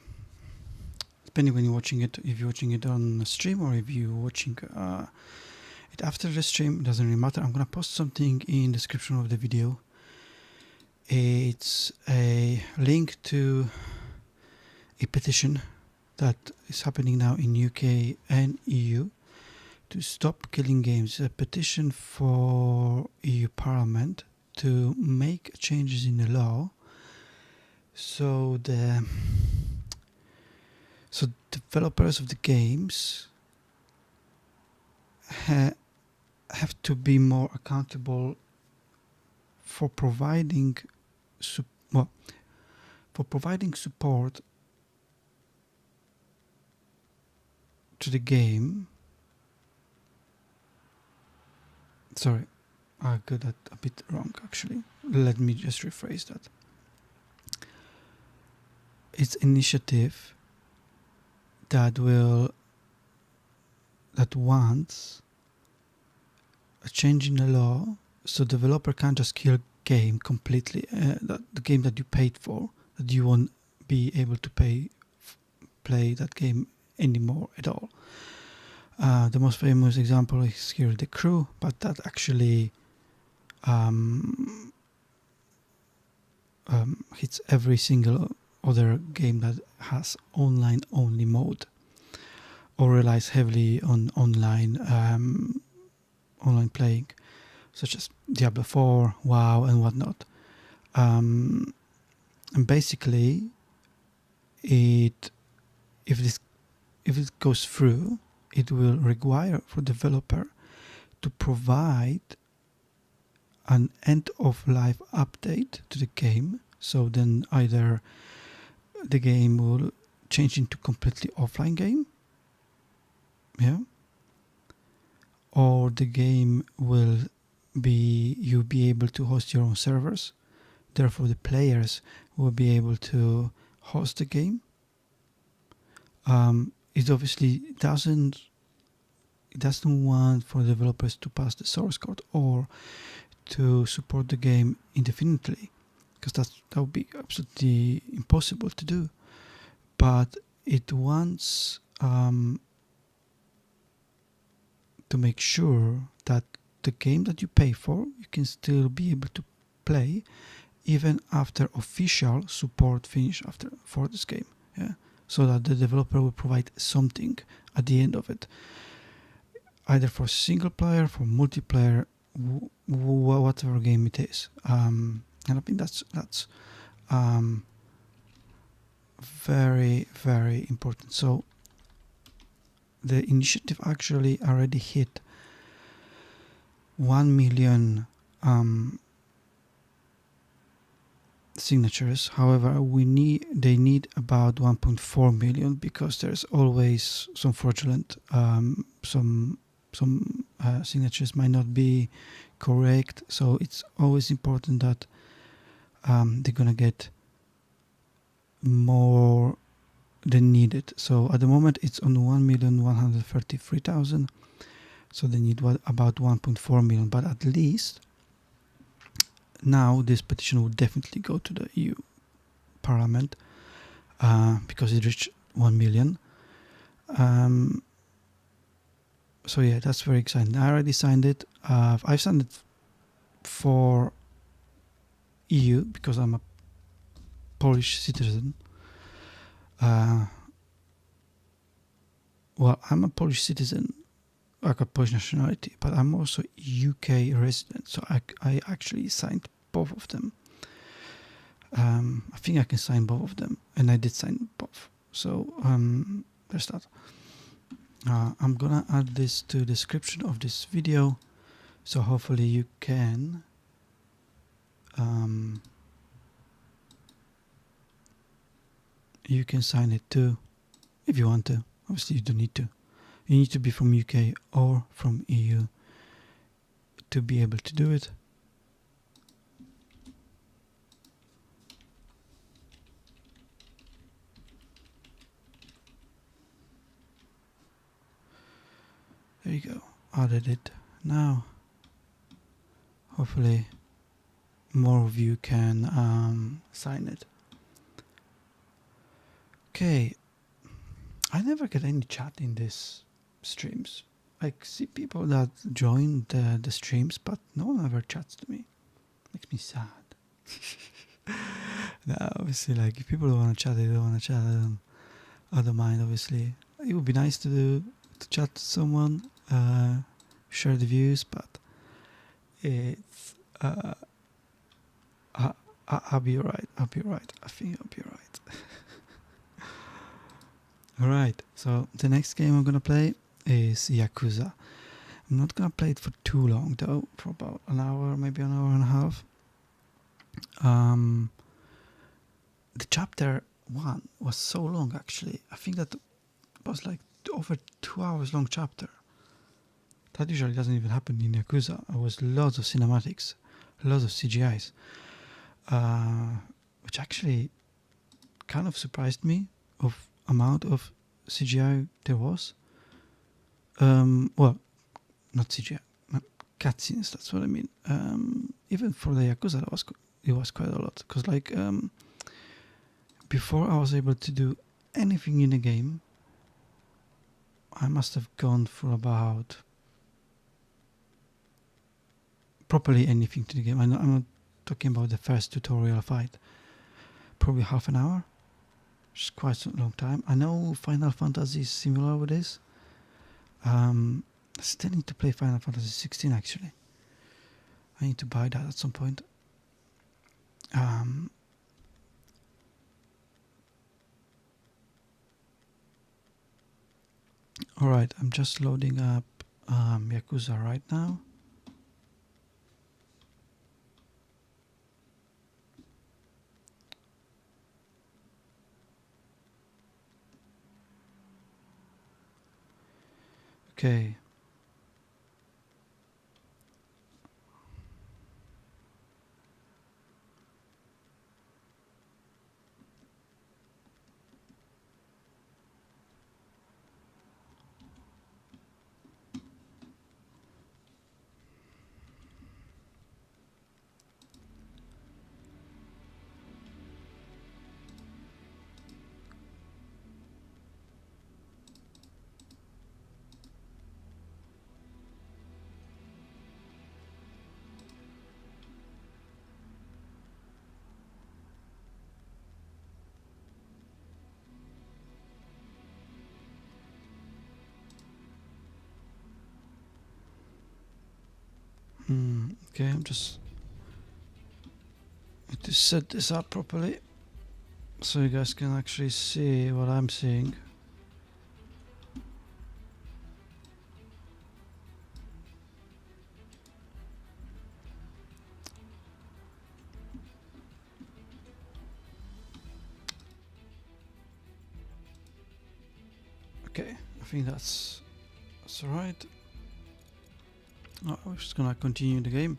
depending when you're watching it, if you're watching it on the stream or if you're watching it after the stream, doesn't really matter. I'm gonna post something in the description of the video. It's a link to a petition that is happening now in UK and EU to stop killing games. A petition for EU Parliament to make changes in the law so developers of the games have to be more accountable for providing support to the game. Sorry, I got that a bit wrong actually. Let me just rephrase that. It's initiative that wants a change in the law so developer can't just kill game completely, the game that you paid for, that you won't be able to play that game anymore at all. The most famous example is here The Crew, but that actually hits every single other game that has online only mode or relies heavily on online playing, such as Diablo 4, WoW, and whatnot. And basically, if it goes through, it will require for developer to provide an end-of-life update to the game. So then either the game will change into completely offline game, or the game will you'll be able to host your own servers. Therefore, the players will be able to host the game. It obviously doesn't want for developers to pass the source code or to support the game indefinitely, because that would be absolutely impossible to do. But it wants to make sure that the game that you pay for, you can still be able to play even after official support finish for this game. So that the developer will provide something at the end of it, either for single player, for multiplayer, whatever game it is. And I think that's very, very important. So the initiative actually already hit 1 million signatures. However, they need about 1.4 million, because there's always some fraudulent, some signatures might not be correct. So it's always important that they're gonna get more than needed. So at the moment it's on 1,133,000. So they need about 1.4 million, but at least now this petition will definitely go to the EU Parliament because it reached 1 million. So yeah, that's very exciting. I already signed it. I've signed it for EU because I'm a Polish citizen. Well, I'm a Polish citizen, like a Polish nationality, but I'm also UK resident, so I actually signed both of them. I think I can sign both of them, and I did sign both. So there's that. I'm gonna add this to the description of this video, so hopefully you can sign it too, if you want to. Obviously you don't need to. You need to be from UK or from EU to be able to do it. There you go, added it. Now hopefully more of you can sign it. Okay, I never get any chat in these streams. I see people that join the streams, but no one ever chats to me. Makes me sad. No, obviously, like if people don't want to chat, they don't want to chat. I don't mind. Obviously, it would be nice to chat to someone, share the views, but it's I'll be alright. I'll be alright. I think I'll be alright. Alright, so the next game I'm gonna play is Yakuza. I'm not gonna play it for too long though, for about an hour, maybe an hour and a half. The chapter 1 was so long actually. I think that was like over 2 hours long chapter. That usually doesn't even happen in Yakuza. It was lots of cinematics, lots of CGIs, which actually kind of surprised me of amount of CGI there was. Well, not CGI, cutscenes. That's what I mean. Even for the Yakuza, it was quite a lot. Because like before I was able to do anything in the game, I must have gone for about properly anything to the game. I'm not talking about the first tutorial fight. Probably half an hour. Which is quite a long time. I know Final Fantasy is similar with this. I still need to play Final Fantasy 16 actually. I need to buy that at some point. Alright, I'm just loading up Yakuza right now. Okay. Okay, I'm just need to set this up properly so you guys can actually see what I'm seeing. Okay, I think that's alright. Oh, we're just gonna continue the game.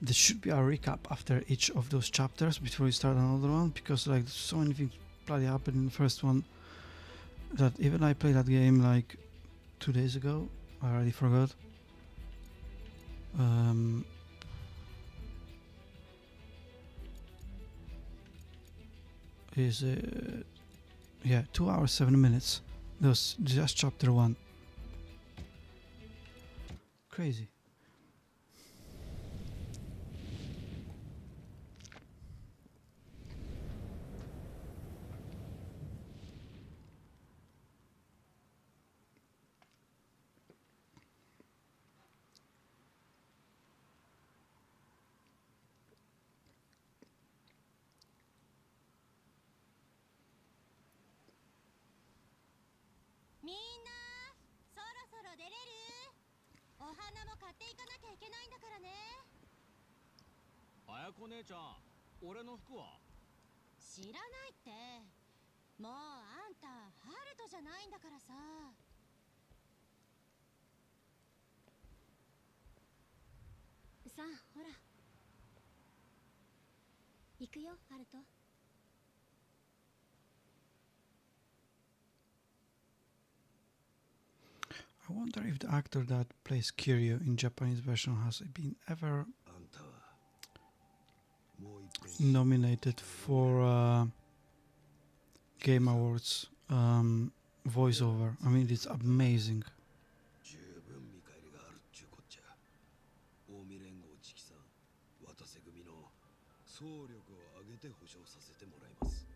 There should be a recap after each of those chapters before we start another one, because like so many things bloody happened in the first one that even I played that game like 2 days ago. I already forgot. Is yeah, 2 hours 7 minutes. That was just chapter 1. Crazy. I wonder if the actor that plays Kiryu in Japanese version has been ever nominated for Game Awards voiceover. I mean, it's amazing. 十分見返りがあるっちゅうこっちゃ。近江連合直参渡瀬組の総力を挙げて保証させてもらいます。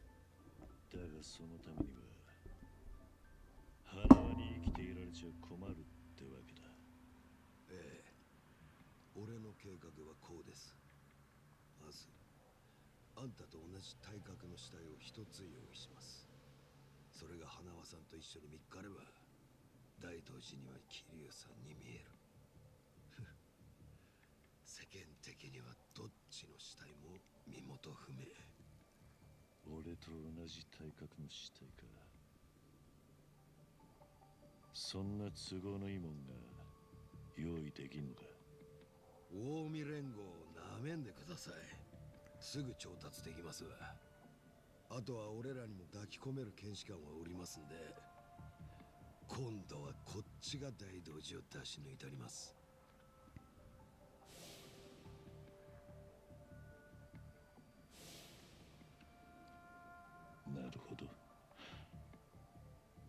だがそのためには花輪に生きていられちゃ困るってわけだ。ええ、俺の計画はこうです。まずあんたと同じ体格の死体を一つ用意します。それが花輪さんと一緒に見っかれば大東寺には桐生さんに見える。世間的にはどっちの死体も身元不明。俺と同じ体格の死体か。そんな都合のいいもんが用意できんのか。近江連合をなめんでください。すぐ調達できますわ。あとは俺らにも抱き込める検視官はおりますんで、今度はこっちが大道寺を出し抜いております。なるほど。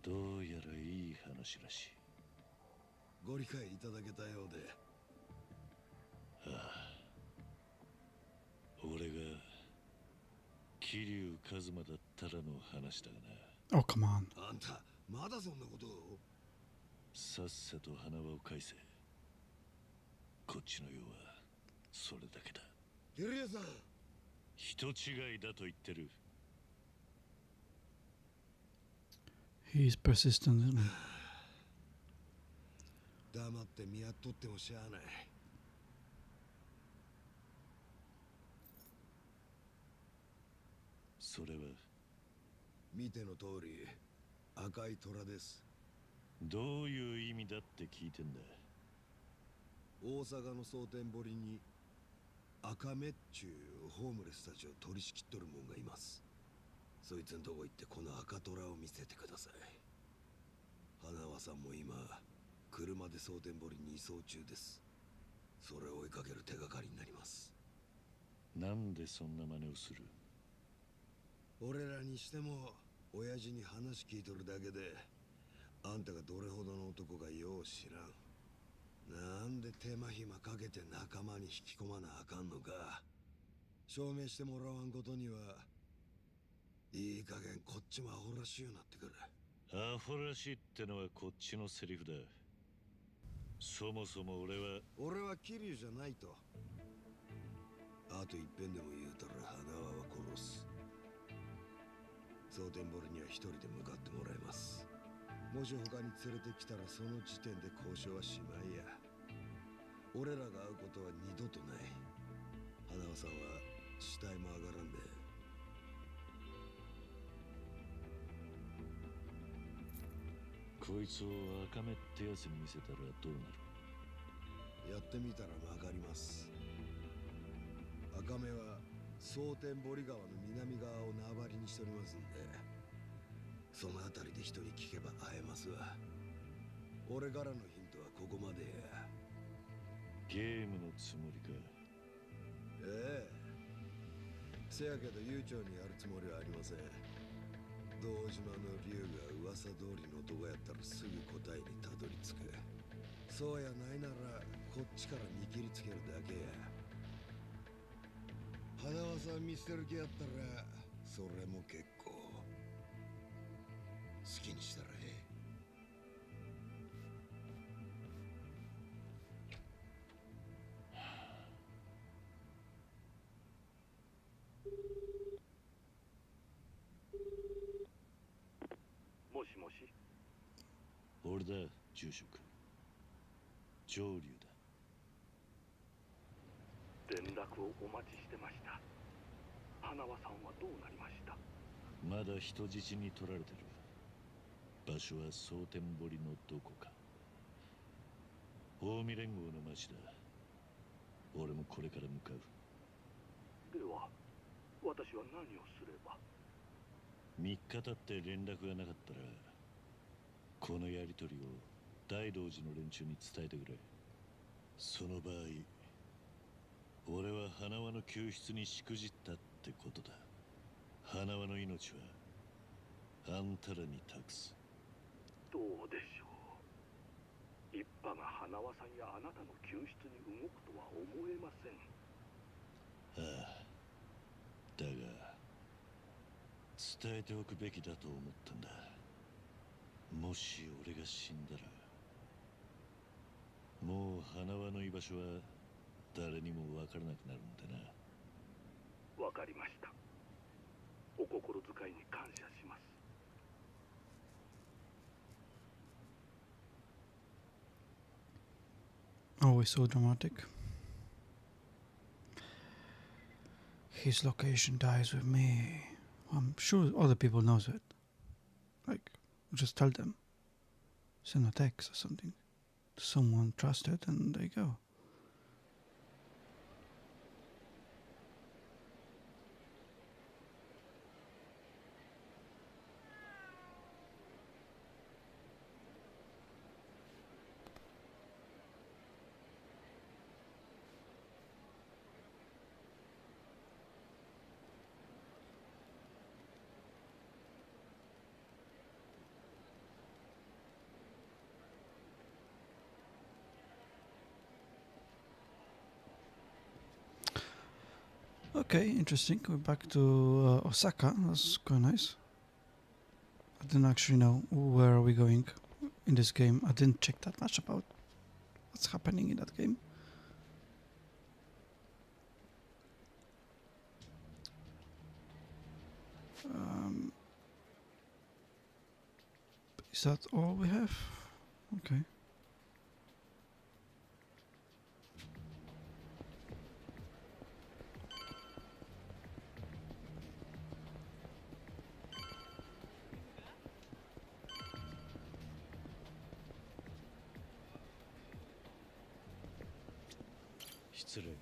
どうやらいい話らしい。ご理解いただけたようで。俺が桐生一馬だったらの話だがな。Oh, come on. あんたまだそんなことを。さっさと花輪を返せ。こっちの用はそれだけだ。テレアさん、人違いだと言ってる。He's persistent, isn't he? 黙って見やっとってもしゃあない。それは見ての通り赤い虎です。どういう意味だって聞いてんだ。大阪の蒼天堀に赤目っちゅうホームレスたちを取り仕切っとるもんがいます。そいつんとこ行ってこの赤虎を見せてください。花輪さんも今車で蒼天堀に移送中です。それを追いかける手がかりになります。なんでそんな真似をする。俺らにしても親父に話聞いとるだけであんたがどれほどの男かよう知らん。なんで手間暇かけて仲間に引き込まなあかんのか証明してもらわんことにはいい加減こっちもアホらしいようになってくる。アホらしいってのはこっちのセリフだ。そもそも俺は桐生じゃないと。あと一遍でも言うたら花輪は殺す。蒼天堀には一人で向かってもらいます。もし他に連れてきたらその時点で交渉はしまいや。俺らが会うことは二度とない。花輪さんは死体も上がらんで。こいつを赤目ってやつに見せたらどうなる。やってみたらわかります。赤目は蒼天堀川の南側を縄張りにしておりますんで、その辺りで人に聞けば会えますわ。俺からのヒントはここまでや。ゲームのつもりか。ええ、せやけど悠長にやるつもりはありません。堂島の竜が噂通りの男やったらすぐ答えにたどり着く。そうやないならこっちから見切りつけるだけや。花輪さん見捨てる気やったらそれも結構。好きにしたらええ。もしもし。俺だ、住職。上流だ。連絡をお待ちしてました。花輪さんはどうなりました。まだ人質に取られてる。場所は蒼天堀のどこか。近江連合の町だ。俺もこれから向かう。では私は何をすれば。3日経って連絡がなかったらこのやり取りを大道寺の連中に伝えてくれ。その場合俺は花輪の救出にしくじったってことだ。花輪の命はあんたらに託す。どうでしょう。一派が花輪さんやあなたの救出に動くとは思えません。ああ、だが伝えておくべきだと思ったんだ。もし俺が死んだら、もう花輪の居場所は誰にも分からなくなるんだな。わかりました。お心遣いに感謝します。Always so dramatic. His location dies with me. I'm sure other people knows it. Like, just tell them. Send a text or something. Someone trusted, and there you go. Okay, interesting. We're back to Osaka. That's quite nice. I didn't actually know where are we going in this game. I didn't check that much about what's happening in that game. Is that all we have? Okay. Sorry. 失礼。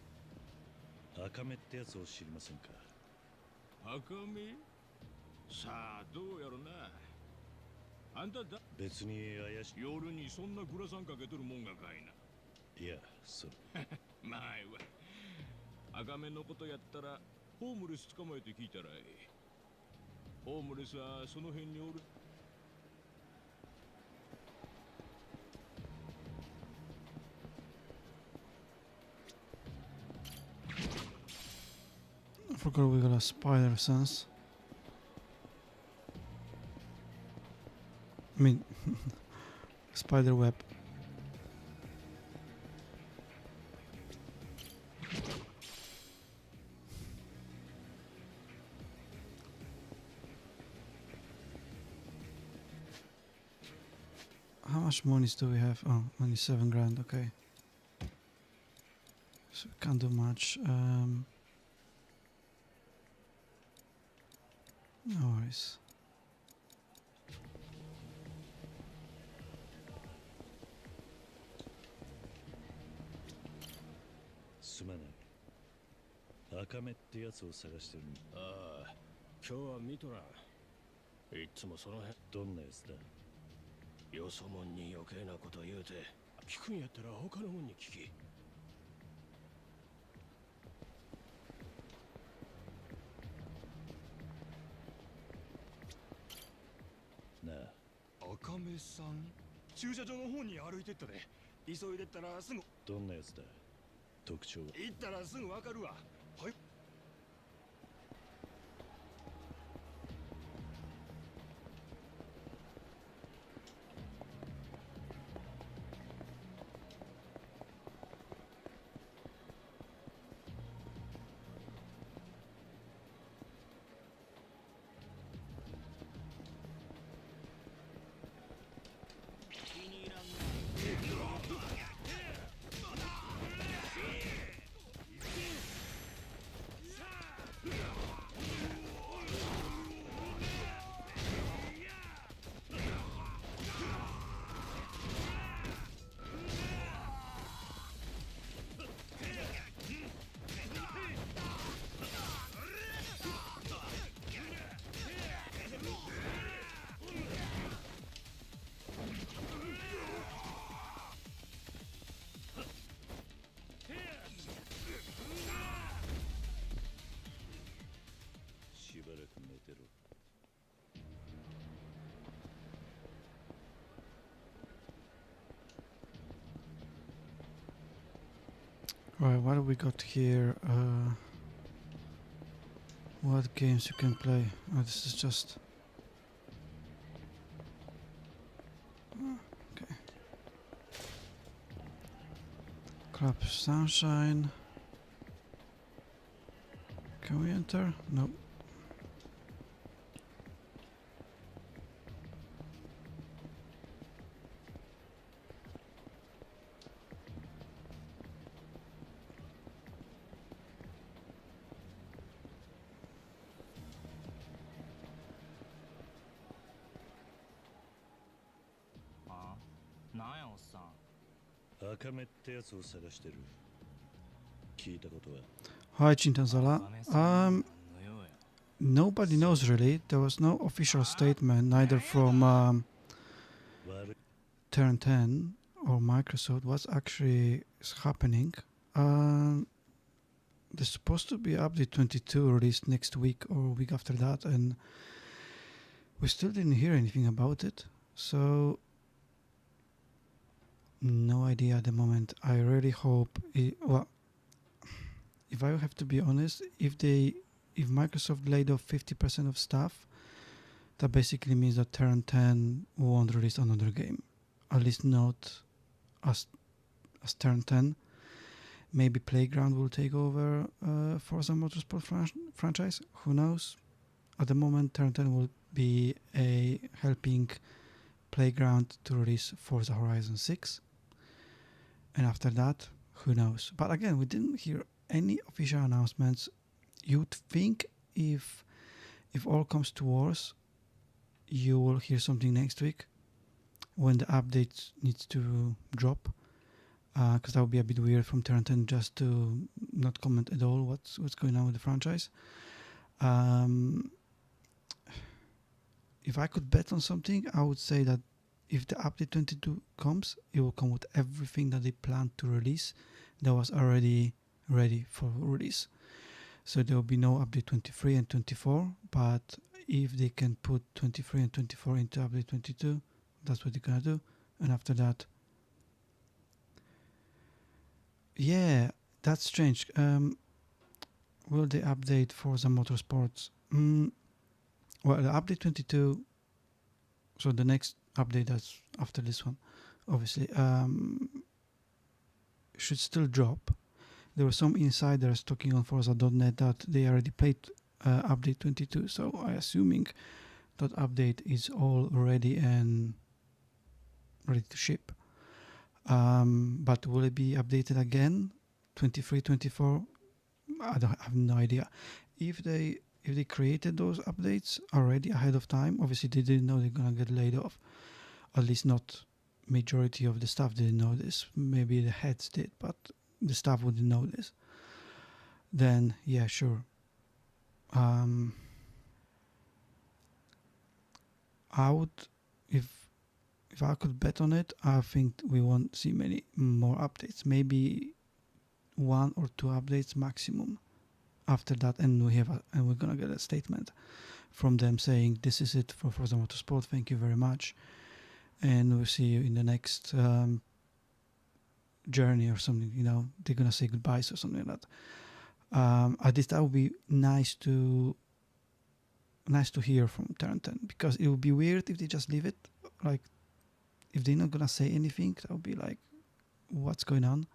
赤目ってやつを知りませんか。赤目さあどうやろな。あんただ別に怪しい。夜にそんなグラサンかけとるもんがかいな。いや、それ。まあええわ。赤目のことやったらホームレス捕まえて聞いたらいい。ホームレスはその辺におる。I forgot we got a spider sense. I mean, spider web. How much monies do we have? Oh, only 7 grand, okay. So we can't do much. No worries. すまない。赤目ってやつを探してるんだ。ああ、今日は見とらん。いっつもその辺。どんなやつだ。よそもんに余計なこと言うて、聞くんやったら他のもんに聞き。なあ。赤目さん、駐車場の方に歩いてったで。急いでったらすぐ。どんなやつだ。特徴は。行ったらすぐわかるわ。はい。Right, what do we got here? What games you can play? Oh, this is just... Okay. Club Sunshine. Can we enter? Nope. Ah, なんやおっさん。赤目ってやつを探してる。聞いたことは。 Hi, Chintanzala. Nobody knows really. There was no official statement, neither from Turn 10 or Microsoft, what's actually is happening. There's supposed to be update 22 released next week or week after that, and we still didn't hear anything about it. So no idea at the moment. I really hope well, if I have to be honest, if Microsoft laid off 50% of staff, that basically means that Turn 10 won't release another game, at least not as Turn 10. Maybe Playground will take over Forza Motorsport franchise. Who knows? At the moment, Turn 10 will be helping Playground to release Forza Horizon 6. And after that, who knows? But again, we didn't hear any official announcements. You'd think if all comes to worse, you will hear something next week when the update needs to drop. Because that would be a bit weird from Turn 10 just to not comment at all what's going on with the franchise. If I could bet on something, I would say that if the update 22 comes, it will come with everything that they planned to release that was already ready for release. So there will be no update 23 and 24, but if they can put 23 and 24 into update 22, that's what they're gonna do. And after that, yeah, that's strange. Will they update Forza Motorsports? Well, the update 22, so the next update that's after this one, obviously, should still drop. There were some insiders talking on Forza.net that they already played update 22, so I'm assuming that update is all ready and ready to ship. But will it be updated again? 23, 24? I have no idea. If they created those updates already ahead of time, obviously they didn't know they're gonna get laid off. At least not majority of the staff didn't know this. Maybe the heads did, but the staff wouldn't know this. Then yeah, sure. I would, if I could bet on it, I think we won't see many more updates. Maybe 1 or 2 updates maximum. After that, and we're gonna get a statement from them saying this is it for Forza Motorsport. Thank you very much, and we'll see you in the next journey or something. You know, they're gonna say goodbyes or something like that. At least that would be nice to hear from Turn 10, because it would be weird if they just leave it. Like, if they're not gonna say anything, that would be like, what's going on?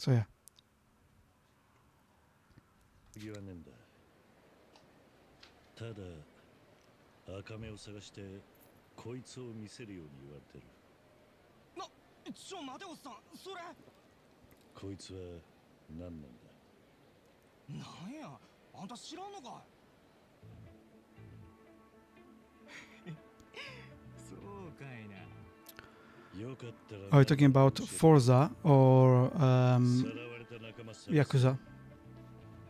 So yeah. 次はねえんだ。ただ赤目を探してこいつを見せるように言われてる。ちょ待ておっさん、それ。こいつは何なんだ。なんや、あんた知らんのかい。そうかいな。 Are you talking about Forza or Yakuza?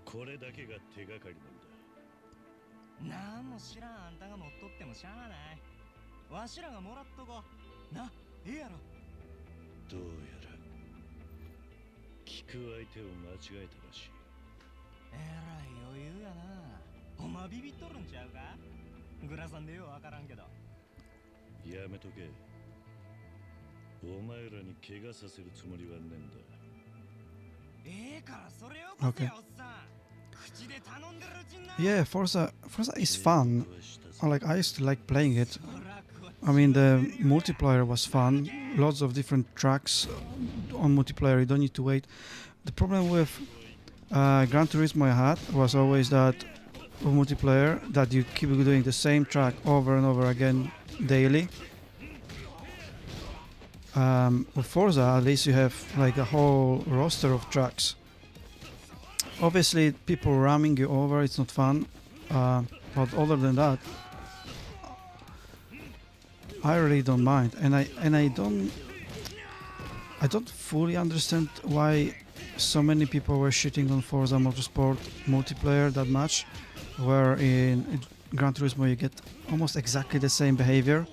これだけが手がかりなんだ。なんも知らんあんたが持っとってもしゃあない。わしらがもらっとこう。な、ええやろ。どうやら聞く相手を間違えたらしい。えらい余裕やな。お前ビビっとるんちゃうか。グラさんでようわからんけど。やめとけ。お前らに怪我させるつもりはねえんだ。Okay. Yeah, Forza is fun. I used to like playing it. I mean, the multiplayer was fun. Lots of different tracks on multiplayer. You don't need to wait. The problem with Gran Turismo I had was always that with multiplayer that you keep doing the same track over and over again daily. With Forza, at least you have like a whole roster of tracks. Obviously, people ramming you over, it's not fun. But other than that, I really don't mind, and I don't fully understand why so many people were shitting on Forza Motorsport multiplayer that much, where in Gran Turismo you get almost exactly the same behavior.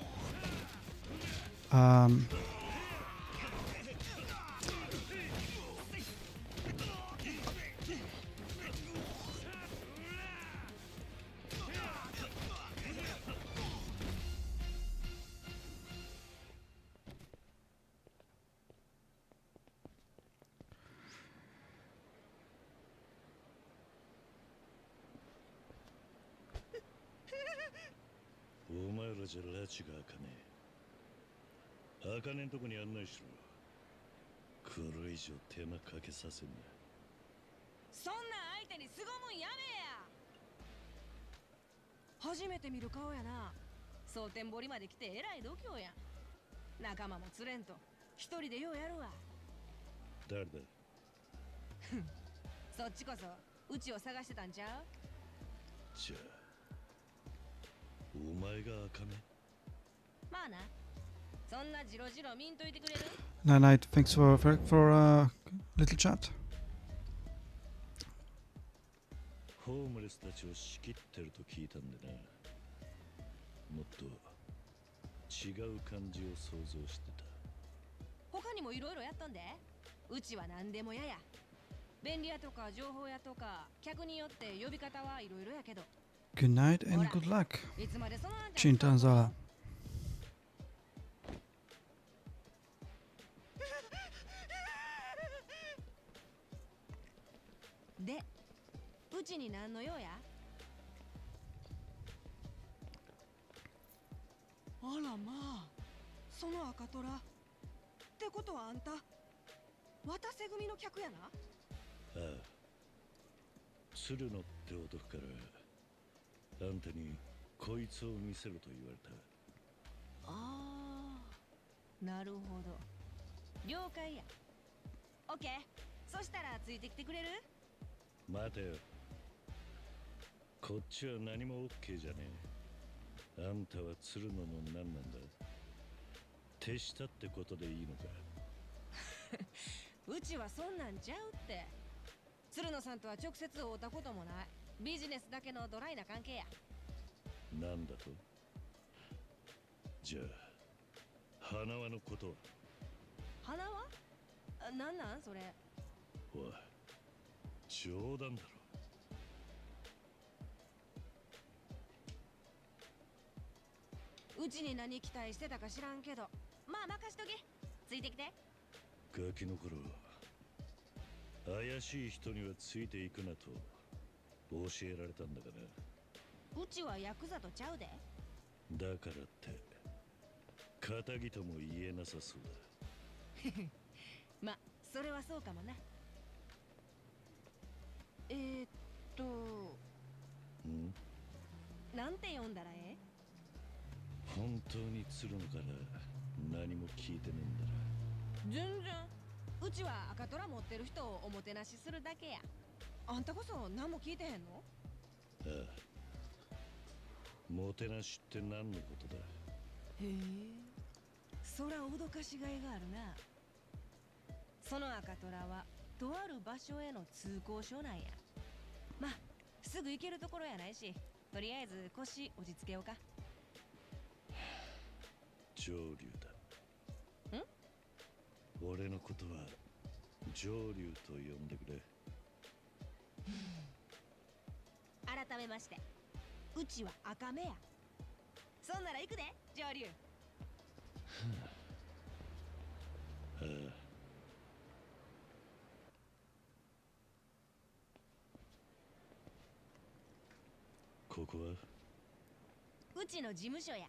お前らじゃ拉致が開かねえ。開かねえとこに案内しろ。これ以上手間かけさせんな。そんな相手に凄むんやめや。初めて見る顔やな。蒼天堀まで来てえらい度胸やん。仲間も連れんと一人でようやるわ。誰だ。そっちこそうちを探してたんちゃう。じゃあお前が赤目。まあな。そんなジロジロ見んといてくれる。Night night. Thanks for a little chat. ホームレスたちを仕切ってると聞いたんでな。もっと違う感じを想像してた。他にもいろいろやったんで。うちは何でもやや。便利屋とか情報屋とか客によって呼び方はいろいろやけど。Good night and good luck. いつまでそのあんた Chintanzala. で、うちに何の用や。あらまあ、その赤虎ってことはあんた渡瀬組の客やな。ああ、鶴野って男からあんたにこいつを見せろと言われた。ああ、なるほど。了解や。オッケー。そしたらついてきてくれる？待てよ。こっちは何も OK じゃねえ。あんたは鶴野の何なんだ？手下ってことでいいのか？うちはそんなんちゃうって。鶴野さんとは直接会うたこともない。ビジネスだけのドライな関係や。なんだと？じゃあ花輪のことは？花輪？なんなんそれ。おい、冗談だろ。うちに何期待してたか知らんけど、まあ任しとけ。ついてきて。ガキの頃怪しい人にはついていくなと教えられたんだがな。うちはヤクザとちゃうで。だからって仇とも言えなさそうだ。ま、それはそうかもな。ん？なんて読んだらええ？本当に鶴野から何も聞いてねえんだな。全然。うちは赤虎持ってる人をおもてなしするだけや。あんたこそ何も聞いてへんの？ああ、もてなしって何のことだ？へえ、そら脅かしがいがあるな。その赤虎はとある場所への通行証なんや。まあすぐ行けるところやないし、とりあえず腰落ち着けようか。上流だ。俺のことは上流と呼んでくれ。改めまして、うちは赤目や。そんなら行くで、上流。ここはうちの事務所や。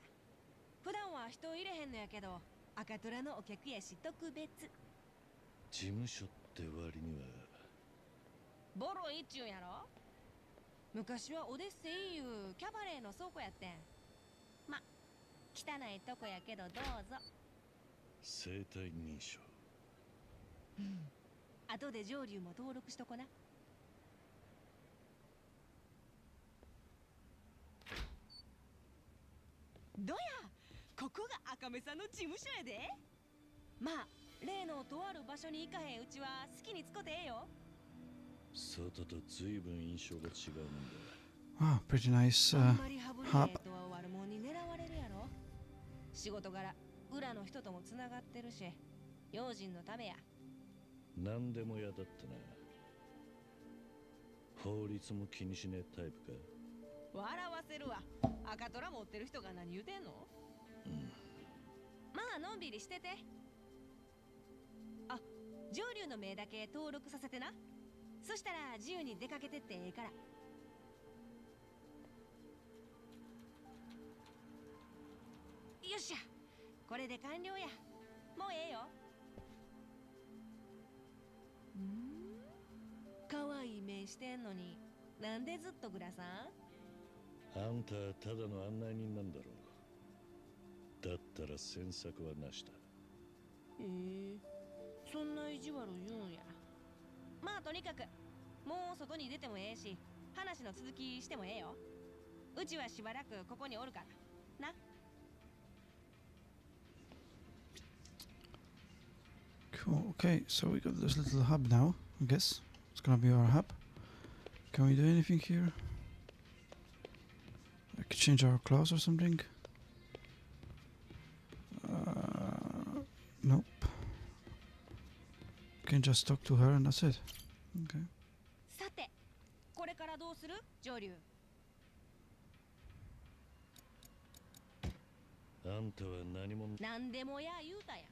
普段は人入れへんのやけど、赤虎のお客やし特別。事務所って割にはボロいっちゅうんやろ。昔はオデッセイいうキャバレーの倉庫やってん。ま、汚いとこやけどどうぞ。生体認証。後で上流も登録しとこな。どや、ここが赤目さんの事務所やで。まあ例のとある場所に行かへんうちは好きに使ってええよ。外と随分印象が違うもんだ。Wow, pretty nice あんまり羽振り hub. ええとは悪者に狙われるやろ。仕事柄裏の人ともつながってるし、用心のためや。何でも嫌だったな。法律も気にしねえタイプか。笑わせるわ。赤虎持ってる人が何言うてんの。まあのんびりしてて。あ、上流の名だけ登録させてな。そしたら自由に出かけてってええから。よっしゃ、これで完了や。もうええよ。かわいい目してんのになんでずっとグラさん。あんたはただの案内人なんだろう。だったら詮索はなしだ。そんな意地悪言うんや。まあとにかくもう外に出てもええし、話の続きしてもええよ。うちはしばらくここにおるからな。Cool. Okay, so we got this little hub now. I guess it's gonna be our hub. Can we do anything here? I could change our class or something. Nope. Can just talk to her and that's it. Okay. さて、これからどうする上流。あんたは何も。なんでもや言うたやん。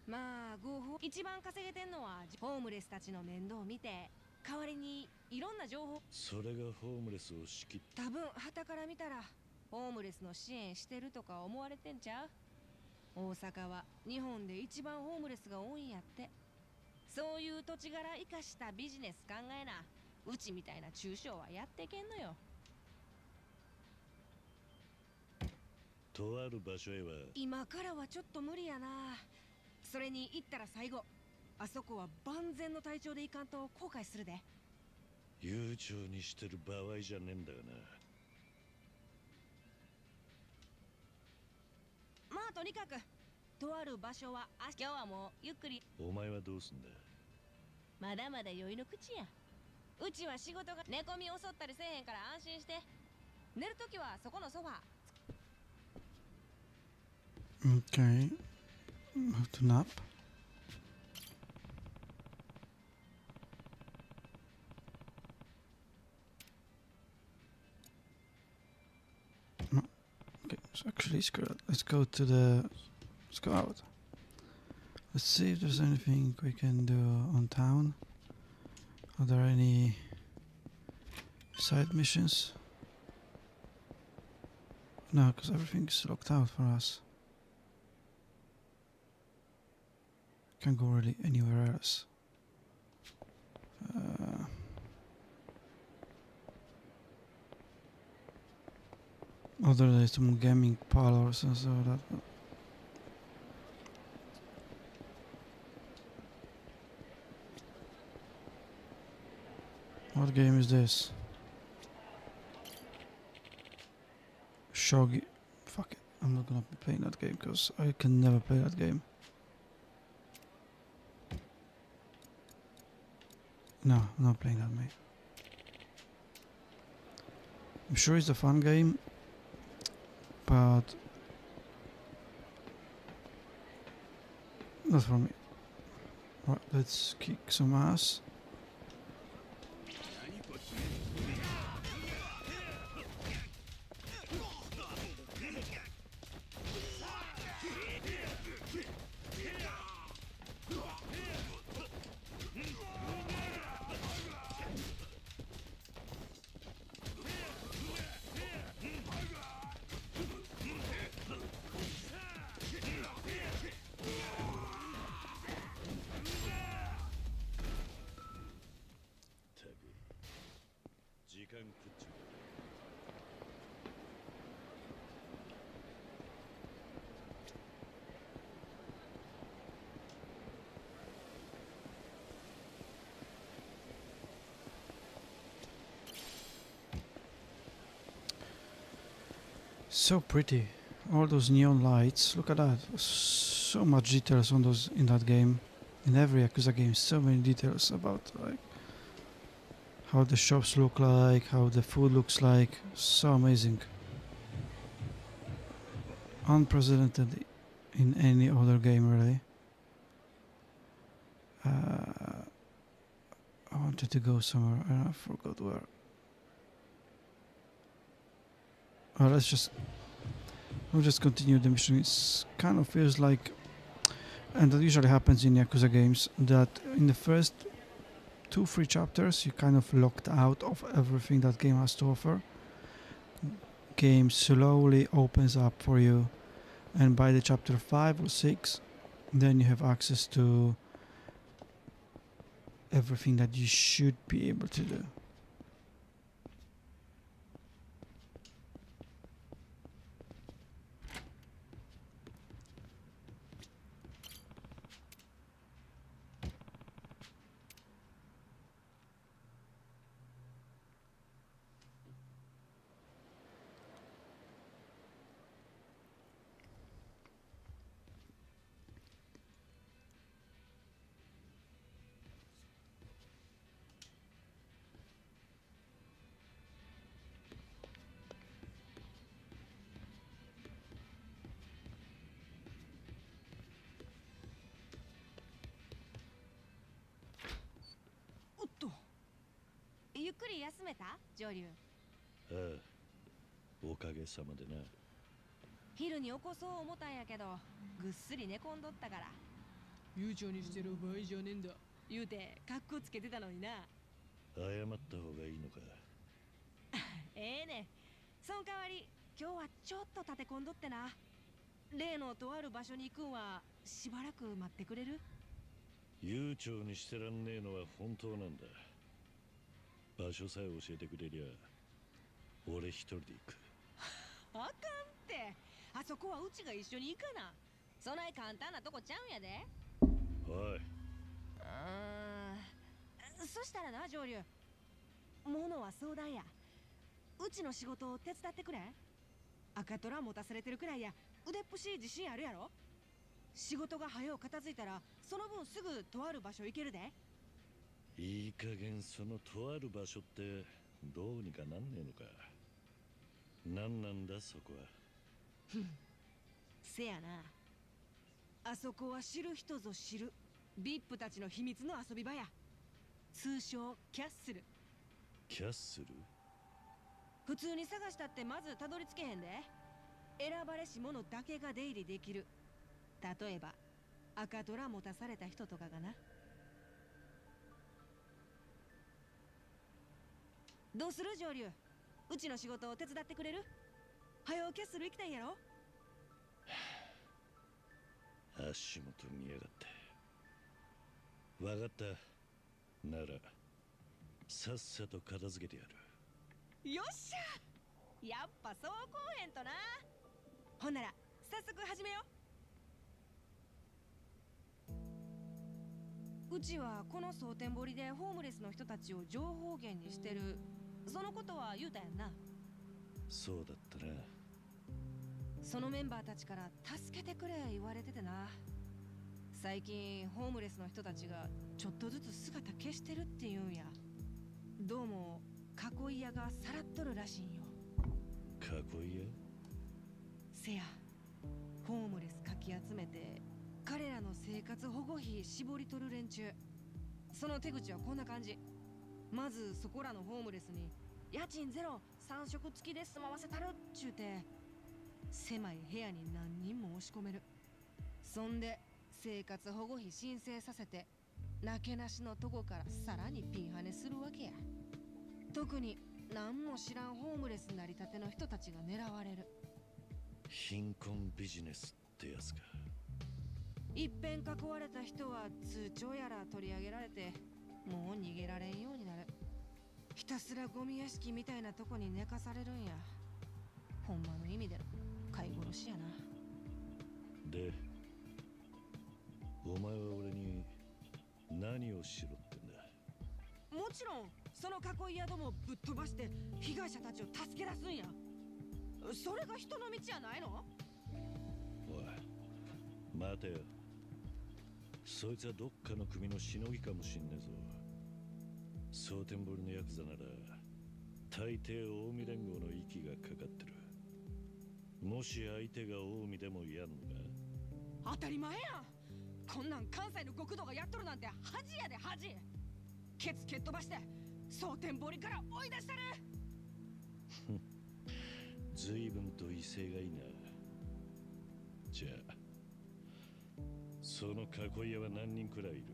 まあ合法一番稼げてんのはホームレスたちの面倒を見て、代わりにいろんな情報。それがホームレスを仕切っ。多分傍から見たらホームレスの支援してるとか思われてんちゃう。大阪は日本で一番ホームレスが多いんやって。そういう土地柄生かしたビジネス考えな、うちみたいな中小はやってけんのよ。とある場所へは今からはちょっと無理やな。それに行ったら最後、あそこは万全の体調で行かんと後悔するで。悠長にしてる場合じゃねえんだがな。まあとにかくとある場所は今日はもうゆっくり。お前はどうすんだ。まだまだ酔いの口や。うちは仕事が寝込み襲ったりせえへんから安心して。寝るときはそこのソファー。 Okay. Have to nap. No. Okay, so actually screw it. Let's go to the... Let's go out. Let's see if there's anything we can do on town. Are there any side missions? No, because everything's locked out for us. Can't go really anywhere else. Other than some gaming parlors and so that. What game is this? Shogi. Fuck it. I'm not gonna be playing that game because I can never play that game. No, I'm not playing that, mate. I'm sure it's a fun game, but not for me. Right, let's kick some ass. So pretty. All those neon lights. Look at that. So much details on those in that game. In every Yakuza game, so many details about like how the shops look like, how the food looks like. So amazing. Unprecedented in any other game, really. I wanted to go somewhere and I forgot where. We'll just continue the mission. It kind of feels like, and that usually happens in Yakuza games, that in the first 2-3 chapters you kind of locked out of everything that game has to offer. Game slowly opens up for you, and by the chapter 5 or 6 then you have access to everything that you should be able to do.おっと、ゆっくり休めた上流。ああ、おかげさまでな。昼に起こそう思ったんやけど、ぐっすり寝込んどったから。悠長にしてる場合じゃねえんだ。言うて格好つけてたのにな。謝った方がいいのか。ええねん。そん代わり今日はちょっと立て込んどってな。例のとある場所に行くんはしばらく待ってくれる？悠長にしてらんねえのは本当なんだ。場所さえ教えてくれりゃ俺一人で行く。あかんって。あそこはうちが一緒に行かな。そない簡単なとこちゃうんやで。おい。そしたらな上流。物は相談や。うちの仕事を手伝ってくれ。赤トラ持たされてるくらいや腕っぷし自信あるやろ。仕事が早う片付いたらその分すぐとある場所行けるで。いい加減そのとある場所ってどうにかなんねえのか。なんなんだそこは。せやな。あそこは知る人ぞ知る VIP たちの秘密の遊び場や。通称キャッスル。キャッスル？普通に探したってまずたどり着けへんで。選ばれし者だけが出入りできる。例えば赤トラ持たされた人とかがな。どうする上流。うちの仕事を手伝ってくれる？早うキャッスル行きたいんやろ。足元見やがって。わかった。ならさっさと片付けてやる。よっしゃ。やっぱそうこうへんとな。ほんなら早速始めよう。うちはこの蒼天堀でホームレスの人たちを情報源にしてる。そのことは言うたやんな。そうだったな。そのメンバーたちから助けてくれ言われててな。最近ホームレスの人たちがちょっとずつ姿消してるって言うんや。どうも囲い屋がさらっとるらしいんよ。囲い屋？せや、ホームレスかき集めて彼らの生活保護費絞り取る連中。その手口はこんな感じ。まずそこらのホームレスに家賃ゼロ3食付きで住まわせたるっちゅうて、狭い部屋に何人も押し込める。そんで生活保護費申請させて、なけなしのとこからさらにピンハネするわけや。特に何も知らんホームレスなりたての人たちが狙われる。貧困ビジネスってやつか。いっぺん囲われた人は通帳やら取り上げられて、もう逃げられんようになる。ひたすらゴミ屋敷みたいなとこに寝かされるんや。ほんまの意味での飼い殺しやな。で、お前は俺に何をしろってんだ？もちろんその囲い屋どもぶっ飛ばして被害者たちを助け出すんや。それが人の道じゃないの？おい、待てよ。そいつはどっかの組のしのぎかもしんねえぞ。蒼天堀のヤクザなら大抵近江連合の息がかかってる。もし相手が近江でもやんのか？当たり前やん。こんなん関西の極道がやっとるなんて恥やで恥。ケツ蹴っ飛ばして蒼天堀から追い出したる。随分と威勢がいいな。じゃあその囲い屋は何人くらいいる？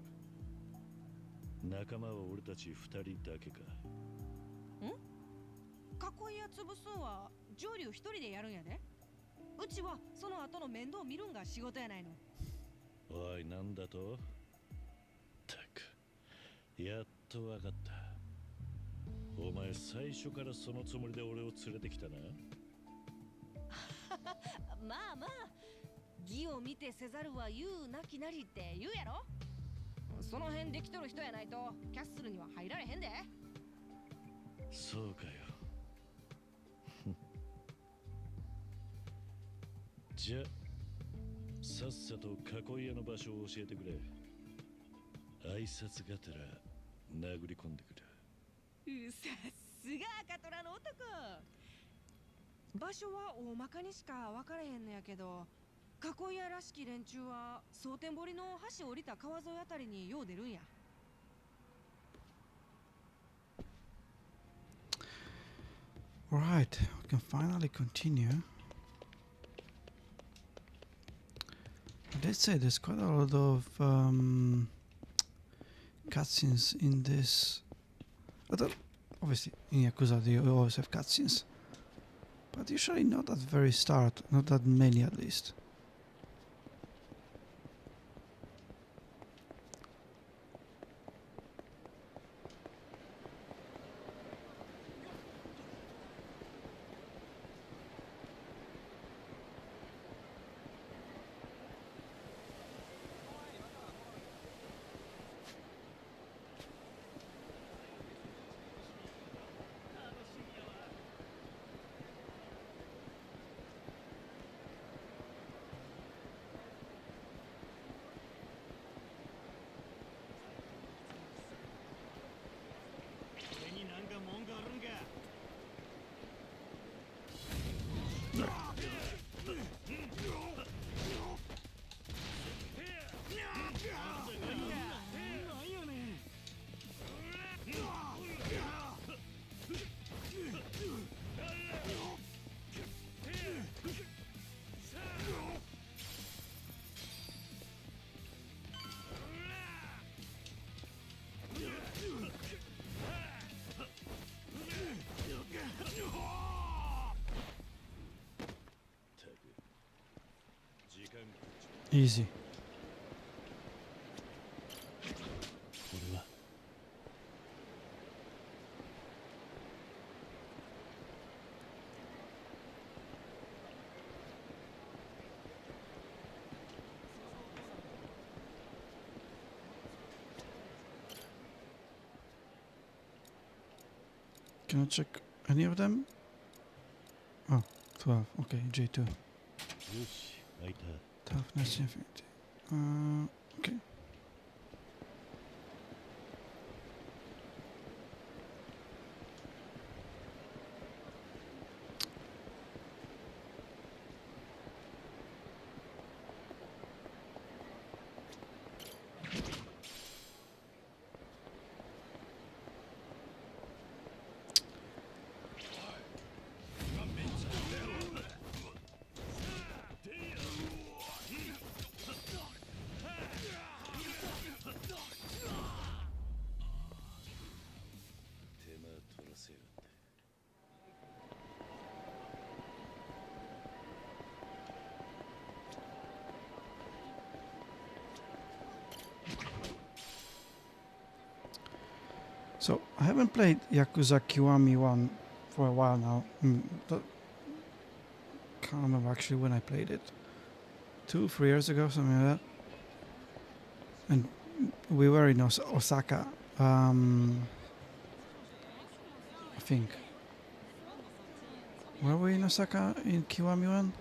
仲間は俺たち2人だけか？囲いや潰すんは上流一人でやるんやで。うちはその後の面倒見るんが仕事やないの。おい、なんだと？たく、やっとわかった。お前最初からそのつもりで俺を連れてきたな。まあまあ、義を見てせざるは言うなきなりって言うやろ。その辺できとる人やないとキャッスルには入られへんで。そうかよ。じゃあさっさと囲い屋の場所を教えてくれ。挨拶がてら殴り込んでくる。さすが赤虎の男。場所は大まかにしか分からへんのやけど、囲い屋らしき連中は蒼天堀の橋降りた川沿いあたりによう出るんや。Alright, we can finally continue. I did say there's quite a lot of cutscenes in this. But obviously, in Yakuza, you always have cutscenes. But usually not at the very start, not that many at least. Easy. Can I check any of them? Oh, 12. Okay, J2. Toughness, infinity. Okay. So, I haven't played Yakuza Kiwami 1 for a while now. Can't remember actually when I played it. 2-3 years ago, something like that. And we were in Osaka, I think. Were we in Osaka in Kiwami 1?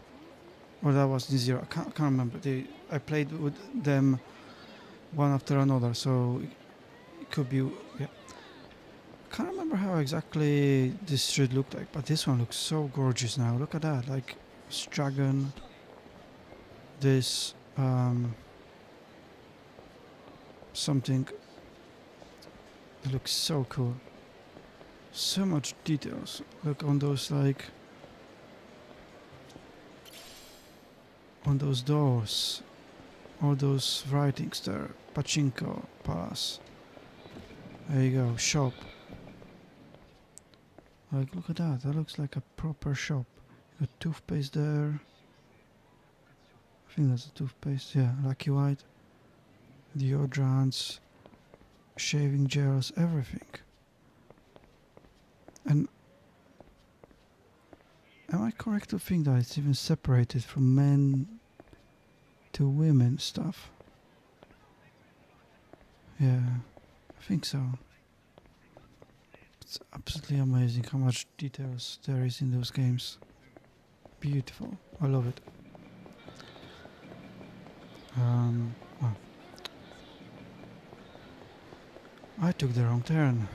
Or that was in 0? I can't remember. I played with them one after another, so it could be... Yeah. I can't remember how exactly this street looked like, but this one looks so gorgeous now. Look at that, like this dragon, this something. It looks so cool. So much details. Look on those, like, on those doors, all those writings there. Pachinko Palace. There you go, shop. Like, look at that. That looks like a proper shop. You got toothpaste there. I think that's a toothpaste. Yeah, Lucky White. Deodorants, shaving gels, everything. And am I correct to think that it's even separated from men to women stuff? Yeah, I think so. It's absolutely amazing how much details there is in those games. Beautiful. I love it. Oh. I took the wrong turn.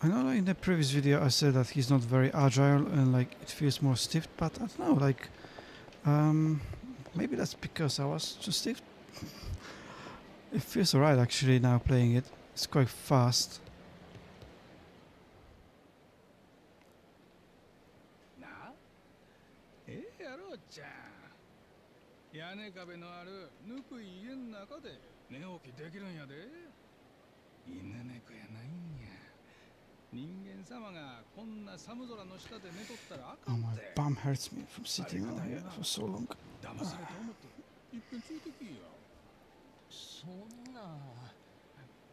I know, like, in the previous video I said that he's not very agile and like it feels more stiff, but I don't know, like maybe that's because I was too stiff. It feels alright actually now playing it. It's quite fast. なあやろうちゃん屋根壁のあるぬくい家の中で寝起きできるんやで犬猫やないんや人間様がこんな寒空の下で寝とったらあか Oh, ん my て bum hurts me from sitting on here for so long. 騙された思っていっぺんついてきやそんな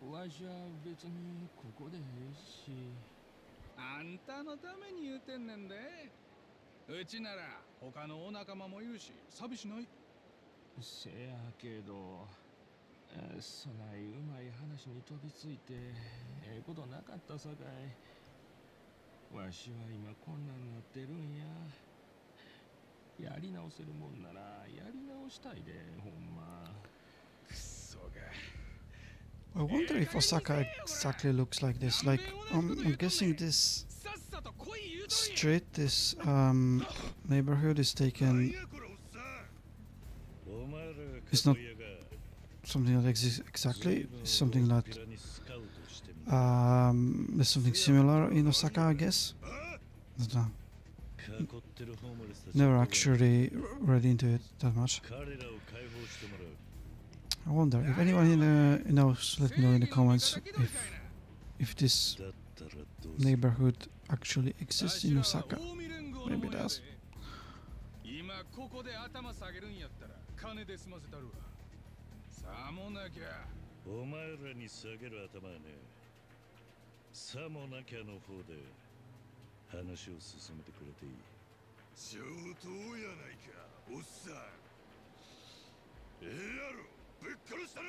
わしは別にここでええしあんたのために言うてんねんでうちなら他のお仲間もいるし寂しないせやけどそないうまい話に飛びついてええことなかったさかいわしは今こんなんなってるんややり直せるもんならやり直したいでほんまくそが I wonder if Osaka exactly looks like this. Like, I'm guessing this street, this neighborhood is taken. It's not something that exists exactly. It's something that there's something similar in Osaka, I guess. But, never actually read into it that much. I wonder if anyone knows. Let me know in the comments if this neighborhood actually exists in Osaka. Maybe it does. 今ここで頭下げるんやったら金で済ませたるわさもなきゃお前らに下げる頭はねさもなきゃの方で話を進めてくれていい上等やないかおっさんええやろぶっ殺したな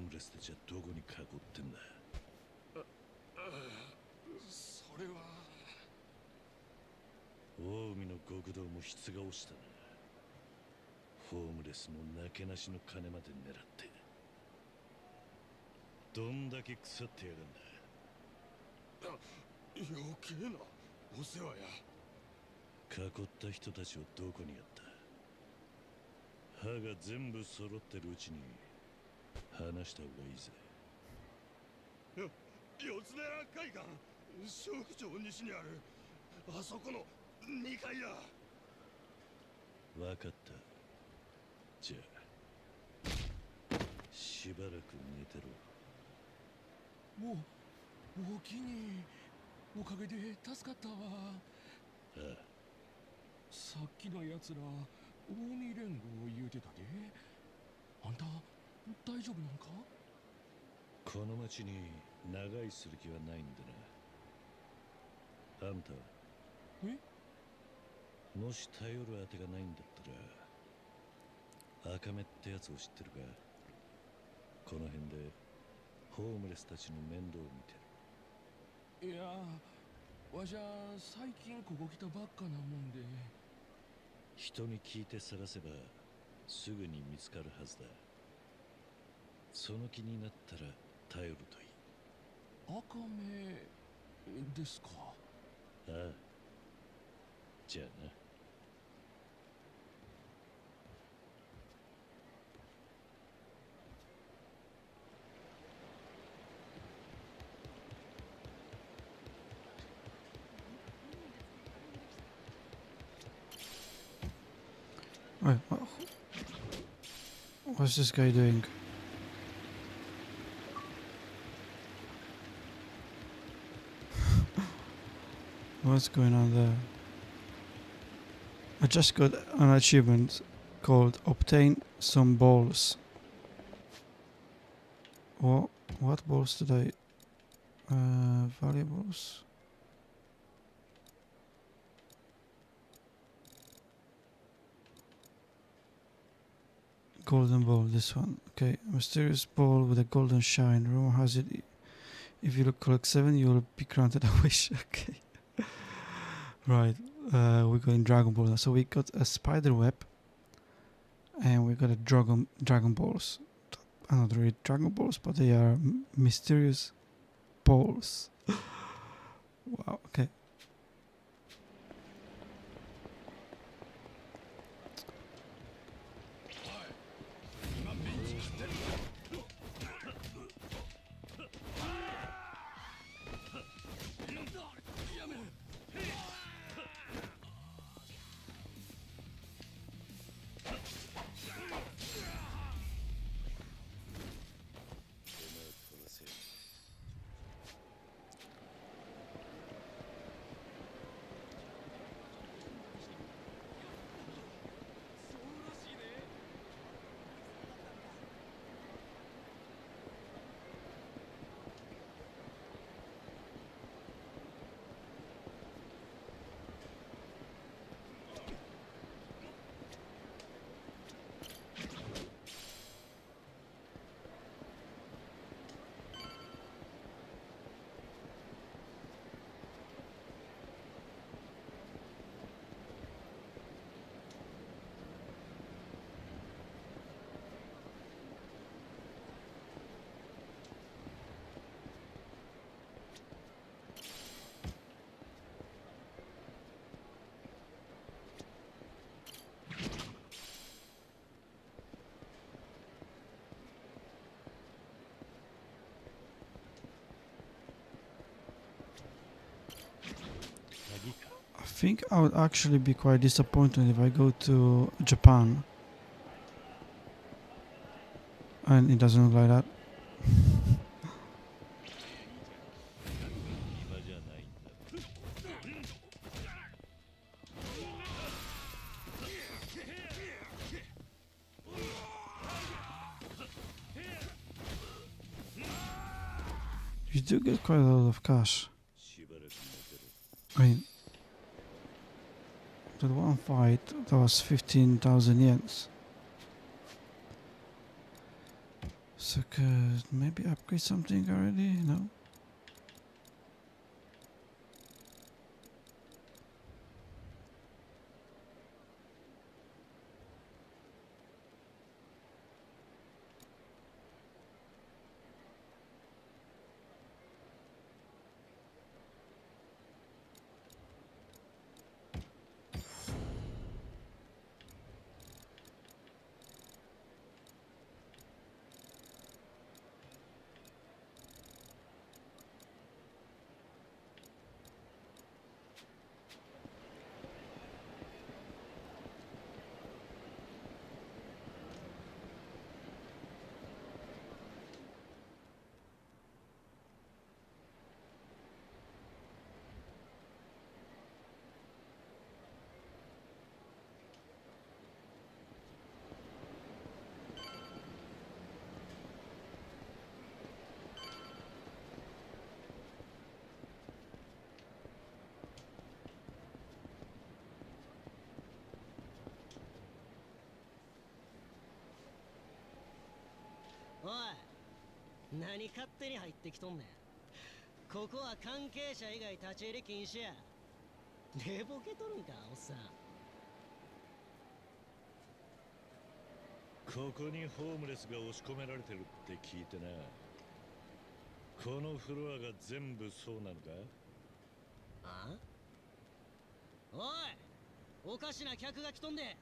ムレスたちはどこに囲ってんだ。それは大海の極道も質が落ちたな。ホームレスのなけなしの金まで狙って、どんだけ腐ってやがんだ。余計なお世話や。囲った人たちをどこにやった。歯が全部揃ってるうちに話した方がいいぜ。四つ寺会館、小区長西にあるあそこの2階や。わかった。じゃあしばらく寝てろ。もうおきにおかげで助かったわ。ああ、さっきのやつら近江連合言うてたで。あんた大丈夫なんか？この町に長居する気はないんだな。あんたはもし頼るあてがないんだったら、赤目ってやつを知ってるか？この辺でホームレスたちの面倒を見てる。いや、わしゃ最近ここ来たばっかなもんで。人に聞いて探せばすぐに見つかるはずだ。その気になったら頼るといい。赤目ですか？ああ、じゃあな。Wait, what's this guy doing? What's going on there? I just got an achievement called Obtain Some Balls. What balls did I... valuables? Golden ball, this one. Okay, mysterious ball with a golden shine. Rumor has it, if you collect 7, you will be granted a wish. Okay. Right, we're going Dragon Ball now. So we got a spider web, and we got a dragon balls. Are not really Dragon Balls, but they are mysterious balls. Wow. Okay. I think I would actually be quite disappointed if I go to Japan and it doesn't look like that. You do get quite a lot of cash. I mean, that one fight, that was 15,000 yens. So could maybe upgrade something already? No?おい、何勝手に入ってきとんねん。ここは関係者以外立ち入り禁止や。寝ぼけとるんか、おっさん。ここにホームレスが押し込められてるって聞いてな。このフロアが全部そうなのか？あ？おい、おかしな客が来とんで。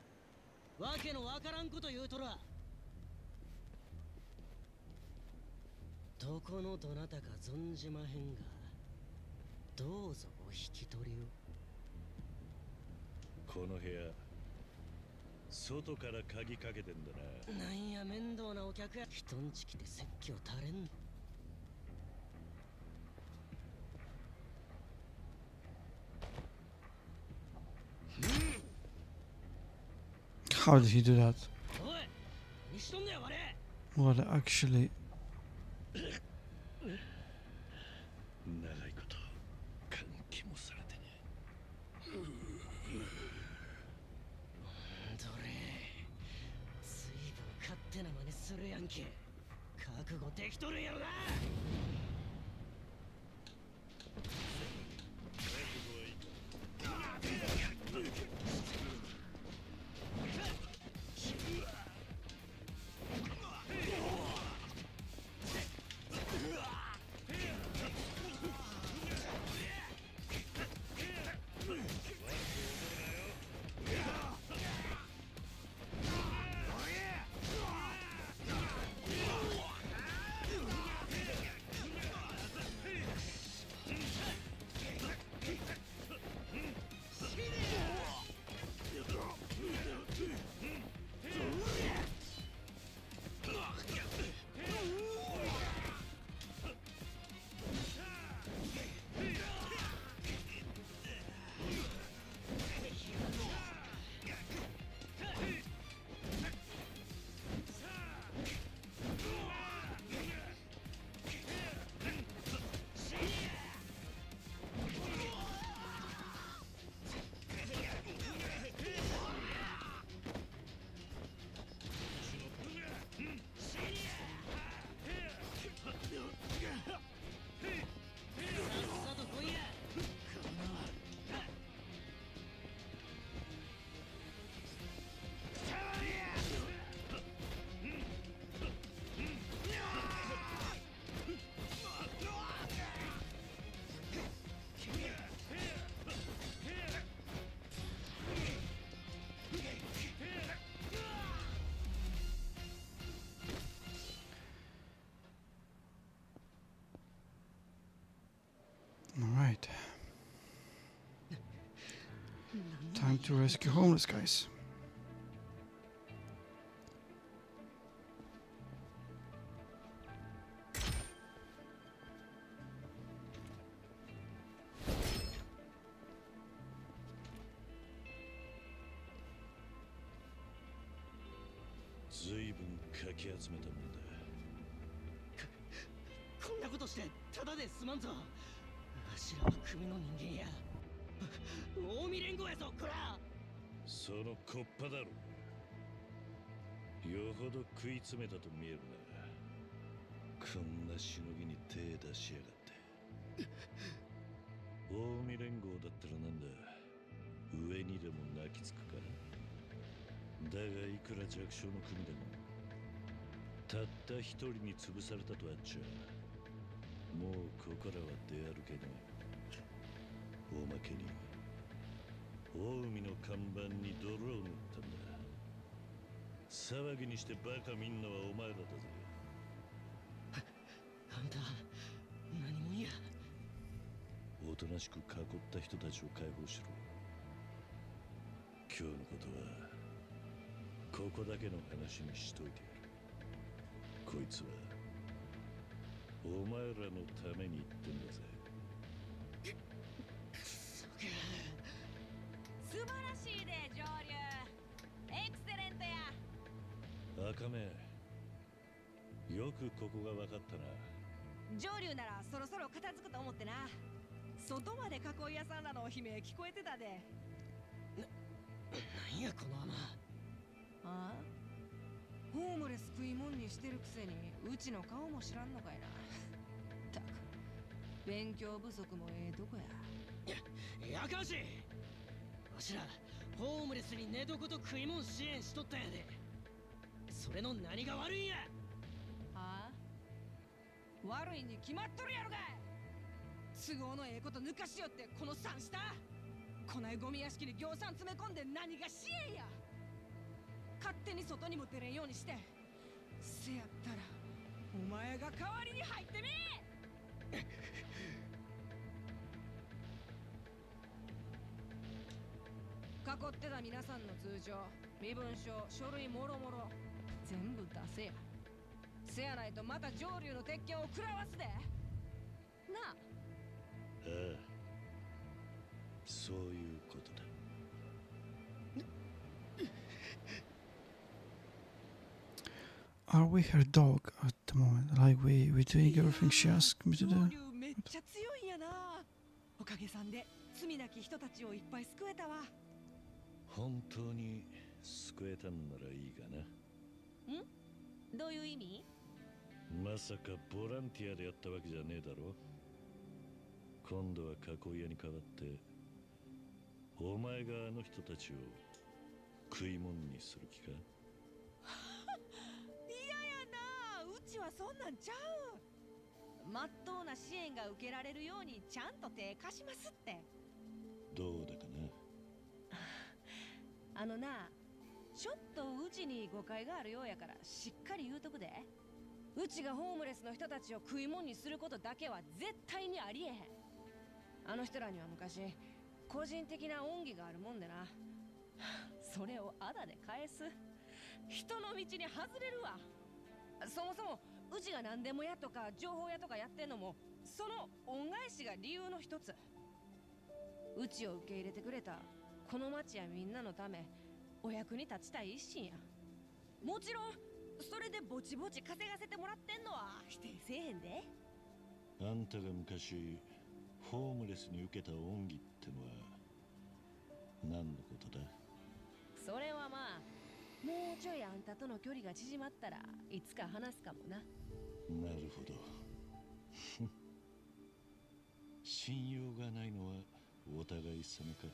わけのわからんこと言うとら。どこのどなたか存じまへんが、どうぞお引き取りを。この部屋、外から鍵かけてんだな。なんや面倒なお客や。人んち来て説教垂れんの。How did he do that? おい、何しとんねん、我。 What actually? 長いこと換気もされてね。どれ、ずいぶん勝手な真似するやんけ。覚悟できとるんやろな。Alright. Time to rescue homeless guys.ずいぶんかき集めたもんだ。こんなことしてただですまんぞ。わしらは組の人間や。近江連合やぞ、こら。そのコッパだろ。よほど食い詰めたと見えるな。こんなしのぎに手出しやがって。近江連合だったらなんだ、上にでも泣きつくから。だがいくら弱小の国でもたった一人に潰されたとあっちゃもうここらは出歩けない。おまけに近江の看板に泥を塗ったんだ。騒ぎにしてバカ見んのはお前らだぜ。あんた何者や。おとなしく囲った人たちを解放しろ。今日のことはここだけの話にしといてやる。こいつはお前らのために言ってんだぜ。素晴らしいで上流。エクセレントや。赤目、よくここが分かったな。上流ならそろそろ片付くと思ってな。外まで囲い屋さんらの悲鳴聞こえてたで。なんやこの穴。ああ、ホームレス食いもんにしてるくせにうちの顔も知らんのかいな。たく勉強不足もええとこや。やかましい。わしらホームレスに寝床と食いもん支援しとったんやで。それの何が悪いんや。はあ、悪いに決まっとるやろがい。都合のええこと抜かしよってこの三下。こないゴミ屋敷に行さん詰め込んで何が支援や。勝手に外にも出れんようにして。せやったらお前が代わりに入ってみ。囲ってた皆さんの通帳、身分証、書類もろもろ全部出せや。せやないとまた上流の鉄拳を食らわすでな。ああ、そういうことだ。Are we her dog at the moment? Like we doing everything she asked me to 上 do? 流めっちゃ強いんやな。おかげさんで罪なき人たちをいっぱい救えたわ。本当に救えたんならいいがな。ん？どういう意味？まさかボランティアでやったわけじゃねえだろ。今度は囲い屋に代わってお前があの人たちを食い物にする気か。嫌やな。うちはそんなんちゃう。まっとうな支援が受けられるようにちゃんと手貸しますって。どうだかな。あのな、ちょっとうちに誤解があるようやからしっかり言うとくで。うちがホームレスの人たちを食い物にすることだけは絶対にありえへん。あの人らには昔個人的な恩義があるもんでな。それをあだで返す。人の道に外れるわ。そもそもうちが何でも屋とか情報屋とかやってんのもその恩返しが理由の一つ。うちを受け入れてくれたこの町やみんなのためお役に立ちたい一心や。もちろんそれでぼちぼち稼がせてもらってんのは否定せえへんで。あんたが昔ホームレスに受けた恩義ってのは何のことだ。それはまあもうちょいあんたとの距離が縮まったらいつか話すかもな。なるほど。信用がないのはお互い様か。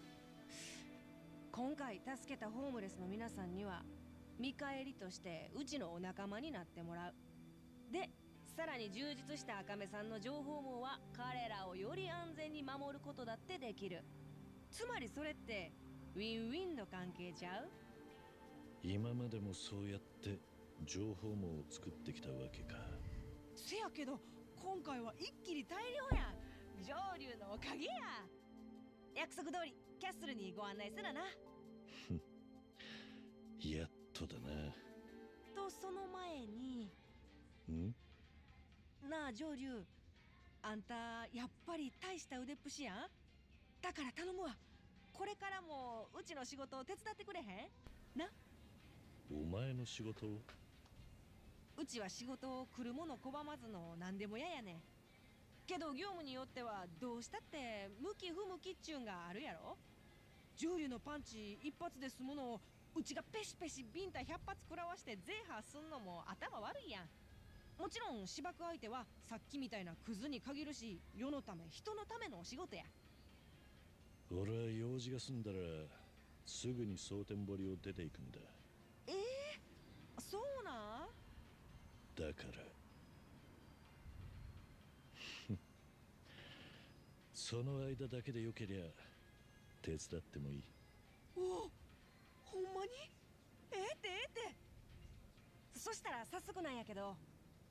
今回助けたホームレスの皆さんには見返りとしてうちのお仲間になってもらう。でさらに充実した赤目さんの情報網は彼らをより安全に守ることだってできる。つまりそれってウィンウィンの関係ちゃう？今までもそうやって情報網を作ってきたわけか。せやけど今回は一気に大量や。上流のおかげや。約束通りキャッスルにご案内すらな。やっとだな。とその前になあ上流、あんたやっぱり大した腕っぷしやん。だから頼むわ。これからもうちの仕事を手伝ってくれへんな。お前の仕事を？うちは仕事を来るもの拒まずの何でもややねん。けど業務によってはどうしたって向き不向きっちゅうんがあるやろ。上流のパンチ一発で済むのをうちがペシペシビンタ100発食らわしてゼーハーすんのも頭悪いやん。もちろん芝生相手はさっきみたいなクズに限るし、世のため人のためのお仕事や。俺は用事が済んだらすぐに蒼天堀を出ていくんだ。そうなん？だからその間だけでよけりゃ手伝ってもいい。おお、ほんまに？ええってそしたら早速なんやけど、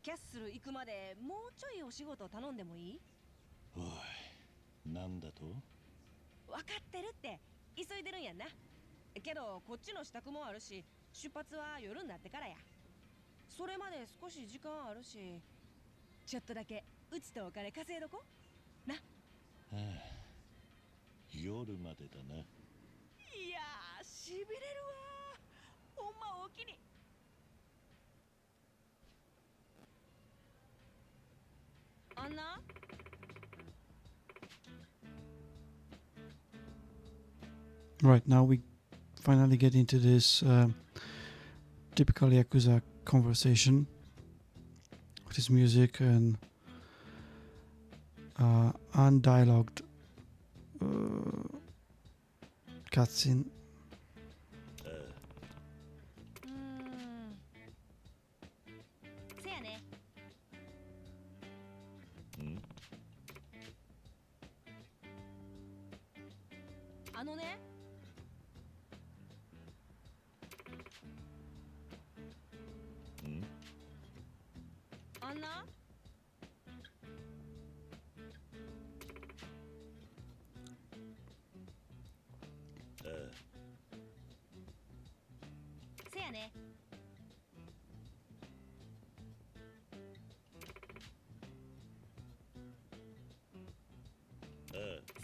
キャッスル行くまでもうちょいお仕事頼んでもいい？おい、なんだと？分かってるって、急いでるんやんな。けどこっちの支度もあるし、出発は夜になってからや。それまで少し時間あるし、ちょっとだけうちとお金稼いどこな。はあ、夜までだな。いやー、しびれるわ。ほんまおおきに。あんなRight, now we finally get into this typical Yakuza conversation with his music and undialogued cutscene. せやね。あのね、あんなせやね。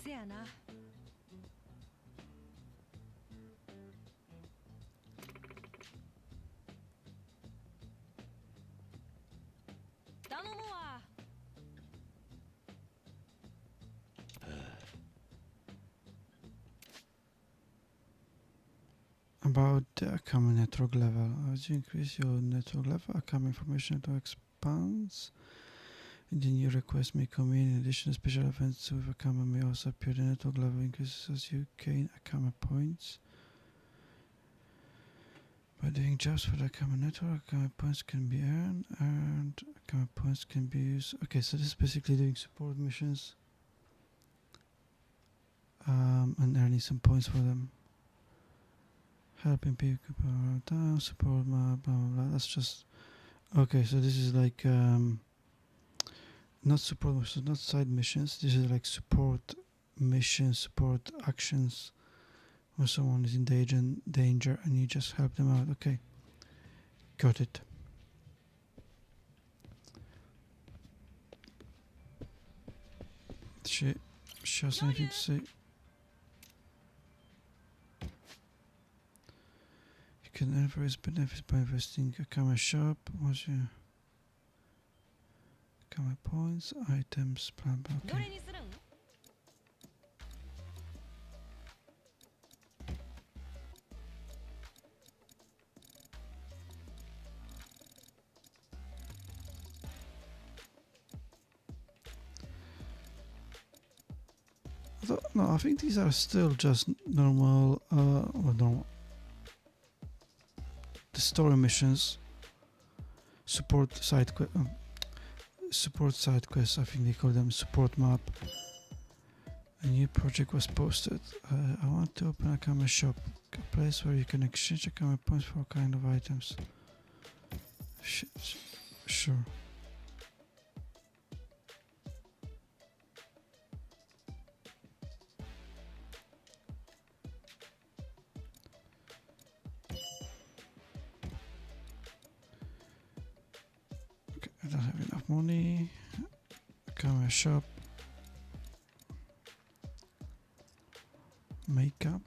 せやな。頼むわ。About the Akame network level. As you increase your network level, Akame information network expands. And the new request may come in addition, special events with Akame may also appear. The network level increases as you gain Akame points. By doing jobs for the Akame network, Akame points can be earned. Akame points can be used. Okay, so this is basically doing support missions. And earning some points for them. Helping people around town, support, blah, blah, blah. That's just... Okay, so this is like... not support missions, not side missions. This is like support missions, support actions. When someone is in danger and you just help them out. Okay. Got it. She has anything to say? You can increase benefits by investing a camera shop. What's your camera points, items, blah blah. Okay. No, I think these are still just normal, the story missions, support side quests. I think they call them support map. A new project was posted. I want to open a camera shop, a place where you can exchange a camera points for kind of items. Sure. I don't have enough money. Camera shop. Makeup.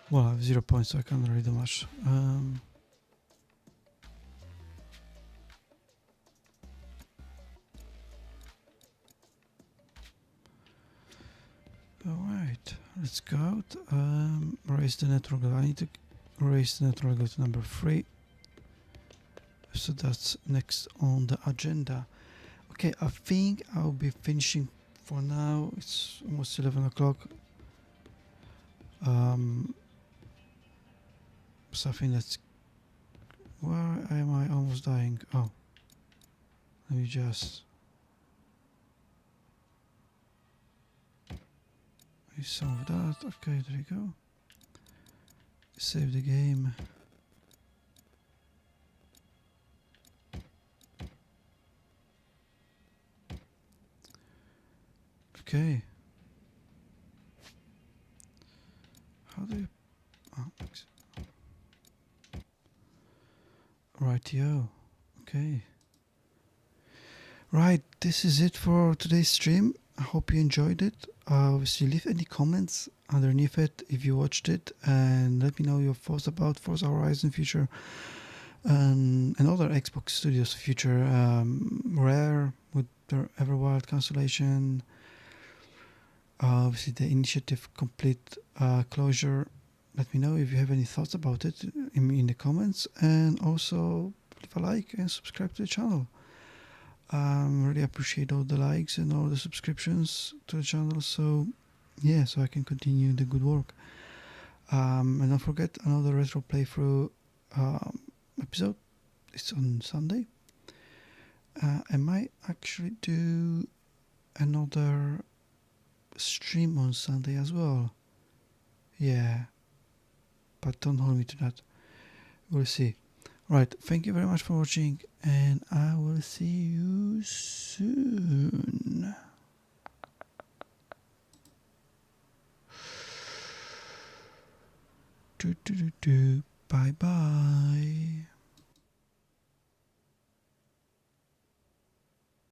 Well, I have 0 points, so I can't really do much. Alright, let's go out. Raise the network level. I need to race naturally go to number 3. So that's next on the agenda. Okay, I think I'll be finishing for now. It's almost 11 o'clock. So I think that's... Where am I almost dying? Oh. Let me just... use some of that. Okay, there you go. Save the game. Okay. How do you... Oh, thanks. Rightio. Okay. Right, this is it for today's stream. I hope you enjoyed it. Obviously, leave any comments underneath it if you watched it, and let me know your thoughts about Forza Horizon future and other Xbox Studios future. Rare with their Everwild cancellation. Obviously, the initiative complete closure. Let me know if you have any thoughts about it in the comments, and also leave a like and subscribe to the channel. Really appreciate all the likes and all the subscriptions to the channel, so yeah, so I can continue the good work. And don't forget, another retro playthrough episode. It's on Sunday. I might actually do another stream on Sunday as well. Yeah, but don't hold me to that. We'll see. Right, thank you very much for watching, and I will see you soon. Bye bye.